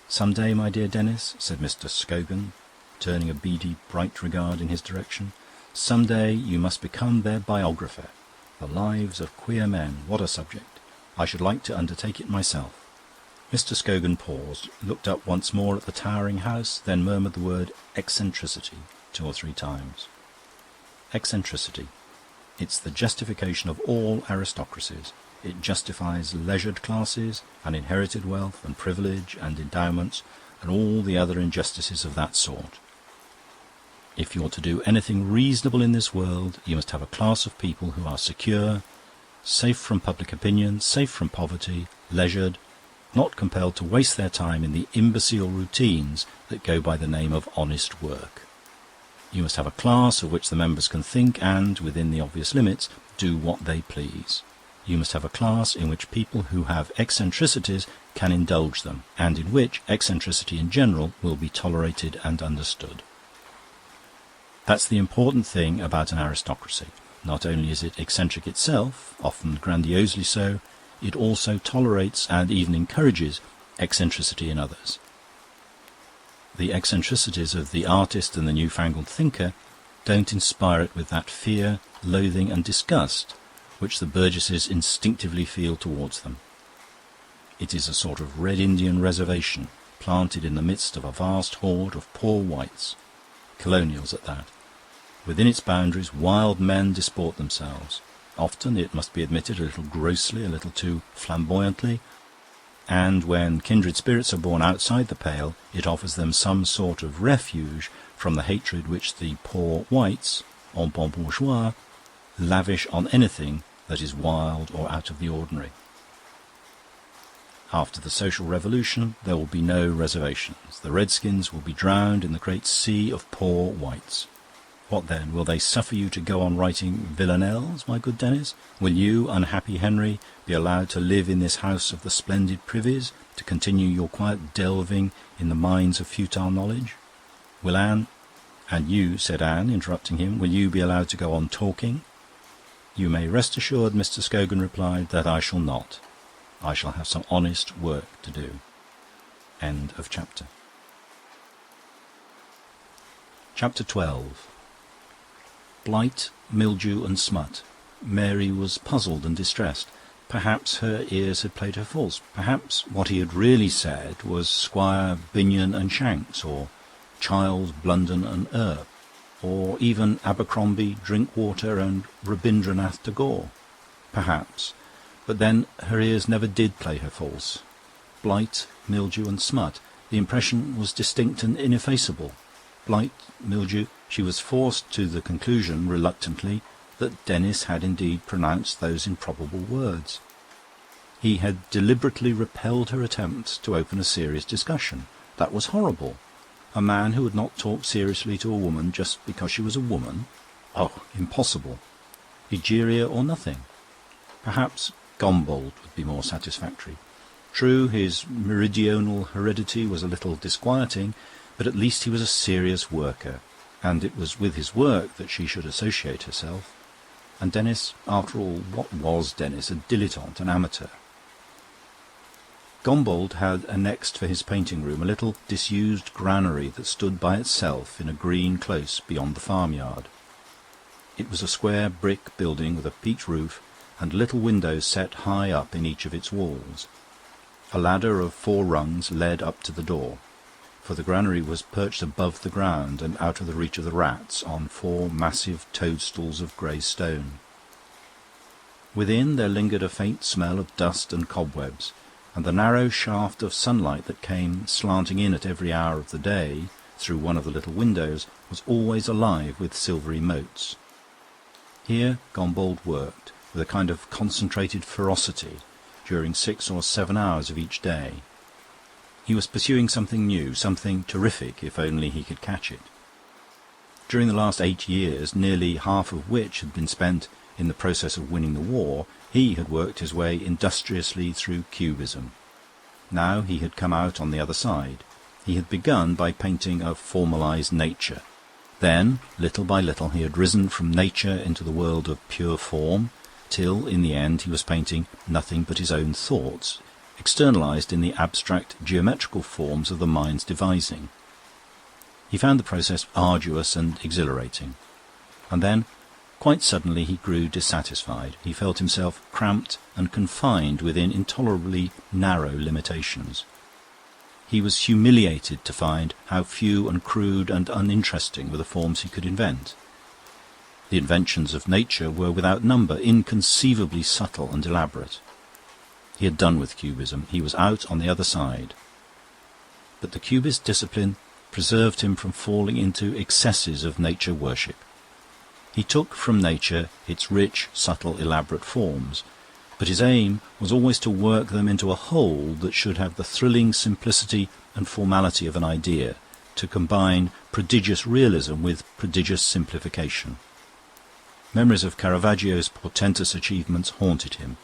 "Some day, my dear Denis," said Mr. Scogan, turning a beady, bright regard in his direction, "some day you must become their biographer. The lives of queer men, what a subject! I should like to undertake it myself." Mr. Scogan paused, looked up once more at the towering house, then murmured the word eccentricity 2 or 3 times. Eccentricity. It's the justification of all aristocracies. It justifies leisured classes, and inherited wealth, and privilege, and endowments, and all the other injustices of that sort. If you're to do anything reasonable in this world, you must have a class of people who are secure, safe from public opinion, safe from poverty, leisured, not compelled to waste their time in the imbecile routines that go by the name of honest work. You must have a class of which the members can think and, within the obvious limits, do what they please. You must have a class in which people who have eccentricities can indulge them, and in which eccentricity in general will be tolerated and understood. That's the important thing about an aristocracy. Not only is it eccentric itself, often grandiosely so, it also tolerates and even encourages eccentricity in others. The eccentricities of the artist and the newfangled thinker don't inspire it with that fear, loathing and disgust which the burgesses instinctively feel towards them. It is a sort of Red Indian reservation planted in the midst of a vast horde of poor whites, colonials at that. Within its boundaries wild men disport themselves, often, it must be admitted, a little grossly, a little too flamboyantly, and when kindred spirits are born outside the pale, it offers them some sort of refuge from the hatred which the poor whites, en bon bourgeois, lavish on anything that is wild or out of the ordinary. After the social revolution, there will be no reservations. The redskins will be drowned in the great sea of poor whites. What then? Will they suffer you to go on writing villanelles, my good Denis? Will you, unhappy Henry, be allowed to live in this house of the splendid privies, to continue your quiet delving in the mines of futile knowledge? Will Anne... "And you," said Anne, interrupting him, "will you be allowed to go on talking?" "You may rest assured," Mr. Scogan replied, "that I shall not. I shall have some honest work to do." End of chapter. Chapter 12. Blight, mildew and smut. Mary was puzzled and distressed. Perhaps her ears had played her false. Perhaps what he had really said was Squire Binion and Shanks, or Childs, Blunden and Earp, or even Abercrombie, Drinkwater and Rabindranath Tagore. Perhaps. But then her ears never did play her false. Blight, mildew and smut. The impression was distinct and ineffaceable. Blight, mildew. She was forced to the conclusion, reluctantly, that Denis had indeed pronounced those improbable words. He had deliberately repelled her attempts to open a serious discussion. That was horrible. A man who would not talk seriously to a woman just because she was a woman? Oh, impossible. Egeria or nothing. Perhaps Gombold would be more satisfactory. True, his meridional heredity was a little disquieting, but at least he was a serious worker, and it was with his work that she should associate herself. And Denis, after all, what was Denis? A dilettante, an amateur. Gombold had annexed for his painting room a little disused granary that stood by itself in a green close beyond the farmyard. It was a square brick building with a peach roof and little windows set high up in each of its walls. A ladder of 4 rungs led up to the door, for the granary was perched above the ground and out of the reach of the rats on 4 massive toadstools of grey stone. Within there lingered a faint smell of dust and cobwebs, and the narrow shaft of sunlight that came slanting in at every hour of the day through one of the little windows was always alive with silvery motes. Here Gombold worked, with a kind of concentrated ferocity, during 6 or 7 hours of each day. He was pursuing something new, something terrific, if only he could catch it. During the last 8 years, nearly half of which had been spent in the process of winning the war, he had worked his way industriously through Cubism. Now he had come out on the other side. He had begun by painting a formalized nature. Then, little by little, he had risen from nature into the world of pure form, till, in the end, he was painting nothing but his own thoughts, externalized in the abstract geometrical forms of the mind's devising. He found the process arduous and exhilarating. And then, quite suddenly, he grew dissatisfied. He felt himself cramped and confined within intolerably narrow limitations. He was humiliated to find how few and crude and uninteresting were the forms he could invent. The inventions of nature were without number, inconceivably subtle and elaborate. He had done with cubism. He was out on the other side. But the cubist discipline preserved him from falling into excesses of nature worship. He took from nature its rich, subtle, elaborate forms, but his aim was always to work them into a whole that should have the thrilling simplicity and formality of an idea, to combine prodigious realism with prodigious simplification. Memories of Caravaggio's portentous achievements haunted him.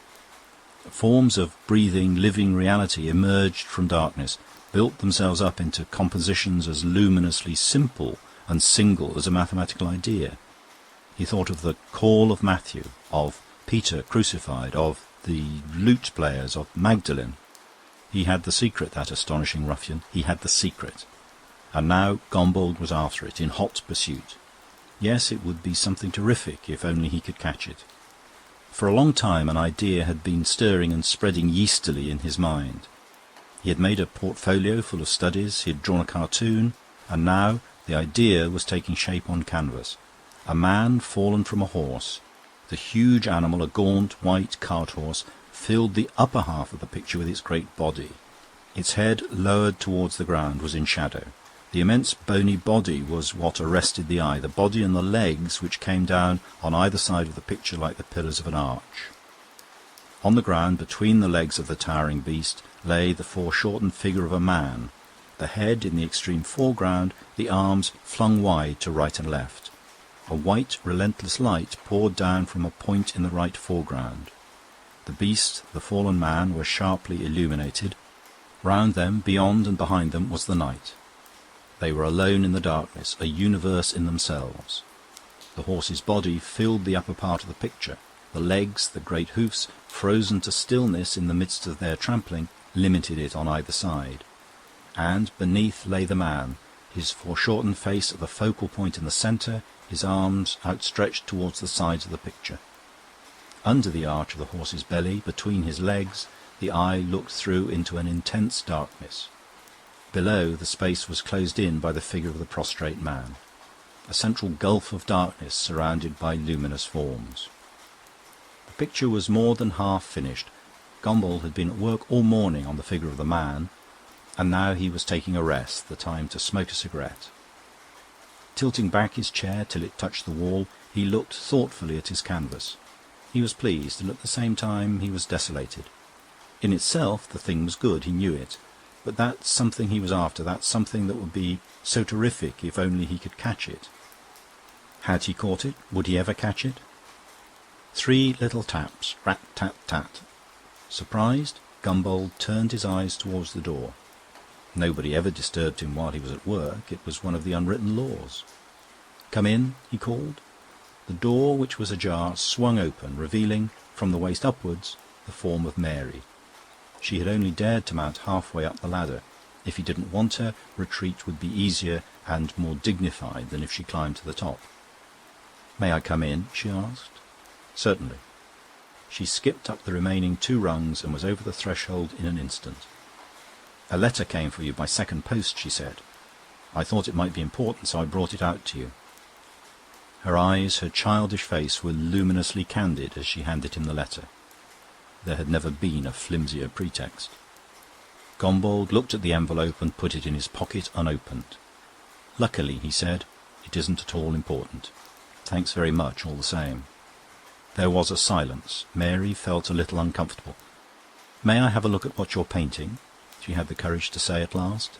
Forms of breathing, living reality emerged from darkness, built themselves up into compositions as luminously simple and single as a mathematical idea. He thought of the Call of Matthew, of Peter crucified, of the lute players, of Magdalene. He had the secret, that astonishing ruffian. He had the secret. And now Gombauld was after it, in hot pursuit. Yes, it would be something terrific if only he could catch it. For a long time an idea had been stirring and spreading yeastily in his mind. He had made a portfolio full of studies, he had drawn a cartoon, and now the idea was taking shape on canvas. A man fallen from a horse. The huge animal, a gaunt white cart-horse, filled the upper half of the picture with its great body. Its head, lowered towards the ground, was in shadow. The immense bony body was what arrested the eye, the body and the legs which came down on either side of the picture like the pillars of an arch. On the ground, between the legs of the towering beast, lay the foreshortened figure of a man, the head in the extreme foreground, the arms flung wide to right and left. A white, relentless light poured down from a point in the right foreground. The beast, the fallen man, were sharply illuminated. Round them, beyond and behind them, was the night. They were alone in the darkness, a universe in themselves. The horse's body filled the upper part of the picture. The legs, the great hoofs, frozen to stillness in the midst of their trampling, limited it on either side. And beneath lay the man, his foreshortened face at the focal point in the centre, his arms outstretched towards the sides of the picture. Under the arch of the horse's belly, between his legs, the eye looked through into an intense darkness. Below, the space was closed in by the figure of the prostrate man, a central gulf of darkness surrounded by luminous forms. The picture was more than half finished. Gombauld had been at work all morning on the figure of the man, and now he was taking a rest, the time to smoke a cigarette. Tilting back his chair till it touched the wall, he looked thoughtfully at his canvas. He was pleased, and at the same time he was desolated. In itself the thing was good, he knew it, but that something he was after, that something that would be so terrific if only he could catch it. Had he caught it? Would he ever catch it? 3 little taps, rat-tat-tat. Surprised, Gombauld turned his eyes towards the door. Nobody ever disturbed him while he was at work. It was one of the unwritten laws. "Come in," he called. The door, which was ajar, swung open, revealing, from the waist upwards, the form of Mary. She had only dared to mount halfway up the ladder. If he didn't want her, retreat would be easier and more dignified than if she climbed to the top. "May I come in?" she asked. "Certainly." She skipped up the remaining 2 rungs and was over the threshold in an instant. "A letter came for you by second post," she said. "I thought it might be important, so I brought it out to you." Her eyes, her childish face, were luminously candid as she handed him the letter. There had never been a flimsier pretext. Gombauld looked at the envelope and put it in his pocket unopened. "Luckily," he said, "it isn't at all important. Thanks very much, all the same." There was a silence. Mary felt a little uncomfortable. "May I have a look at what you're painting?" she had the courage to say at last.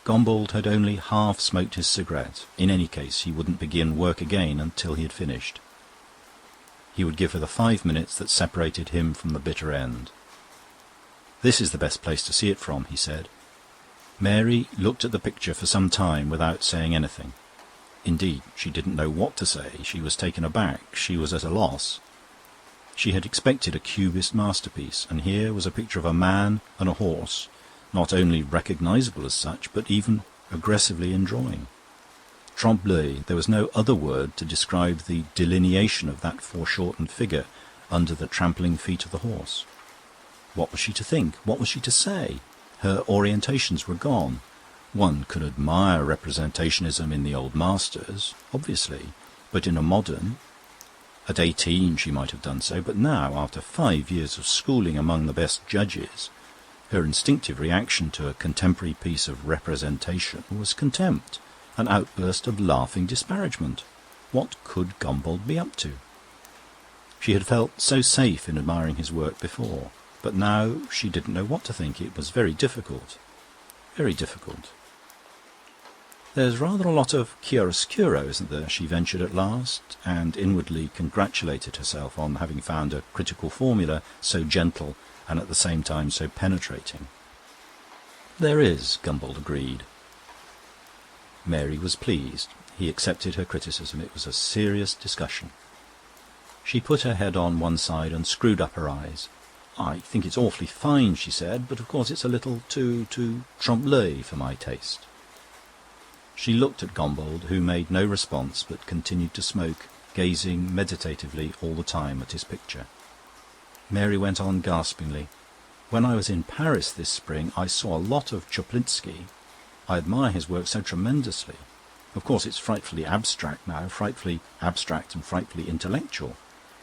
Gombauld had only half smoked his cigarette. In any case, he wouldn't begin work again until he had finished. He would give her the 5 minutes that separated him from the bitter end. "This is the best place to see it from," he said. Mary looked at the picture for some time without saying anything. Indeed, she didn't know what to say. She was taken aback. She was at a loss. She had expected a cubist masterpiece, and here was a picture of a man and a horse, not only recognisable as such, but even aggressively in drawing. Trompe-l'oeil, there was no other word to describe the delineation of that foreshortened figure under the trampling feet of the horse. What was she to think? What was she to say? Her orientations were gone. One could admire representationism in the old masters, obviously, but in a modern... At 18 she might have done so, but now, after 5 years of schooling among the best judges, her instinctive reaction to a contemporary piece of representation was contempt, an outburst of laughing disparagement. What could Gombauld be up to? She had felt so safe in admiring his work before, but now she didn't know what to think. It was very difficult, very difficult. "There's rather a lot of chiaroscuro, isn't there?" she ventured at last, and inwardly congratulated herself on having found a critical formula so gentle and at the same time so penetrating. "There is," Gombauld agreed. Mary was pleased. He accepted her criticism. It was a serious discussion. She put her head on one side and screwed up her eyes. "I think it's awfully fine," she said, "but of course it's a little too trompe-l'oeil for my taste." She looked at Gombauld, who made no response but continued to smoke, gazing meditatively all the time at his picture. Mary went on gaspingly. "When I was in Paris this spring I saw a lot of Czuplinski. I admire his work so tremendously. Of course it's frightfully abstract now, frightfully abstract and frightfully intellectual.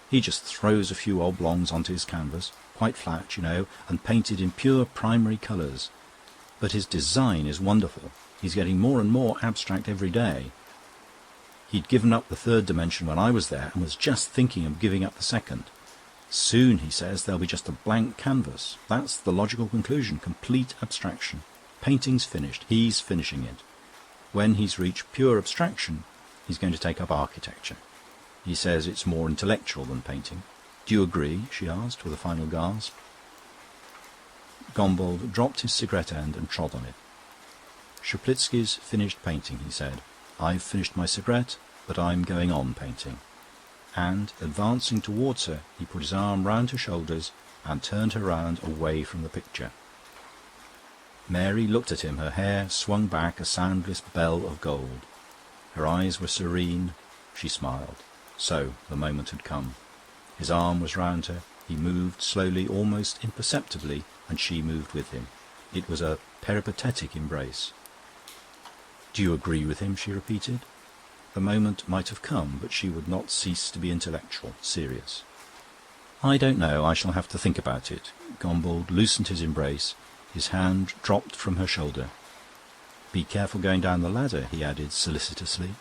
He just throws a few oblongs onto his canvas, quite flat, and painted in pure primary colours. But his design is wonderful. He's getting more and more abstract every day. He'd given up the third dimension when I was there and was just thinking of giving up the second. Soon, he says, there'll be just a blank canvas. That's the logical conclusion, complete abstraction. Painting's finished. He's finishing it. When he's reached pure abstraction, he's going to take up architecture. He says it's more intellectual than painting. Do you agree?" she asked, with a final gasp. Gombauld dropped his cigarette end and trod on it. "Czuplinski's finished painting," he said. "I've finished my cigarette, but I'm going on painting." And, advancing towards her, he put his arm round her shoulders and turned her round away from the picture. Mary looked at him, her hair swung back a soundless bell of gold. Her eyes were serene. She smiled. So the moment had come. His arm was round her. He moved slowly, almost imperceptibly, and she moved with him. It was a peripatetic embrace. "Do you agree with him?" she repeated. The moment might have come, but she would not cease to be intellectual, serious. "I don't know. I shall have to think about it." Gombauld loosened his embrace. His hand dropped from her shoulder. "Be careful going down the ladder," he added solicitously.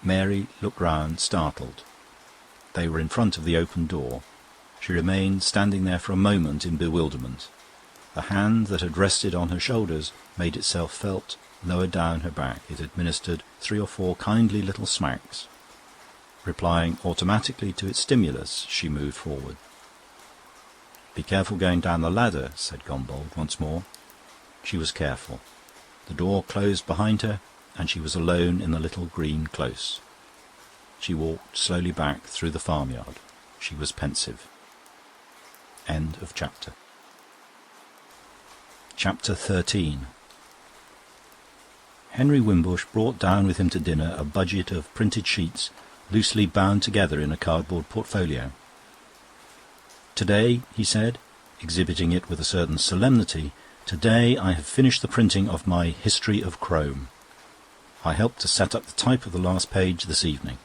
Mary looked round, startled. They were in front of the open door. She remained standing there for a moment in bewilderment. The hand that had rested on her shoulders made itself felt lower down her back. It administered 3 or 4 kindly little smacks. Replying automatically to its stimulus, she moved forward. "Be careful going down the ladder," said Gombauld once more. She was careful. The door closed behind her, and she was alone in the little green close. She walked slowly back through the farmyard. She was pensive. End of chapter. Chapter 13. Henry Wimbush brought down with him to dinner a budget of printed sheets loosely bound together in a cardboard portfolio. "Today," he said, exhibiting it with a certain solemnity, "today I have finished the printing of my History of Crome. I helped to set up the type of the last page this evening."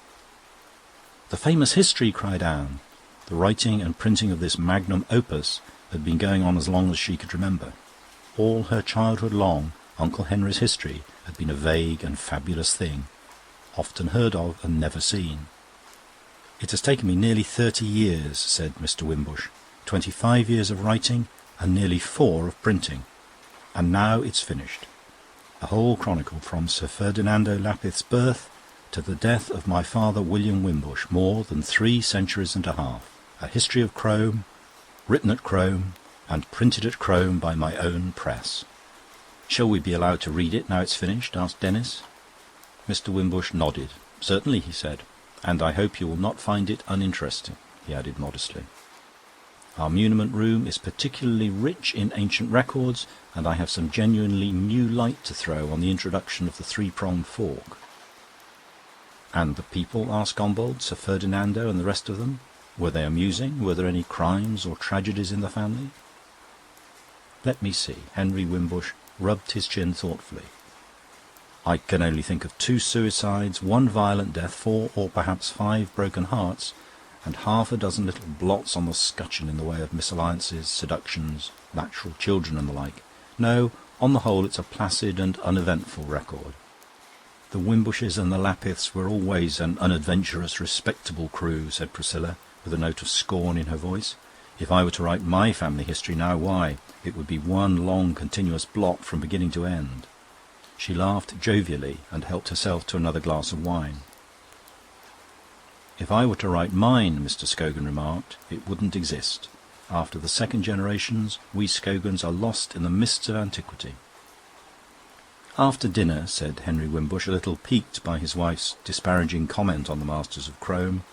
"The famous history!" cried Anne. The writing and printing of this magnum opus had been going on as long as she could remember. All her childhood long, Uncle Henry's history had been a vague and fabulous thing, often heard of and never seen. "It has taken me nearly 30 years," said Mr. Wimbush. 25 years of writing and nearly 4 of printing. And now it's finished. A whole chronicle from Sir Ferdinando Lapith's birth to the death of my father William Wimbush, more than 3 centuries and a half. A history of Crome, written at Crome and printed at Crome by my own press. "Shall we be allowed to read it now it's finished?" asked Denis. Mr. Wimbush nodded. "Certainly," he said, "and I hope you will not find it uninteresting." he added modestly. Our muniment room is particularly rich in ancient records, and I have some genuinely new light to throw on the introduction of the three-pronged fork." "And the people?" asked Gombold, "Sir Ferdinando and the rest of them. Were they amusing? Were there any crimes or tragedies in the family?" "Let me see." Henry Wimbush rubbed his chin thoughtfully. "I can only think of 2 suicides, 1 violent death, 4 or perhaps 5 broken hearts, and half a dozen little blots on the scutcheon in the way of misalliances, seductions, natural children, and the like. No, on the whole, it's a placid and uneventful record." "The Wimbushes and the Lapiths were always an unadventurous, respectable crew," said Priscilla, with a note of scorn in her voice. "If I were to write my family history now, why, it would be one long continuous blot from beginning to end." She laughed jovially and helped herself to another glass of wine. "If I were to write mine," Mr. Scogan remarked, "it wouldn't exist. After the second generations, we Scogans are lost in the mists of antiquity." "After dinner," said Henry Wimbush, a little piqued by his wife's disparaging comment on the masters of Crome,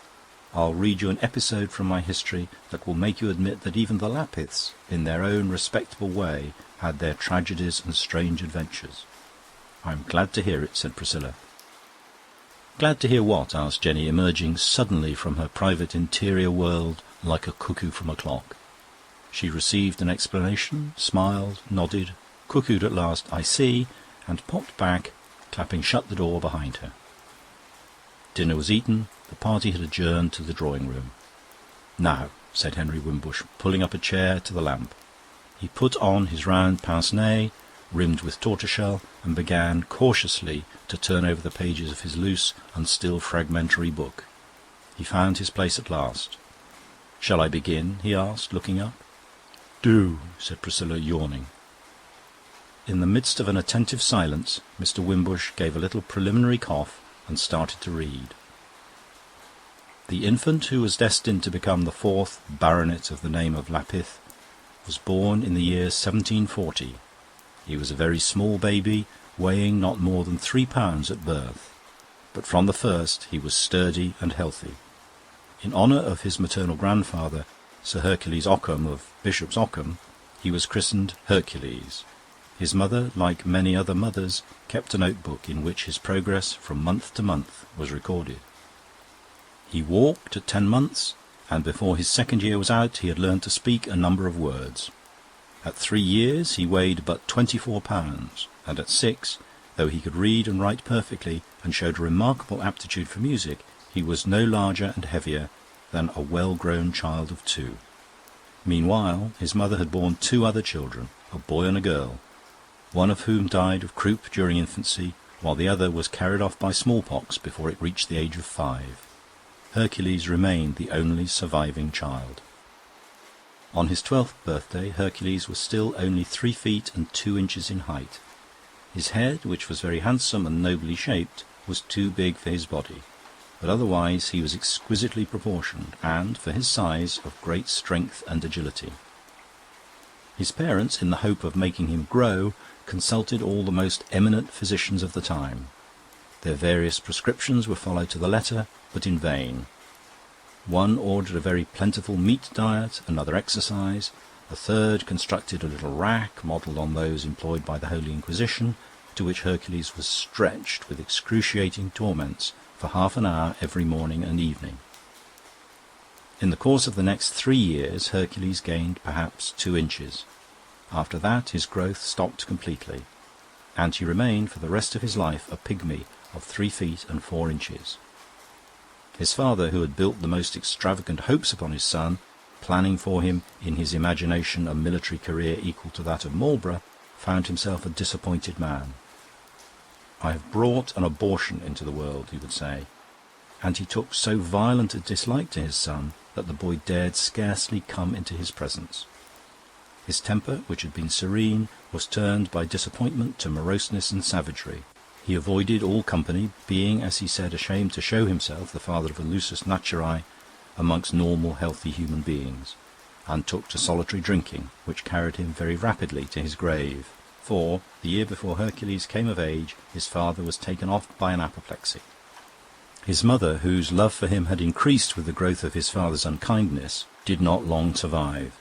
"I'll read you an episode from my history that will make you admit that even the Lapiths, in their own respectable way, had their tragedies and strange adventures." "I'm glad to hear it," said Priscilla. "Glad to hear what?" asked Jenny, emerging suddenly from her private interior world like a cuckoo from a clock. She received an explanation, smiled, nodded, cuckooed at last, "I see," and popped back, clapping shut the door behind her. Dinner was eaten. The party had adjourned to the drawing-room. "Now," said Henry Wimbush, pulling up a chair to the lamp. He put on his round pince-nez, rimmed with tortoiseshell, and began cautiously to turn over the pages of his loose and still fragmentary book. He found his place at last. "Shall I begin?" he asked, looking up. "Do," said Priscilla, yawning. In the midst of an attentive silence, Mr. Wimbush gave a little preliminary cough and started to read. "The infant who was destined to become the 4th baronet of the name of Lapith was born in the year 1740. He was a very small baby, weighing not more than 3 pounds at birth, but from the first he was sturdy and healthy. In honour of his maternal grandfather, Sir Hercules Ockham of Bishop's Ockham, he was christened Hercules. His mother, like many other mothers, kept a notebook in which his progress from month to month was recorded. He walked at 10 months, and before his 2nd year was out he had learned to speak a number of words. At 3 years he weighed but 24 pounds, and at 6, though he could read and write perfectly and showed a remarkable aptitude for music, he was no larger and heavier than a well-grown child of 2. Meanwhile his mother had borne 2 other children, a boy and a girl, one of whom died of croup during infancy, while the other was carried off by smallpox before it reached the age of 5. Hercules remained the only surviving child. On his 12th birthday, Hercules was still only 3 feet and 2 inches in height. His head, which was very handsome and nobly shaped, was too big for his body, but otherwise he was exquisitely proportioned, and, for his size, of great strength and agility. His parents, in the hope of making him grow, consulted all the most eminent physicians of the time. Their various prescriptions were followed to the letter, but in vain. One ordered a very plentiful meat diet, another exercise, a third constructed a little rack modelled on those employed by the Holy Inquisition, to which Hercules was stretched with excruciating torments for half an hour every morning and evening. In the course of the next 3 years Hercules gained perhaps 2 inches. After that his growth stopped completely, and he remained for the rest of his life a pygmy of 3 feet and 4 inches. His father, who had built the most extravagant hopes upon his son, planning for him in his imagination a military career equal to that of Marlborough, found himself a disappointed man. "I have brought an abortion into the world," he would say, and he took so violent a dislike to his son that the boy dared scarcely come into his presence. His temper, which had been serene, was turned by disappointment to moroseness and savagery. He avoided all company, being, as he said, ashamed to show himself the father of a lusus naturae amongst normal, healthy human beings, and took to solitary drinking, which carried him very rapidly to his grave, for, the year before Hercules came of age, his father was taken off by an apoplexy. His mother, whose love for him had increased with the growth of his father's unkindness, did not long survive,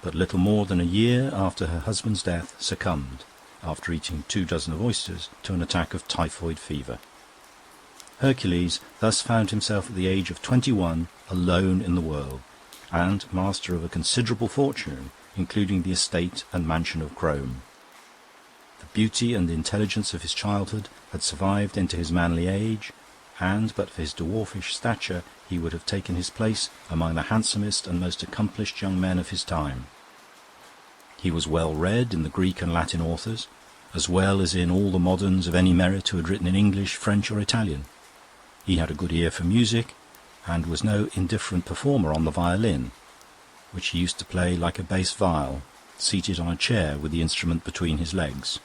but little more than a year after her husband's death succumbed, after eating 24 of oysters, to an attack of typhoid fever. Hercules thus found himself at the age of 21 alone in the world, and master of a considerable fortune, including the estate and mansion of Crome. The beauty and intelligence of his childhood had survived into his manly age, and but for his dwarfish stature he would have taken his place among the handsomest and most accomplished young men of his time. He was well read in the Greek and Latin authors, as well as in all the moderns of any merit who had written in English, French, or Italian. He had a good ear for music, and was no indifferent performer on the violin, which he used to play like a bass viol, seated on a chair with the instrument between his legs.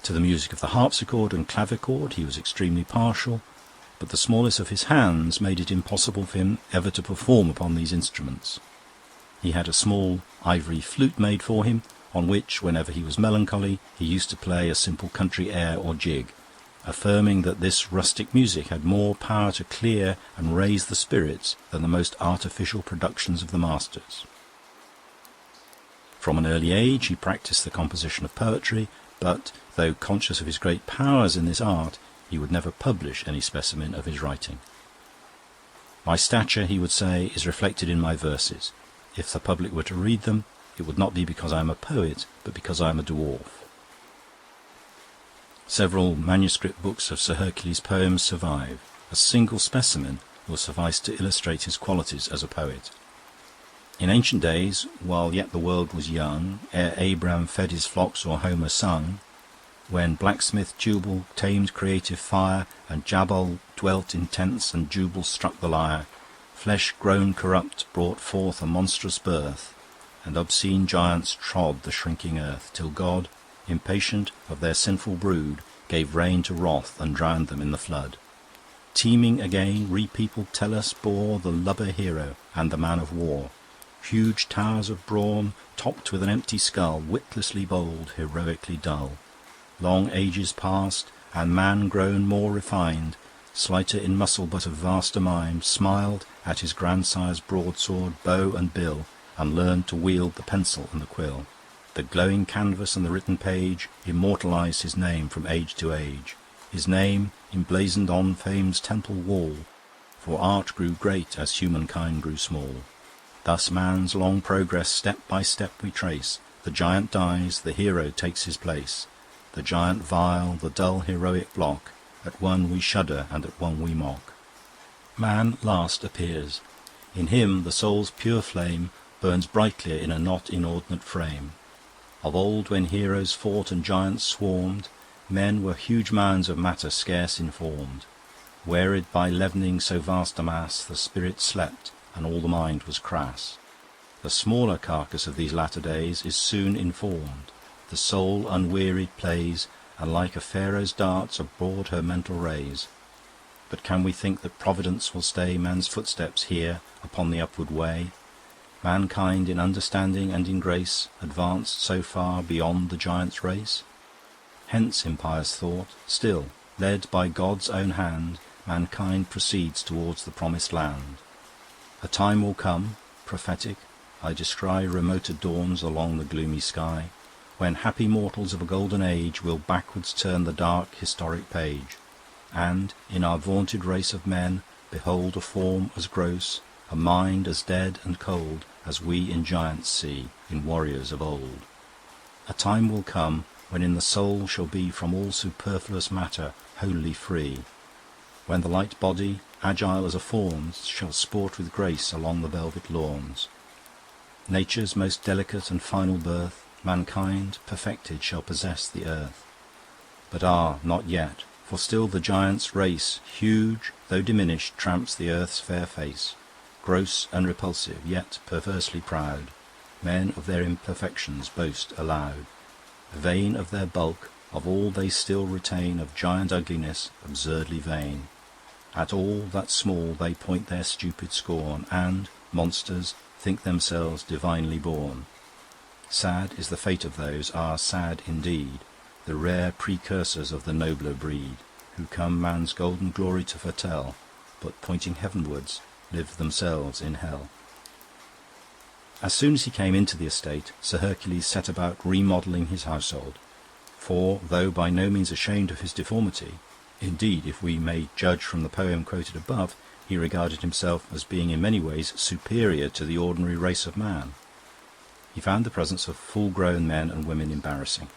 To the music of the harpsichord and clavichord he was extremely partial, but the smallness of his hands made it impossible for him ever to perform upon these instruments. He had a small ivory flute made for him, on which, whenever he was melancholy, he used to play a simple country air or jig, affirming that this rustic music had more power to clear and raise the spirits than the most artificial productions of the masters. From an early age he practised the composition of poetry, but, though conscious of his great powers in this art, he would never publish any specimen of his writing. "My stature," he would say, "is reflected in my verses. If the public were to read them, it would not be because I am a poet, but because I am a dwarf." Several manuscript books of Sir Hercules' poems survive. A single specimen will suffice to illustrate his qualities as a poet. In ancient days, while yet the world was young, ere Abraham fed his flocks or Homer sung, when blacksmith Tubal tamed creative fire, and Jabal dwelt in tents and Jubal struck the lyre, flesh grown corrupt brought forth a monstrous birth, and obscene giants trod the shrinking earth, till God, impatient of their sinful brood, gave rein to wrath and drowned them in the flood. Teeming again, repeopled Tellus bore the lubber hero and the man of war, huge towers of brawn, topped with an empty skull, witlessly bold, heroically dull. Long ages passed, and man grown more refined, slighter in muscle but of vaster mind, smiled at his grandsire's broadsword, bow and bill, and learned to wield the pencil and the quill. The glowing canvas and the written page immortalized his name from age to age, his name emblazoned on fame's temple wall, for art grew great as humankind grew small. Thus man's long progress step by step we trace. The giant dies, the hero takes his place. The giant vile, the dull heroic block, at one we shudder and at one we mock. Man last appears. In him the soul's pure flame burns brightlier in a not inordinate frame. Of old, when heroes fought and giants swarmed, men were huge mounds of matter scarce informed. Wearied by leavening so vast a mass, the spirit slept, and all the mind was crass. The smaller carcass of these latter days is soon informed. The soul unwearied plays, and like a Pharaoh's darts abroad her mental rays. But can we think that Providence will stay man's footsteps here upon the upward way? Mankind in understanding and in grace advanced so far beyond the giant's race? Hence, impious thought, still, led by God's own hand, mankind proceeds towards the promised land. A time will come, prophetic, I descry remoter dawns along the gloomy sky, when happy mortals of a golden age will backwards turn the dark historic page, and, in our vaunted race of men, behold a form as gross, a mind as dead and cold, as we in giants see, in warriors of old. A time will come when in the soul shall be from all superfluous matter wholly free, when the light body, agile as a fawn's, shall sport with grace along the velvet lawns. Nature's most delicate and final birth, mankind, perfected, shall possess the earth. But not yet, for still the giant's race, huge, though diminished, tramps the earth's fair face, gross and repulsive, yet perversely proud. Men of their imperfections boast aloud. Vain of their bulk, of all they still retain of giant ugliness, absurdly vain. At all that's small they point their stupid scorn, and, monsters, think themselves divinely born. Sad is the fate of those, sad indeed, the rare precursors of the nobler breed, who come man's golden glory to foretell, but pointing heavenwards, live themselves in hell. As soon as he came into the estate, Sir Hercules set about remodelling his household, for, though by no means ashamed of his deformity, indeed, if we may judge from the poem quoted above, he regarded himself as being in many ways superior to the ordinary race of man, he found the presence of full-grown men and women embarrassing.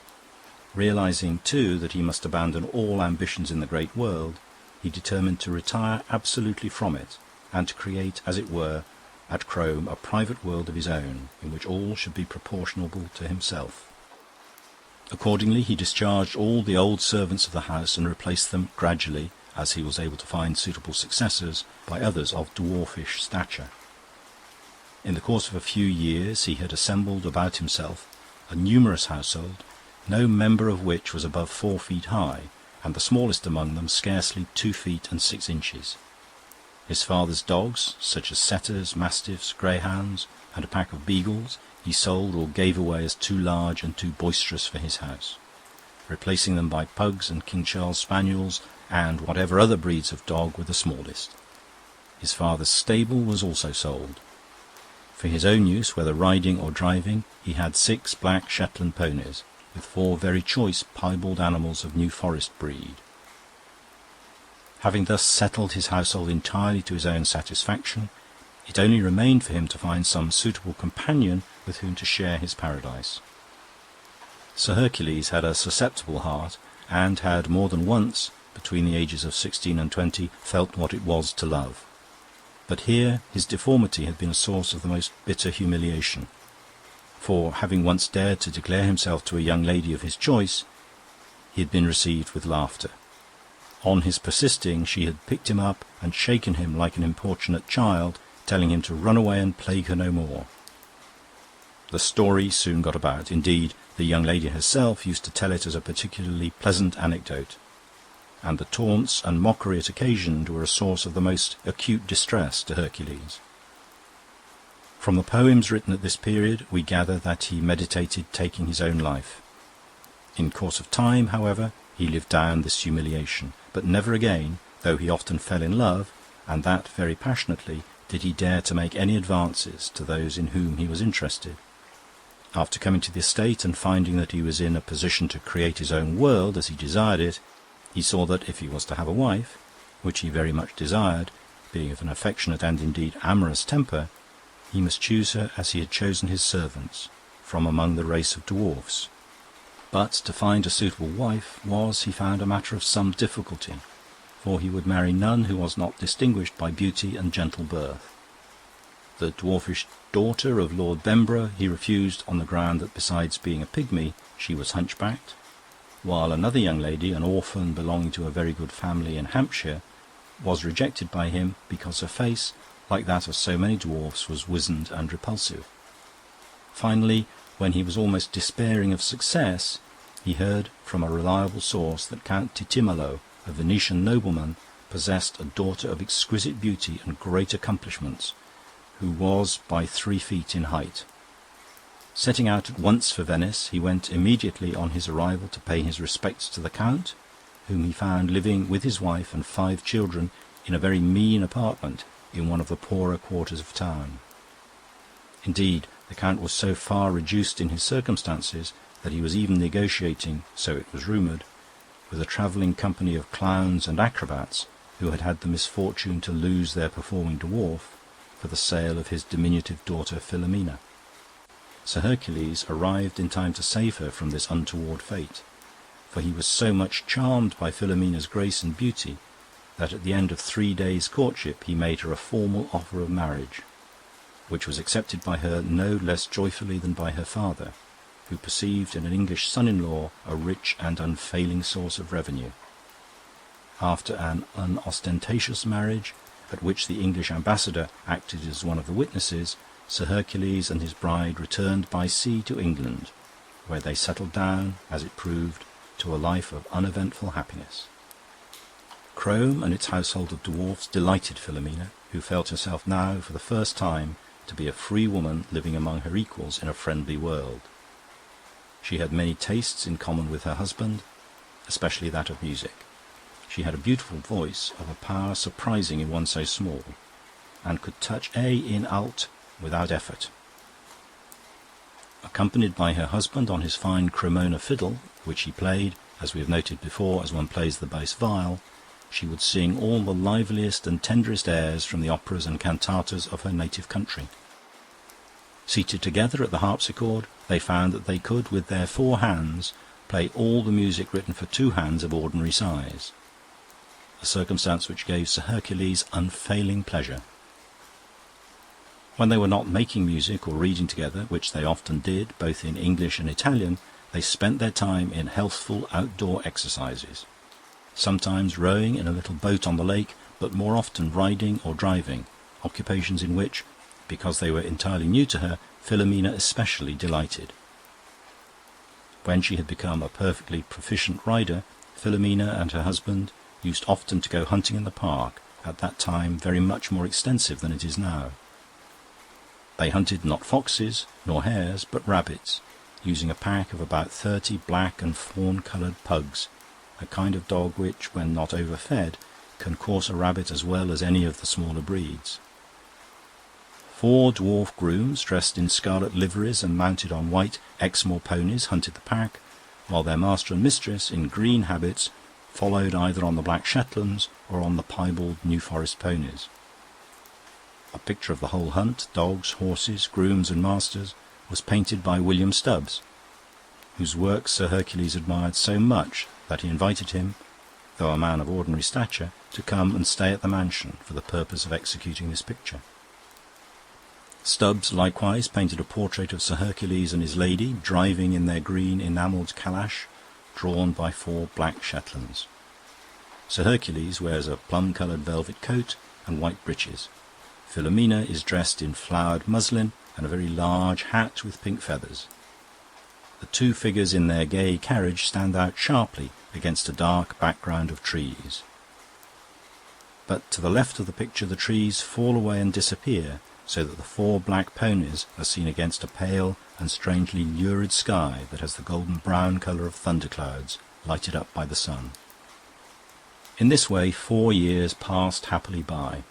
Realizing, too, that he must abandon all ambitions in the great world, he determined to retire absolutely from it, and to create, as it were, at Crome, a private world of his own, in which all should be proportionable to himself. Accordingly, he discharged all the old servants of the house and replaced them gradually, as he was able to find suitable successors, by others of dwarfish stature. In the course of a few years he had assembled about himself a numerous household, no member of which was above 4 feet high, and the smallest among them scarcely 2 feet and 6 inches. His father's dogs, such as setters, mastiffs, greyhounds, and a pack of beagles, he sold or gave away as too large and too boisterous for his house, replacing them by pugs and King Charles spaniels and whatever other breeds of dog were the smallest. His father's stable was also sold. For his own use, whether riding or driving, he had 6 black Shetland ponies, with 4 very choice piebald animals of New Forest breed. Having thus settled his household entirely to his own satisfaction, it only remained for him to find some suitable companion with whom to share his paradise. Sir Hercules had a susceptible heart, and had more than once, between the ages of 16 and 20, felt what it was to love. But here his deformity had been a source of the most bitter humiliation, for, having once dared to declare himself to a young lady of his choice, he had been received with laughter. On his persisting, she had picked him up and shaken him like an importunate child, telling him to run away and plague her no more. The story soon got about. Indeed, the young lady herself used to tell it as a particularly pleasant anecdote, and the taunts and mockery it occasioned were a source of the most acute distress to Hercules. From the poems written at this period, we gather that he meditated taking his own life. In course of time, however, he lived down this humiliation, but never again, though he often fell in love, and that very passionately, did he dare to make any advances to those in whom he was interested. After coming to the estate and finding that he was in a position to create his own world as he desired it, he saw that if he was to have a wife, which he very much desired, being of an affectionate and indeed amorous temper, he must choose her as he had chosen his servants, from among the race of dwarfs. But to find a suitable wife was, he found, a matter of some difficulty, for he would marry none who was not distinguished by beauty and gentle birth. The dwarfish daughter of Lord Bemborough he refused on the ground that besides being a pygmy she was hunchbacked, while another young lady, an orphan belonging to a very good family in Hampshire, was rejected by him because her face, like that of so many dwarfs, was wizened and repulsive. Finally, when he was almost despairing of success, he heard from a reliable source that Count Titimalo, a Venetian nobleman, possessed a daughter of exquisite beauty and great accomplishments, who was by 3 feet in height. Setting out at once for Venice, he went immediately on his arrival to pay his respects to the Count, whom he found living with his wife and 5 children in a very mean apartment in one of the poorer quarters of town. Indeed, the Count was so far reduced in his circumstances that he was even negotiating, so it was rumoured, with a travelling company of clowns and acrobats who had had the misfortune to lose their performing dwarf for the sale of his diminutive daughter Philomena. Sir Hercules arrived in time to save her from this untoward fate, for he was so much charmed by Philomena's grace and beauty that at the end of 3 days' courtship he made her a formal offer of marriage, which was accepted by her no less joyfully than by her father, who perceived in an English son-in-law a rich and unfailing source of revenue. After an unostentatious marriage, at which the English ambassador acted as one of the witnesses, Sir Hercules and his bride returned by sea to England, where they settled down, as it proved, to a life of uneventful happiness. Crome and its household of dwarfs delighted Philomena, who felt herself now, for the first time, to be a free woman living among her equals in a friendly world. She had many tastes in common with her husband, especially that of music, She had a beautiful voice of a power surprising in one so small, and could touch A in alt without effort. Accompanied by her husband on his fine Cremona fiddle, which he played, as we have noted before, as one plays the bass viol, she would sing all the liveliest and tenderest airs from the operas and cantatas of her native country. Seated together at the harpsichord, they found that they could, with their 4 hands, play all the music written for 2 hands of ordinary size, a circumstance which gave Sir Hercules unfailing pleasure. When they were not making music or reading together, which they often did, both in English and Italian, they spent their time in healthful outdoor exercises, sometimes rowing in a little boat on the lake, but more often riding or driving, occupations in which, because they were entirely new to her, Philomena especially delighted. When she had become a perfectly proficient rider, Philomena and her husband used often to go hunting in the park, at that time very much more extensive than it is now. They hunted not foxes nor hares, but rabbits, using a pack of about 30 black and fawn-coloured pugs, a kind of dog which, when not overfed, can course a rabbit as well as any of the smaller breeds. 4 dwarf grooms, dressed in scarlet liveries and mounted on white Exmoor ponies, hunted the pack, while their master and mistress, in green habits, followed either on the black Shetlands or on the piebald New Forest ponies. A picture of the whole hunt, dogs, horses, grooms and masters, was painted by William Stubbs, whose work Sir Hercules admired so much that he invited him, though a man of ordinary stature, to come and stay at the mansion for the purpose of executing this picture. Stubbs likewise painted a portrait of Sir Hercules and his lady driving in their green enamelled calash, drawn by 4 black Shetlands. Sir Hercules wears a plum-coloured velvet coat and white breeches. Philomena is dressed in flowered muslin and a very large hat with pink feathers. The 2 figures in their gay carriage stand out sharply against a dark background of trees. But to the left of the picture the trees fall away and disappear, so that the 4 black ponies are seen against a pale and strangely lurid sky that has the golden-brown colour of thunderclouds lighted up by the sun. In this way 4 years passed happily by.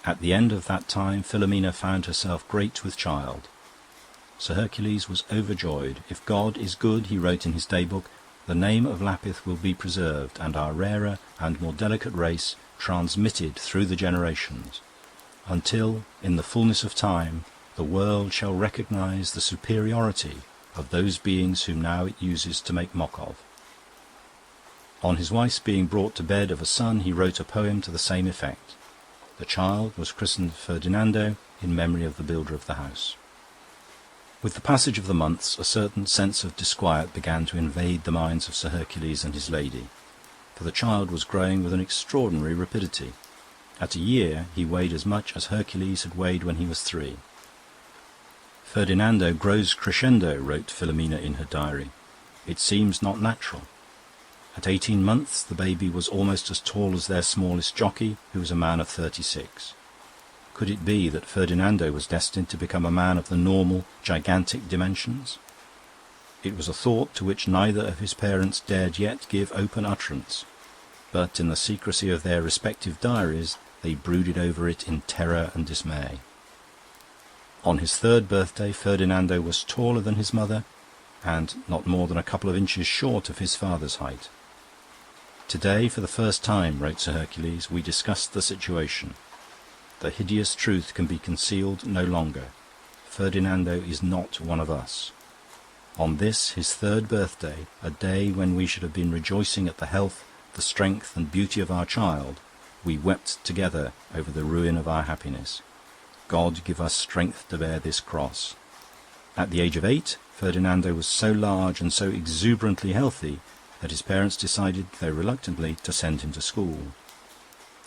At the end of that time Philomena found herself great with child. Sir Hercules was overjoyed. "If God is good," he wrote in his daybook, "the name of Lapith will be preserved, and our rarer and more delicate race transmitted through the generations, until, in the fullness of time, the world shall recognize the superiority of those beings whom now it uses to make mock of." On his wife's being brought to bed of a son, he wrote a poem to the same effect. The child was christened Ferdinando, in memory of the builder of the house. With the passage of the months, a certain sense of disquiet began to invade the minds of Sir Hercules and his lady, for the child was growing with an extraordinary rapidity. At a year he weighed as much as Hercules had weighed when he was 3. "Ferdinando grows crescendo," wrote Philomena in her diary. "It seems not natural." At 18 months the baby was almost as tall as their smallest jockey, who was a man of 36. Could it be that Ferdinando was destined to become a man of the normal, gigantic dimensions? It was a thought to which neither of his parents dared yet give open utterance, but in the secrecy of their respective diaries they brooded over it in terror and dismay. On his 3rd birthday Ferdinando was taller than his mother, and not more than a couple of inches short of his father's height. "Today, for the first time," wrote Sir Hercules, "we discussed the situation. The hideous truth can be concealed no longer. Ferdinando is not one of us. On this, his 3rd birthday, a day when we should have been rejoicing at the health, the strength and beauty of our child, we wept together over the ruin of our happiness. God give us strength to bear this cross." At the age of 8, Ferdinando was so large and so exuberantly healthy that his parents decided, though reluctantly, to send him to school.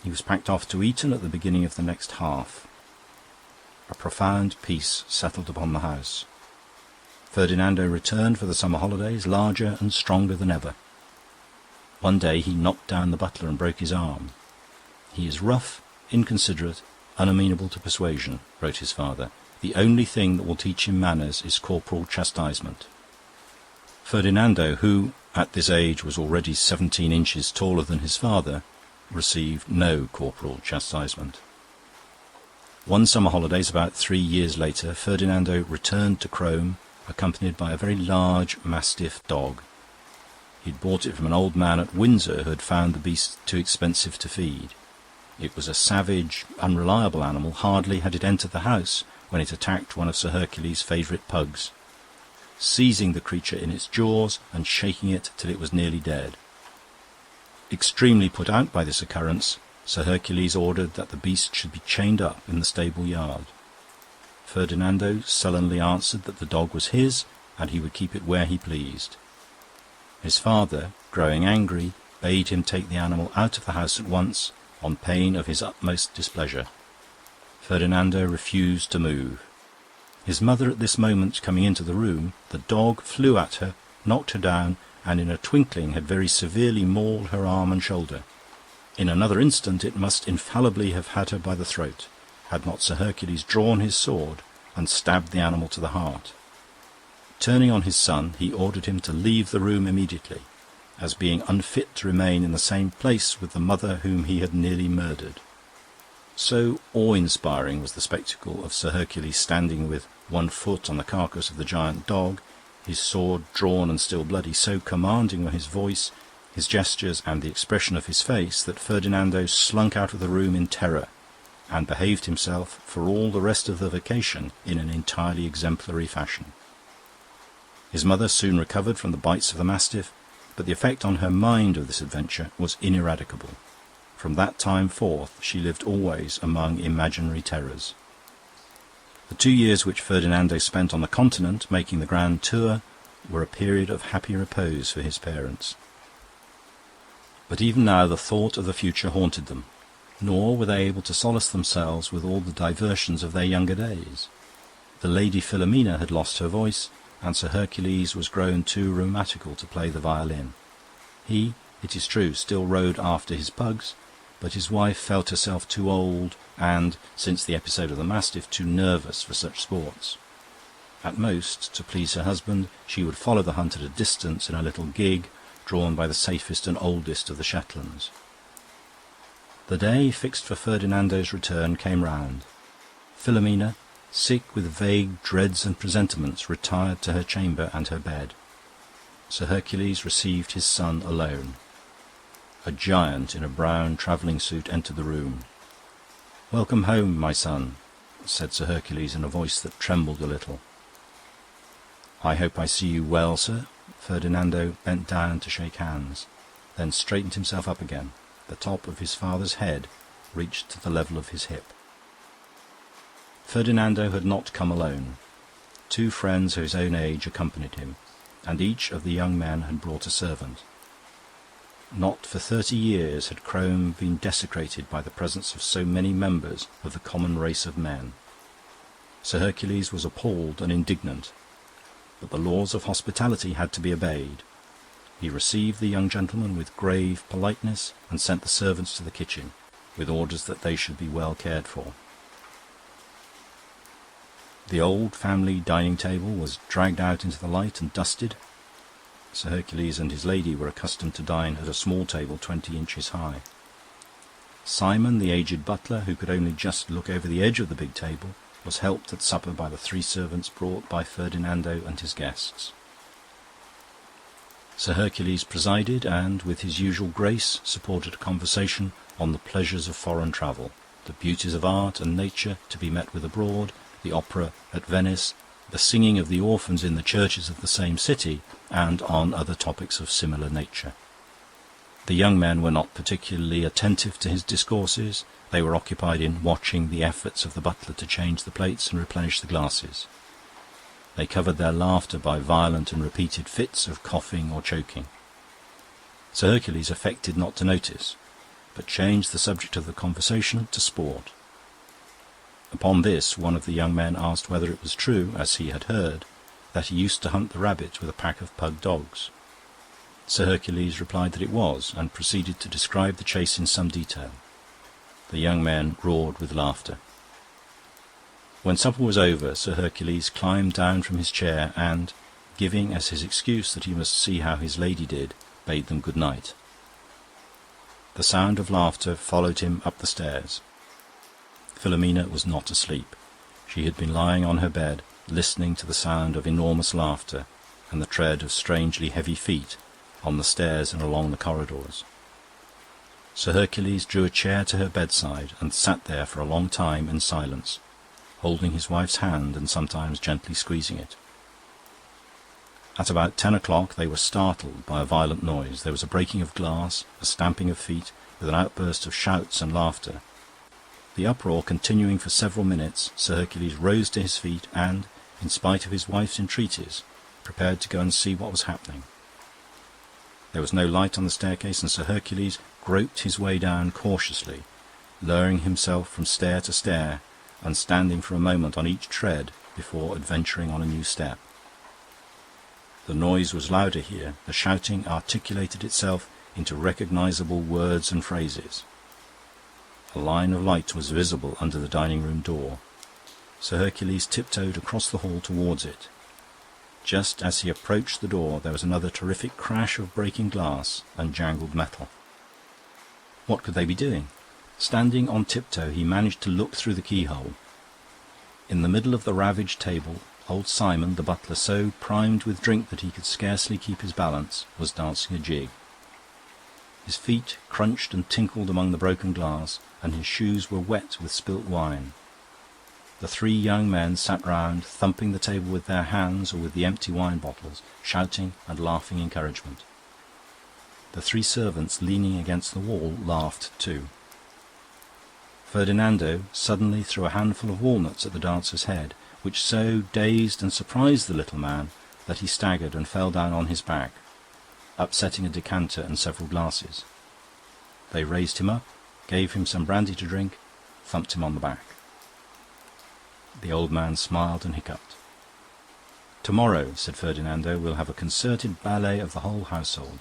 He was packed off to Eton at the beginning of the next half. A profound peace settled upon the house. Ferdinando returned for the summer holidays, larger and stronger than ever. One day he knocked down the butler and broke his arm. "He is rough, inconsiderate, unamenable to persuasion," wrote his father. "The only thing that will teach him manners is corporal chastisement." Ferdinando, who, at this age was already 17 inches taller than his father, received no corporal chastisement. One summer holidays, about 3 years later, Ferdinando returned to Crome, accompanied by a very large mastiff dog. He'd bought it from an old man at Windsor who had found the beast too expensive to feed. It was a savage, unreliable animal. Hardly had it entered the house when it attacked one of Sir Hercules' favourite pugs, seizing the creature in its jaws and shaking it till it was nearly dead. Extremely put out by this occurrence, Sir Hercules ordered that the beast should be chained up in the stable yard. Ferdinando sullenly answered that the dog was his, and he would keep it where he pleased. His father, growing angry, bade him take the animal out of the house at once, on pain of his utmost displeasure. Ferdinando refused to move. His mother at this moment coming into the room, the dog flew at her, knocked her down, and in a twinkling had very severely mauled her arm and shoulder. In another instant it must infallibly have had her by the throat, had not Sir Hercules drawn his sword and stabbed the animal to the heart. Turning on his son, he ordered him to leave the room immediately, as being unfit to remain in the same place with the mother whom he had nearly murdered. So awe-inspiring was the spectacle of Sir Hercules standing with one foot on the carcass of the giant dog, his sword drawn and still bloody, so commanding were his voice, his gestures, and the expression of his face, that Ferdinando slunk out of the room in terror, and behaved himself for all the rest of the vacation in an entirely exemplary fashion. His mother soon recovered from the bites of the mastiff, but the effect on her mind of this adventure was ineradicable. From that time forth she lived always among imaginary terrors. The 2 years which Ferdinando spent on the continent, making the grand tour, were a period of happy repose for his parents. But even now the thought of the future haunted them, nor were they able to solace themselves with all the diversions of their younger days. The Lady Philomena had lost her voice, and Sir Hercules was grown too rheumatical to play the violin. He, it is true, still rode after his pugs, but his wife felt herself too old and, since the episode of the mastiff, too nervous for such sports. At most, to please her husband, she would follow the hunt at a distance in a little gig drawn by the safest and oldest of the Shetlands. The day fixed for Ferdinando's return came round. Philomena, sick with vague dreads and presentiments, retired to her chamber and her bed. Sir Hercules received his son alone. A giant in a brown travelling suit entered the room. "Welcome home, my son," said Sir Hercules in a voice that trembled a little. "I hope I see you well, sir." Ferdinando bent down to shake hands, then straightened himself up again. The top of his father's head reached to the level of his hip. Ferdinando had not come alone. 2 friends of his own age accompanied him, and each of the young men had brought a servant. Not for 30 years had Crome been desecrated by the presence of so many members of the common race of men. Sir Hercules was appalled and indignant, but the laws of hospitality had to be obeyed. He received the young gentlemen with grave politeness and sent the servants to the kitchen, with orders that they should be well cared for. The old family dining table was dragged out into the light and dusted. Sir Hercules and his lady were accustomed to dine at a small table 20 inches high. Simon, the aged butler, who could only just look over the edge of the big table, was helped at supper by the 3 servants brought by Ferdinando and his guests. Sir Hercules presided, and, with his usual grace, supported a conversation on the pleasures of foreign travel, the beauties of art and nature to be met with abroad, the opera at Venice, the singing of the orphans in the churches of the same city, and on other topics of similar nature. The young men were not particularly attentive to his discourses. They were occupied in watching the efforts of the butler to change the plates and replenish the glasses. They covered their laughter by violent and repeated fits of coughing or choking. Sir Hercules affected not to notice, but changed the subject of the conversation to sport. Upon this, one of the young men asked whether it was true, as he had heard, that he used to hunt the rabbit with a pack of pug dogs. Sir Hercules replied that it was, and proceeded to describe the chase in some detail. The young men roared with laughter. When supper was over, Sir Hercules climbed down from his chair and, giving as his excuse that he must see how his lady did, bade them good night. The sound of laughter followed him up the stairs. Philomena was not asleep. She had been lying on her bed, listening to the sound of enormous laughter and the tread of strangely heavy feet on the stairs and along the corridors. Sir Hercules drew a chair to her bedside and sat there for a long time in silence, holding his wife's hand and sometimes gently squeezing it. At about 10 o'clock they were startled by a violent noise. There was a breaking of glass, a stamping of feet, with an outburst of shouts and laughter. The uproar continuing for several minutes, Sir Hercules rose to his feet and, in spite of his wife's entreaties, prepared to go and see what was happening. There was no light on the staircase, and Sir Hercules groped his way down cautiously, lowering himself from stair to stair and standing for a moment on each tread before adventuring on a new step. The noise was louder here. The shouting articulated itself into recognizable words and phrases. A line of light was visible under the dining-room door. Sir Hercules tiptoed across the hall towards it. Just as he approached the door, there was another terrific crash of breaking glass and jangled metal. What could they be doing? Standing on tiptoe, he managed to look through the keyhole. In the middle of the ravaged table, old Simon, the butler, so primed with drink that he could scarcely keep his balance, was dancing a jig. His feet crunched and tinkled among the broken glass, and his shoes were wet with spilt wine. The three young men sat round, thumping the table with their hands or with the empty wine bottles, shouting and laughing encouragement. The three servants, leaning against the wall, laughed too. Ferdinando suddenly threw a handful of walnuts at the dancer's head, which so dazed and surprised the little man that he staggered and fell down on his back, upsetting a decanter and several glasses. They raised him up, gave him some brandy to drink, thumped him on the back. The old man smiled and hiccuped. "Tomorrow," said Ferdinando, "we'll have a concerted ballet of the whole household."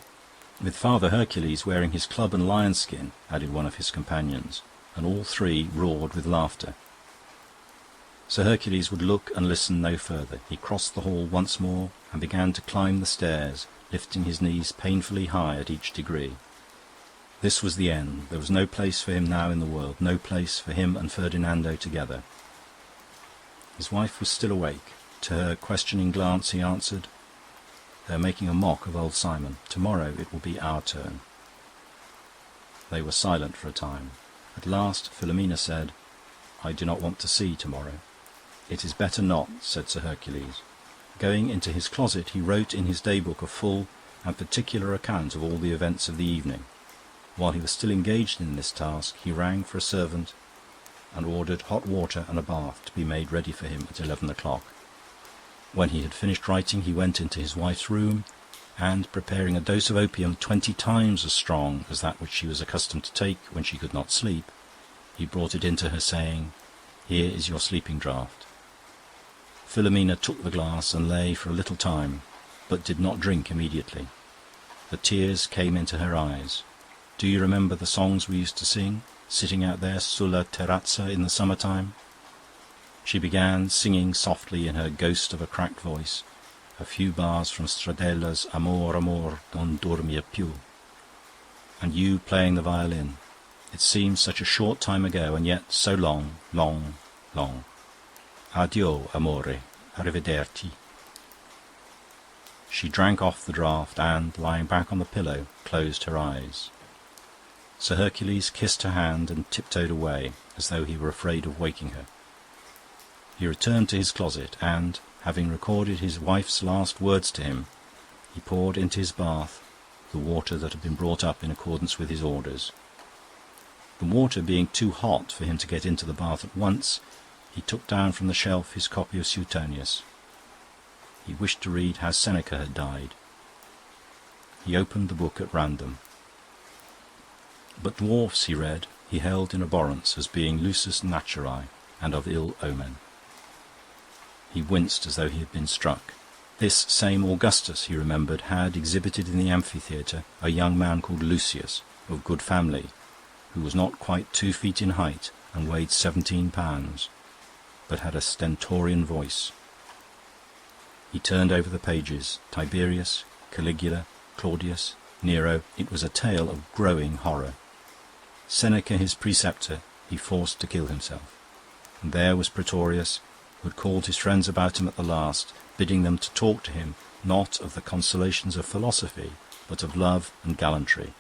"With Father Hercules wearing his club and lion skin," added one of his companions, and all three roared with laughter. Sir Hercules would look and listen no further. He crossed the hall once more and began to climb the stairs, lifting his knees painfully high at each degree. This was the end. There was no place for him now in the world, no place for him and Ferdinando together. His wife was still awake. To her questioning glance he answered, "They are making a mock of old Simon. Tomorrow it will be our turn." They were silent for a time. At last Philomena said, "I do not want to see tomorrow." "It is better not," said Sir Hercules. Going into his closet, he wrote in his day-book a full and particular account of all the events of the evening. While he was still engaged in this task, he rang for a servant and ordered hot water and a bath to be made ready for him at 11 o'clock. When he had finished writing, he went into his wife's room and, preparing a dose of opium 20 times as strong as that which she was accustomed to take when she could not sleep, he brought it into her, saying, "Here is your sleeping draught." Philomena took the glass and lay for a little time, but did not drink immediately. The tears came into her eyes. "Do you remember the songs we used to sing, sitting out there sulla terrazza in the summer-time?" She began singing softly in her ghost of a cracked voice a few bars from Stradella's Amor, amor, non dormir più. "And you playing the violin. It seems such a short time ago, and yet so long, long, long. Addio, amore, arrivederci." She drank off the draught and, lying back on the pillow, closed her eyes. Sir Hercules kissed her hand and tiptoed away, as though he were afraid of waking her. He returned to his closet, and, having recorded his wife's last words to him, he poured into his bath the water that had been brought up in accordance with his orders. The water being too hot for him to get into the bath at once, he took down from the shelf his copy of Suetonius. He wished to read how Seneca had died. He opened the book at random. But dwarfs, he read, he held in abhorrence as being lusus naturae and of ill omen. He winced as though he had been struck. This same Augustus, he remembered, had exhibited in the amphitheatre a young man called Lucius, of good family, who was not quite 2 feet in height and weighed 17 pounds, but had a stentorian voice. He turned over the pages. Tiberius, Caligula, Claudius, Nero. It was a tale of growing horror. Seneca, his preceptor, he forced to kill himself. And there was Praetorius, who had called his friends about him at the last, bidding them to talk to him, not of the consolations of philosophy, but of love and gallantry,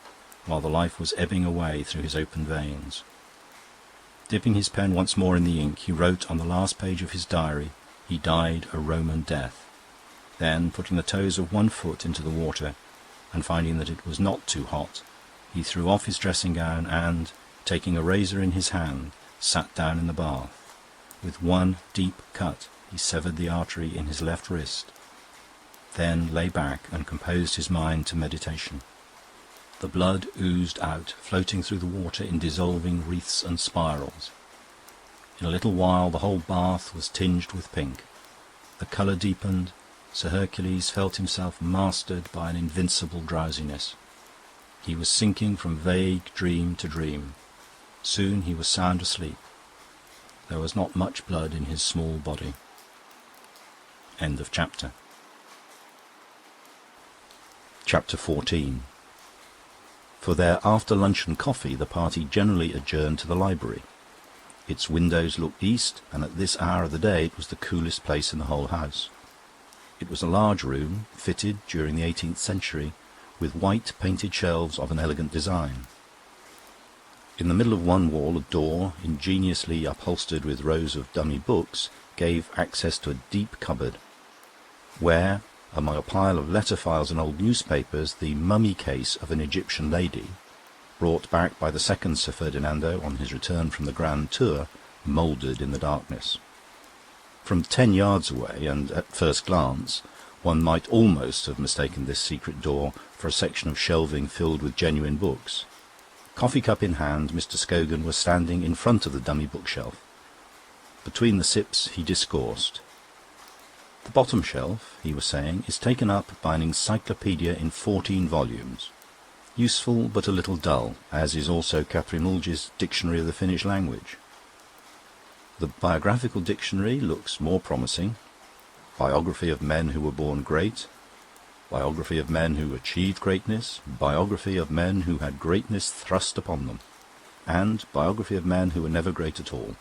while the life was ebbing away through his open veins. Dipping his pen once more in the ink, he wrote on the last page of his diary, "He died a Roman death." Then, putting the toes of one foot into the water, and finding that it was not too hot, he threw off his dressing gown and, taking a razor in his hand, sat down in the bath. With one deep cut he severed the artery in his left wrist, then lay back and composed his mind to meditation. The blood oozed out, floating through the water in dissolving wreaths and spirals. In a little while the whole bath was tinged with pink. The colour deepened. Sir Hercules felt himself mastered by an invincible drowsiness. He was sinking from vague dream to dream. Soon he was sound asleep. There was not much blood in his small body. End of chapter. Chapter 14. For their after-luncheon coffee, the party generally adjourned to the library. Its windows looked east, and at this hour of the day it was the coolest place in the whole house. It was a large room, fitted during the 18th century, with white painted shelves of an elegant design. In the middle of one wall, a door, ingeniously upholstered with rows of dummy books, gave access to a deep cupboard, where, among a pile of letter files and old newspapers, the mummy case of an Egyptian lady, brought back by the second Sir Ferdinando on his return from the Grand Tour, mouldered in the darkness. From 10 yards away, and at first glance, one might almost have mistaken this secret door for a section of shelving filled with genuine books. Coffee cup in hand, Mr. Scogan was standing in front of the dummy bookshelf. Between the sips he discoursed. The bottom shelf, he was saying, is taken up by an encyclopaedia in 14 volumes. Useful but a little dull, as is also Kaprimulji's Dictionary of the Finnish Language. The biographical dictionary looks more promising. Biography of men who were born great. Biography of men who achieved greatness. Biography of men who had greatness thrust upon them. And biography of men who were never great at all.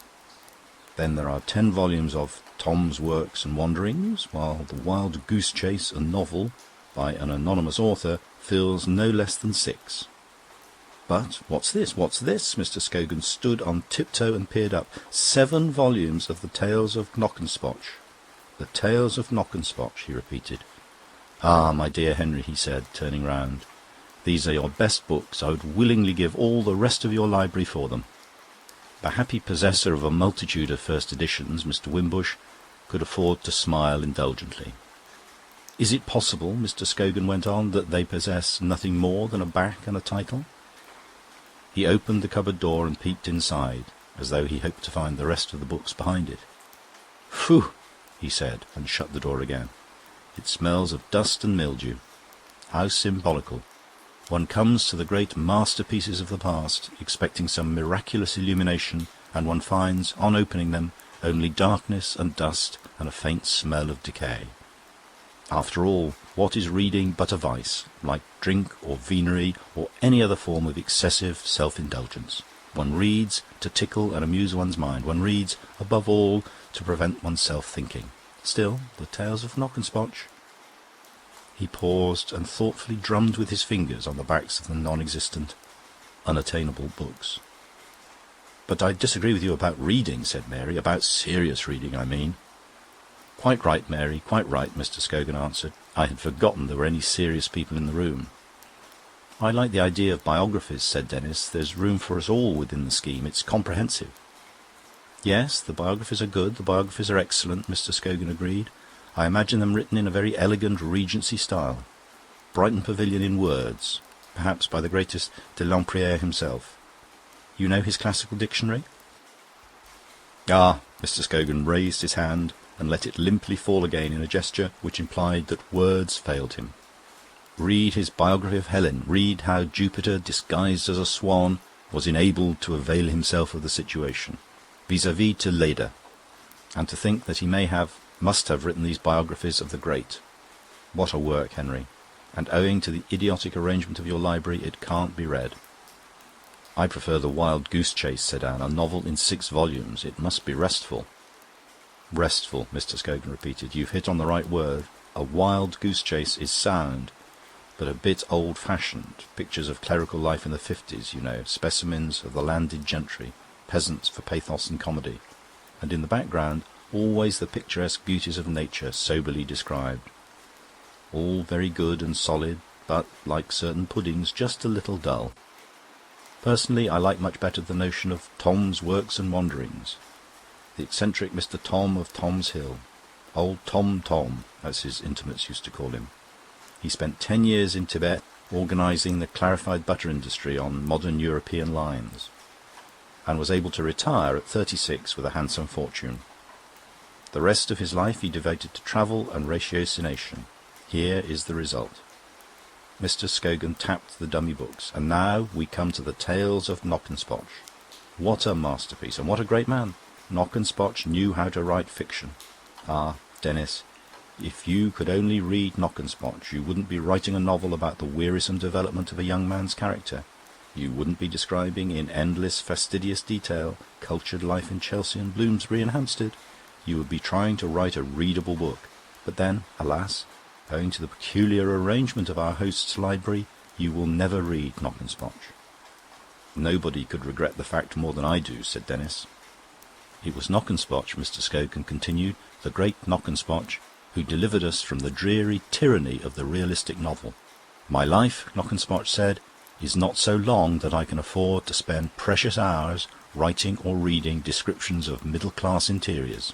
Then there are 10 volumes of Tom's Works and Wanderings, while The Wild Goose Chase, a novel by an anonymous author, fills no less than 6. But what's this? What's this? Mr. Scogan stood on tiptoe and peered up. 7 volumes of the Tales of Knockenspoch. The Tales of Knockenspoch, he repeated. "Ah, my dear Henry," he said, turning round, "these are your best books. I would willingly give all the rest of your library for them." The happy possessor of a multitude of first editions, Mr. Wimbush, could afford to smile indulgently. "Is it possible," Mr. Scogan went on, "that they possess nothing more than a back and a title?" He opened the cupboard door and peeped inside, as though he hoped to find the rest of the books behind it. "Phew!" he said, and shut the door again. "It smells of dust and mildew. How symbolical! One comes to the great masterpieces of the past, expecting some miraculous illumination, and one finds, on opening them, only darkness and dust and a faint smell of decay. After all, what is reading but a vice, like drink or venery or any other form of excessive self-indulgence? One reads to tickle and amuse one's mind. One reads, above all, to prevent oneself thinking. Still, the Tales of Knockenspoch." He paused and thoughtfully drummed with his fingers on the backs of the non-existent, unattainable books. "But I disagree with you about reading," said Mary. "About serious reading, I mean." "Quite right, Mary, quite right," Mr. Scogan answered. "I had forgotten there were any serious people in the room." "I like the idea of biographies," said Denis. "There's room for us all within the scheme. It's comprehensive." "Yes, the biographies are good, the biographies are excellent," Mr. Scogan agreed. "I imagine them written in a very elegant Regency style. Brighton Pavilion in words, perhaps by the greatest de Lempriere himself. You know his classical dictionary?" "Ah!" Mr. Scogan raised his hand and let it limply fall again in a gesture which implied that words failed him. "Read his biography of Helen. Read how Jupiter, disguised as a swan, was enabled to avail himself of the situation, vis-à-vis to Leda. And to think that he may have Must have written these biographies of the great. What a work, Henry! And owing to the idiotic arrangement of your library, it can't be read." "I prefer The Wild Goose Chase," said Anne. "A novel in 6 volumes. It must be restful." "Restful," Mr. Scogan repeated. "You've hit on the right word. A Wild Goose Chase is sound, but a bit old-fashioned. Pictures of clerical life in the 50s, you know, specimens of the landed gentry, peasants for pathos and comedy, and in the background always the picturesque beauties of nature soberly described. All very good and solid, but, like certain puddings, just a little dull. Personally, I like much better the notion of Tom's Works and Wanderings. The eccentric Mr. Tom of Tom's Hill. Old Tom, as his intimates used to call him. He spent 10 years in Tibet organising the clarified butter industry on modern European lines, and was able to retire at 36 with a handsome fortune. The rest of his life he devoted to travel and ratiocination. Here is the result." Mr. Scogan tapped the dummy books. "And now we come to the Tales of Knockespotch. What a masterpiece, and what a great man! Knockespotch knew how to write fiction. Ah, Denis, if you could only read Knockespotch, you wouldn't be writing a novel about the wearisome development of a young man's character. You wouldn't be describing in endless fastidious detail cultured life in Chelsea and Bloomsbury and Hampstead. You would be trying to write a readable book. But then, alas, owing to the peculiar arrangement of our host's library, you will never read Knockespotch." "Nobody could regret the fact more than I do," said Denis. "It was Knockespotch," Mr. Scogan continued, "the great Knockespotch, who delivered us from the dreary tyranny of the realistic novel. My life," Knockespotch said, "is not so long that I can afford to spend precious hours writing or reading descriptions of middle-class interiors."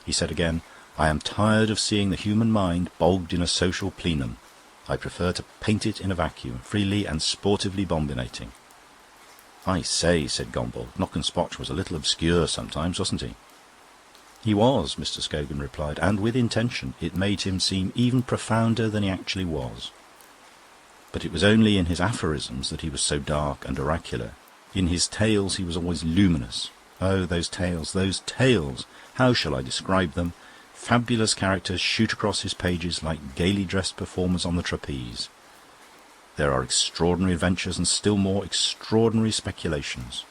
He said again, "I am tired of seeing the human mind bogged in a social plenum. I prefer to paint it in a vacuum, freely and sportively bombinating." "I say," said Gombauld, "Knockespotch was a little obscure sometimes, wasn't he?" "He was," Mr. Scogan replied, "and with intention. It made him seem even profounder than he actually was. But it was only in his aphorisms that he was so dark and oracular. In his tales he was always luminous. Oh, those tales, those tales! How shall I describe them? Fabulous characters shoot across his pages like gaily dressed performers on the trapeze. There are extraordinary adventures and still more extraordinary speculations.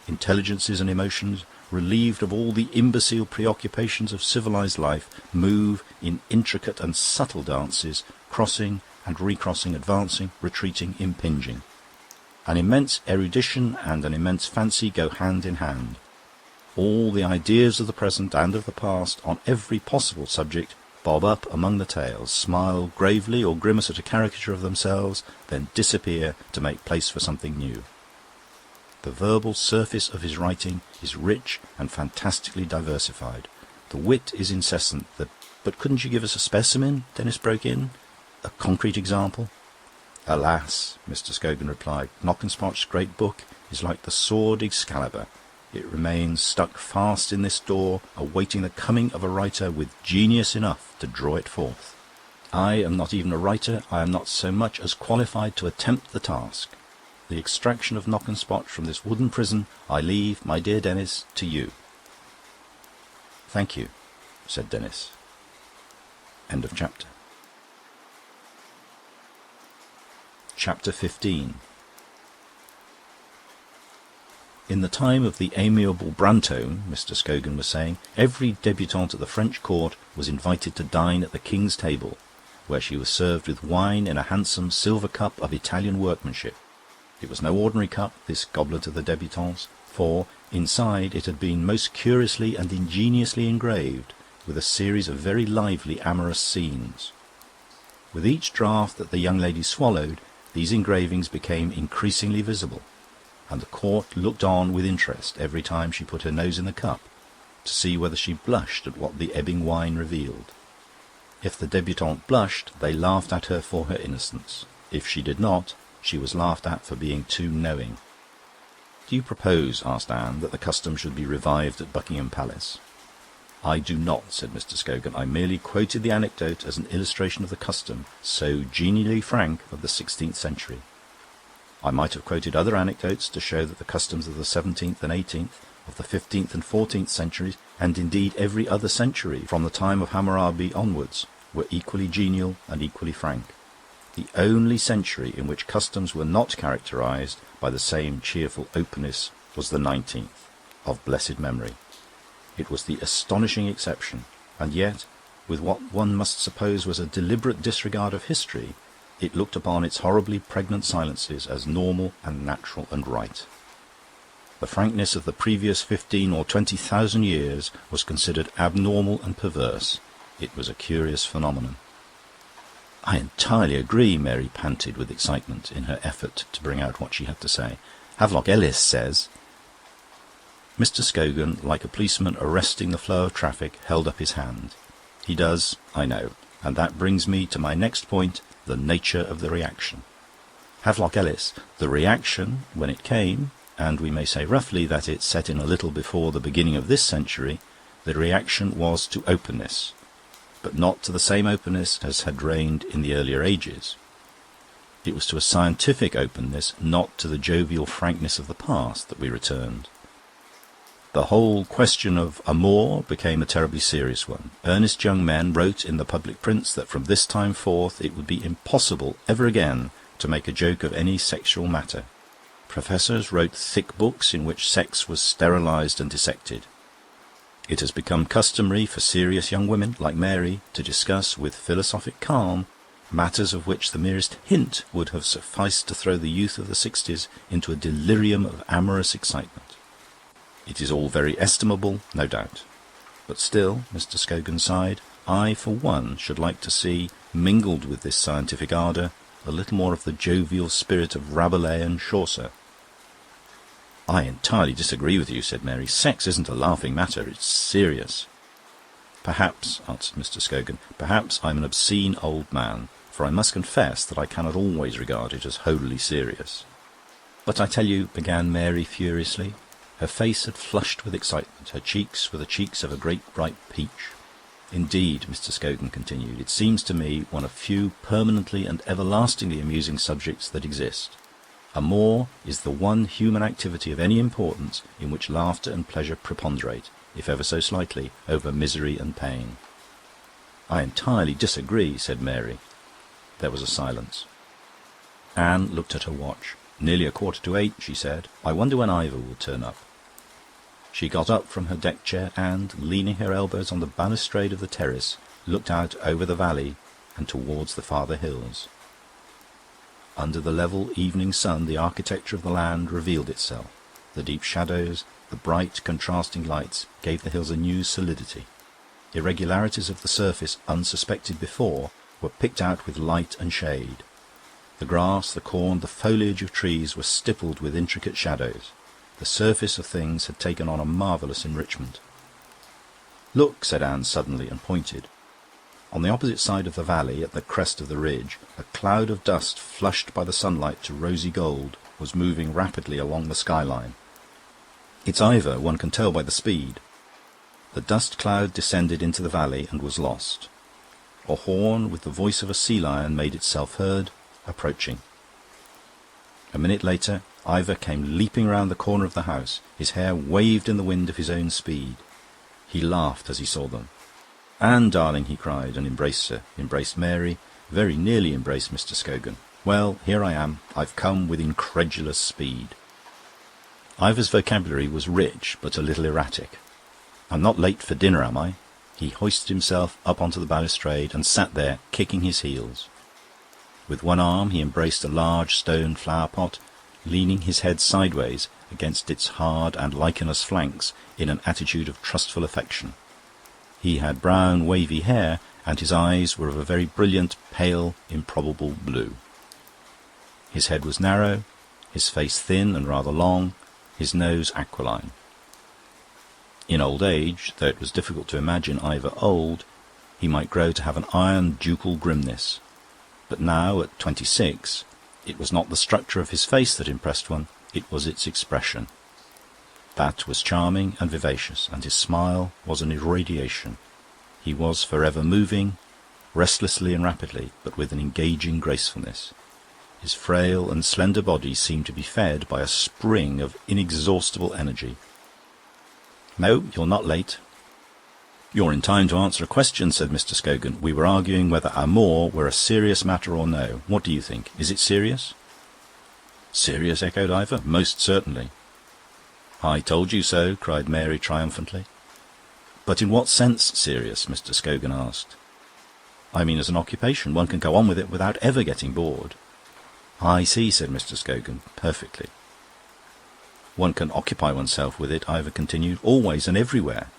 Intelligences and emotions, relieved of all the imbecile preoccupations of civilized life, move in intricate and subtle dances, crossing and recrossing, advancing, retreating, impinging. An immense erudition and an immense fancy go hand in hand. All the ideas of the present and of the past on every possible subject bob up among the tales, smile gravely or grimace at a caricature of themselves, then disappear to make place for something new. The verbal surface of his writing is rich and fantastically diversified. The wit is incessant. But couldn't you give us a specimen?" Denis broke in. "A concrete example?" "Alas," Mr. Scogan replied, "Knockespotch's great book is like the sword Excalibur. It remains stuck fast in this door, awaiting the coming of a writer with genius enough to draw it forth. I am not even a writer. I am not so much as qualified to attempt the task. The extraction of Knockespotch from this wooden prison I leave, my dear Denis, to you." "Thank you," said Denis. End of chapter. Chapter 15. In the time of the amiable Brantome, Mr. Scogan was saying, every debutante at the French court was invited to dine at the king's table, where she was served with wine in a handsome silver cup of Italian workmanship. It was no ordinary cup, this goblet of the debutantes, for inside it had been most curiously and ingeniously engraved with a series of very lively amorous scenes. With each draught that the young lady swallowed, these engravings became increasingly visible, and the court looked on with interest every time she put her nose in the cup, to see whether she blushed at what the ebbing wine revealed. If the debutante blushed, they laughed at her for her innocence. If she did not, she was laughed at for being too knowing. "Do you propose," asked Anne, "that the custom should be revived at Buckingham Palace?" "I do not," said Mr. Scogan. "I merely quoted the anecdote as an illustration of the custom, so genially frank, of the 16th century. I might have quoted other anecdotes to show that the customs of the 17th and 18th of the 15th and 14th centuries, and indeed every other century from the time of Hammurabi onwards, were equally genial and equally frank. The only century in which customs were not characterized by the same cheerful openness was the 19th, of blessed memory. It was the astonishing exception, and yet, with what one must suppose was a deliberate disregard of history, it looked upon its horribly pregnant silences as normal and natural and right. The frankness of the previous 15 or 20,000 years was considered abnormal and perverse. It was a curious phenomenon. "I entirely agree," Mary panted with excitement in her effort to bring out what she had to say. "Havelock Ellis says..." Mr. Scogan, like a policeman arresting the flow of traffic, held up his hand. "He does, I know. And that brings me to my next point, the nature of the reaction. Havelock Ellis, the reaction, when it came, and we may say roughly that it set in a little before the beginning of this century, the reaction was to openness, but not to the same openness as had reigned in the earlier ages. It was to a scientific openness, not to the jovial frankness of the past, that we returned. The whole question of amour became a terribly serious one. Earnest young men wrote in the public prints that from this time forth it would be impossible ever again to make a joke of any sexual matter. Professors wrote thick books in which sex was sterilized and dissected. It has become customary for serious young women like Mary to discuss with philosophic calm matters of which the merest hint would have sufficed to throw the youth of the 60s into a delirium of amorous excitement. It is all very estimable, no doubt. But still, Mr. Scogan sighed, I, for one, should like to see, mingled with this scientific ardour, a little more of the jovial spirit of Rabelais and Chaucer. "I entirely disagree with you," said Mary. "Sex isn't a laughing matter, it's serious." "Perhaps," answered Mr. Scogan, "perhaps I'm an obscene old man, for I must confess that I cannot always regard it as wholly serious." "But I tell you," began Mary furiously. Her face had flushed with excitement. Her cheeks were the cheeks of a great ripe peach. "Indeed," Mr. Scogan continued, "it seems to me one of few permanently and everlastingly amusing subjects that exist. Amour is the one human activity of any importance in which laughter and pleasure preponderate, if ever so slightly, over misery and pain." "I entirely disagree," said Mary. There was a silence. Anne looked at her watch. "Nearly 7:45, she said. "I wonder when Ivor will turn up." She got up from her deck chair and, leaning her elbows on the balustrade of the terrace, looked out over the valley and towards the farther hills. Under the level evening sun the architecture of the land revealed itself. The deep shadows, the bright contrasting lights, gave the hills a new solidity. Irregularities of the surface, unsuspected before, were picked out with light and shade. The grass, the corn, the foliage of trees were stippled with intricate shadows. The surface of things had taken on a marvellous enrichment. "Look," said Anne suddenly, and pointed. On the opposite side of the valley, at the crest of the ridge, a cloud of dust, flushed by the sunlight to rosy gold, was moving rapidly along the skyline. "It's Ivor, one can tell by the speed." The dust cloud descended into the valley and was lost. A horn with the voice of a sea lion made itself heard, approaching. A minute later, Ivor came leaping round the corner of the house. His hair waved in the wind of his own speed. He laughed as he saw them. "Anne, darling," he cried, and embraced her, embraced Mary, very nearly embraced Mr. Scogan. "Well, here I am. I've come with incredulous speed." Ivor's vocabulary was rich, but a little erratic. "I'm not late for dinner, am I?" He hoisted himself up onto the balustrade and sat there, kicking his heels. With one arm he embraced a large stone flower-pot, leaning his head sideways against its hard and lichenous flanks in an attitude of trustful affection. He had brown, wavy hair, and his eyes were of a very brilliant, pale, improbable blue. His head was narrow, his face thin and rather long, his nose aquiline. In old age, though it was difficult to imagine Ivor old, he might grow to have an iron ducal grimness. But now, at 26, it was not the structure of his face that impressed one, it was its expression. That was charming and vivacious, and his smile was an irradiation. He was forever moving, restlessly and rapidly, but with an engaging gracefulness. His frail and slender body seemed to be fed by a spring of inexhaustible energy. "No, you're not late." "You're in time to answer a question," said Mr. Scogan. "We were arguing whether amour were a serious matter or no. What do you think? Is it serious?" "Serious?" echoed Ivor. "Most certainly." "I told you so," cried Mary triumphantly. "But in what sense serious?" Mr. Scogan asked. "I mean as an occupation. One can go on with it without ever getting bored." "I see," said Mr. Scogan. "Perfectly." "One can occupy oneself with it," Ivor continued, "always and everywhere.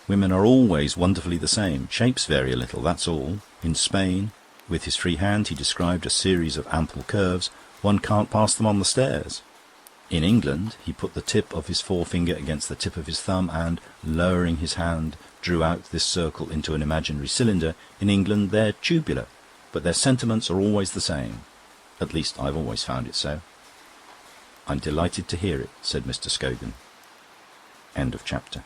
Women are always wonderfully the same. Shapes vary a little, that's all. In Spain, with his free hand, he described a series of ample curves. One can't pass them on the stairs. In England, he put the tip of his forefinger against the tip of his thumb and, lowering his hand, drew out this circle into an imaginary cylinder. In England, they're tubular, but their sentiments are always the same. At least, I've always found it so." "I'm delighted to hear it," said Mr. Scogan. End of chapter.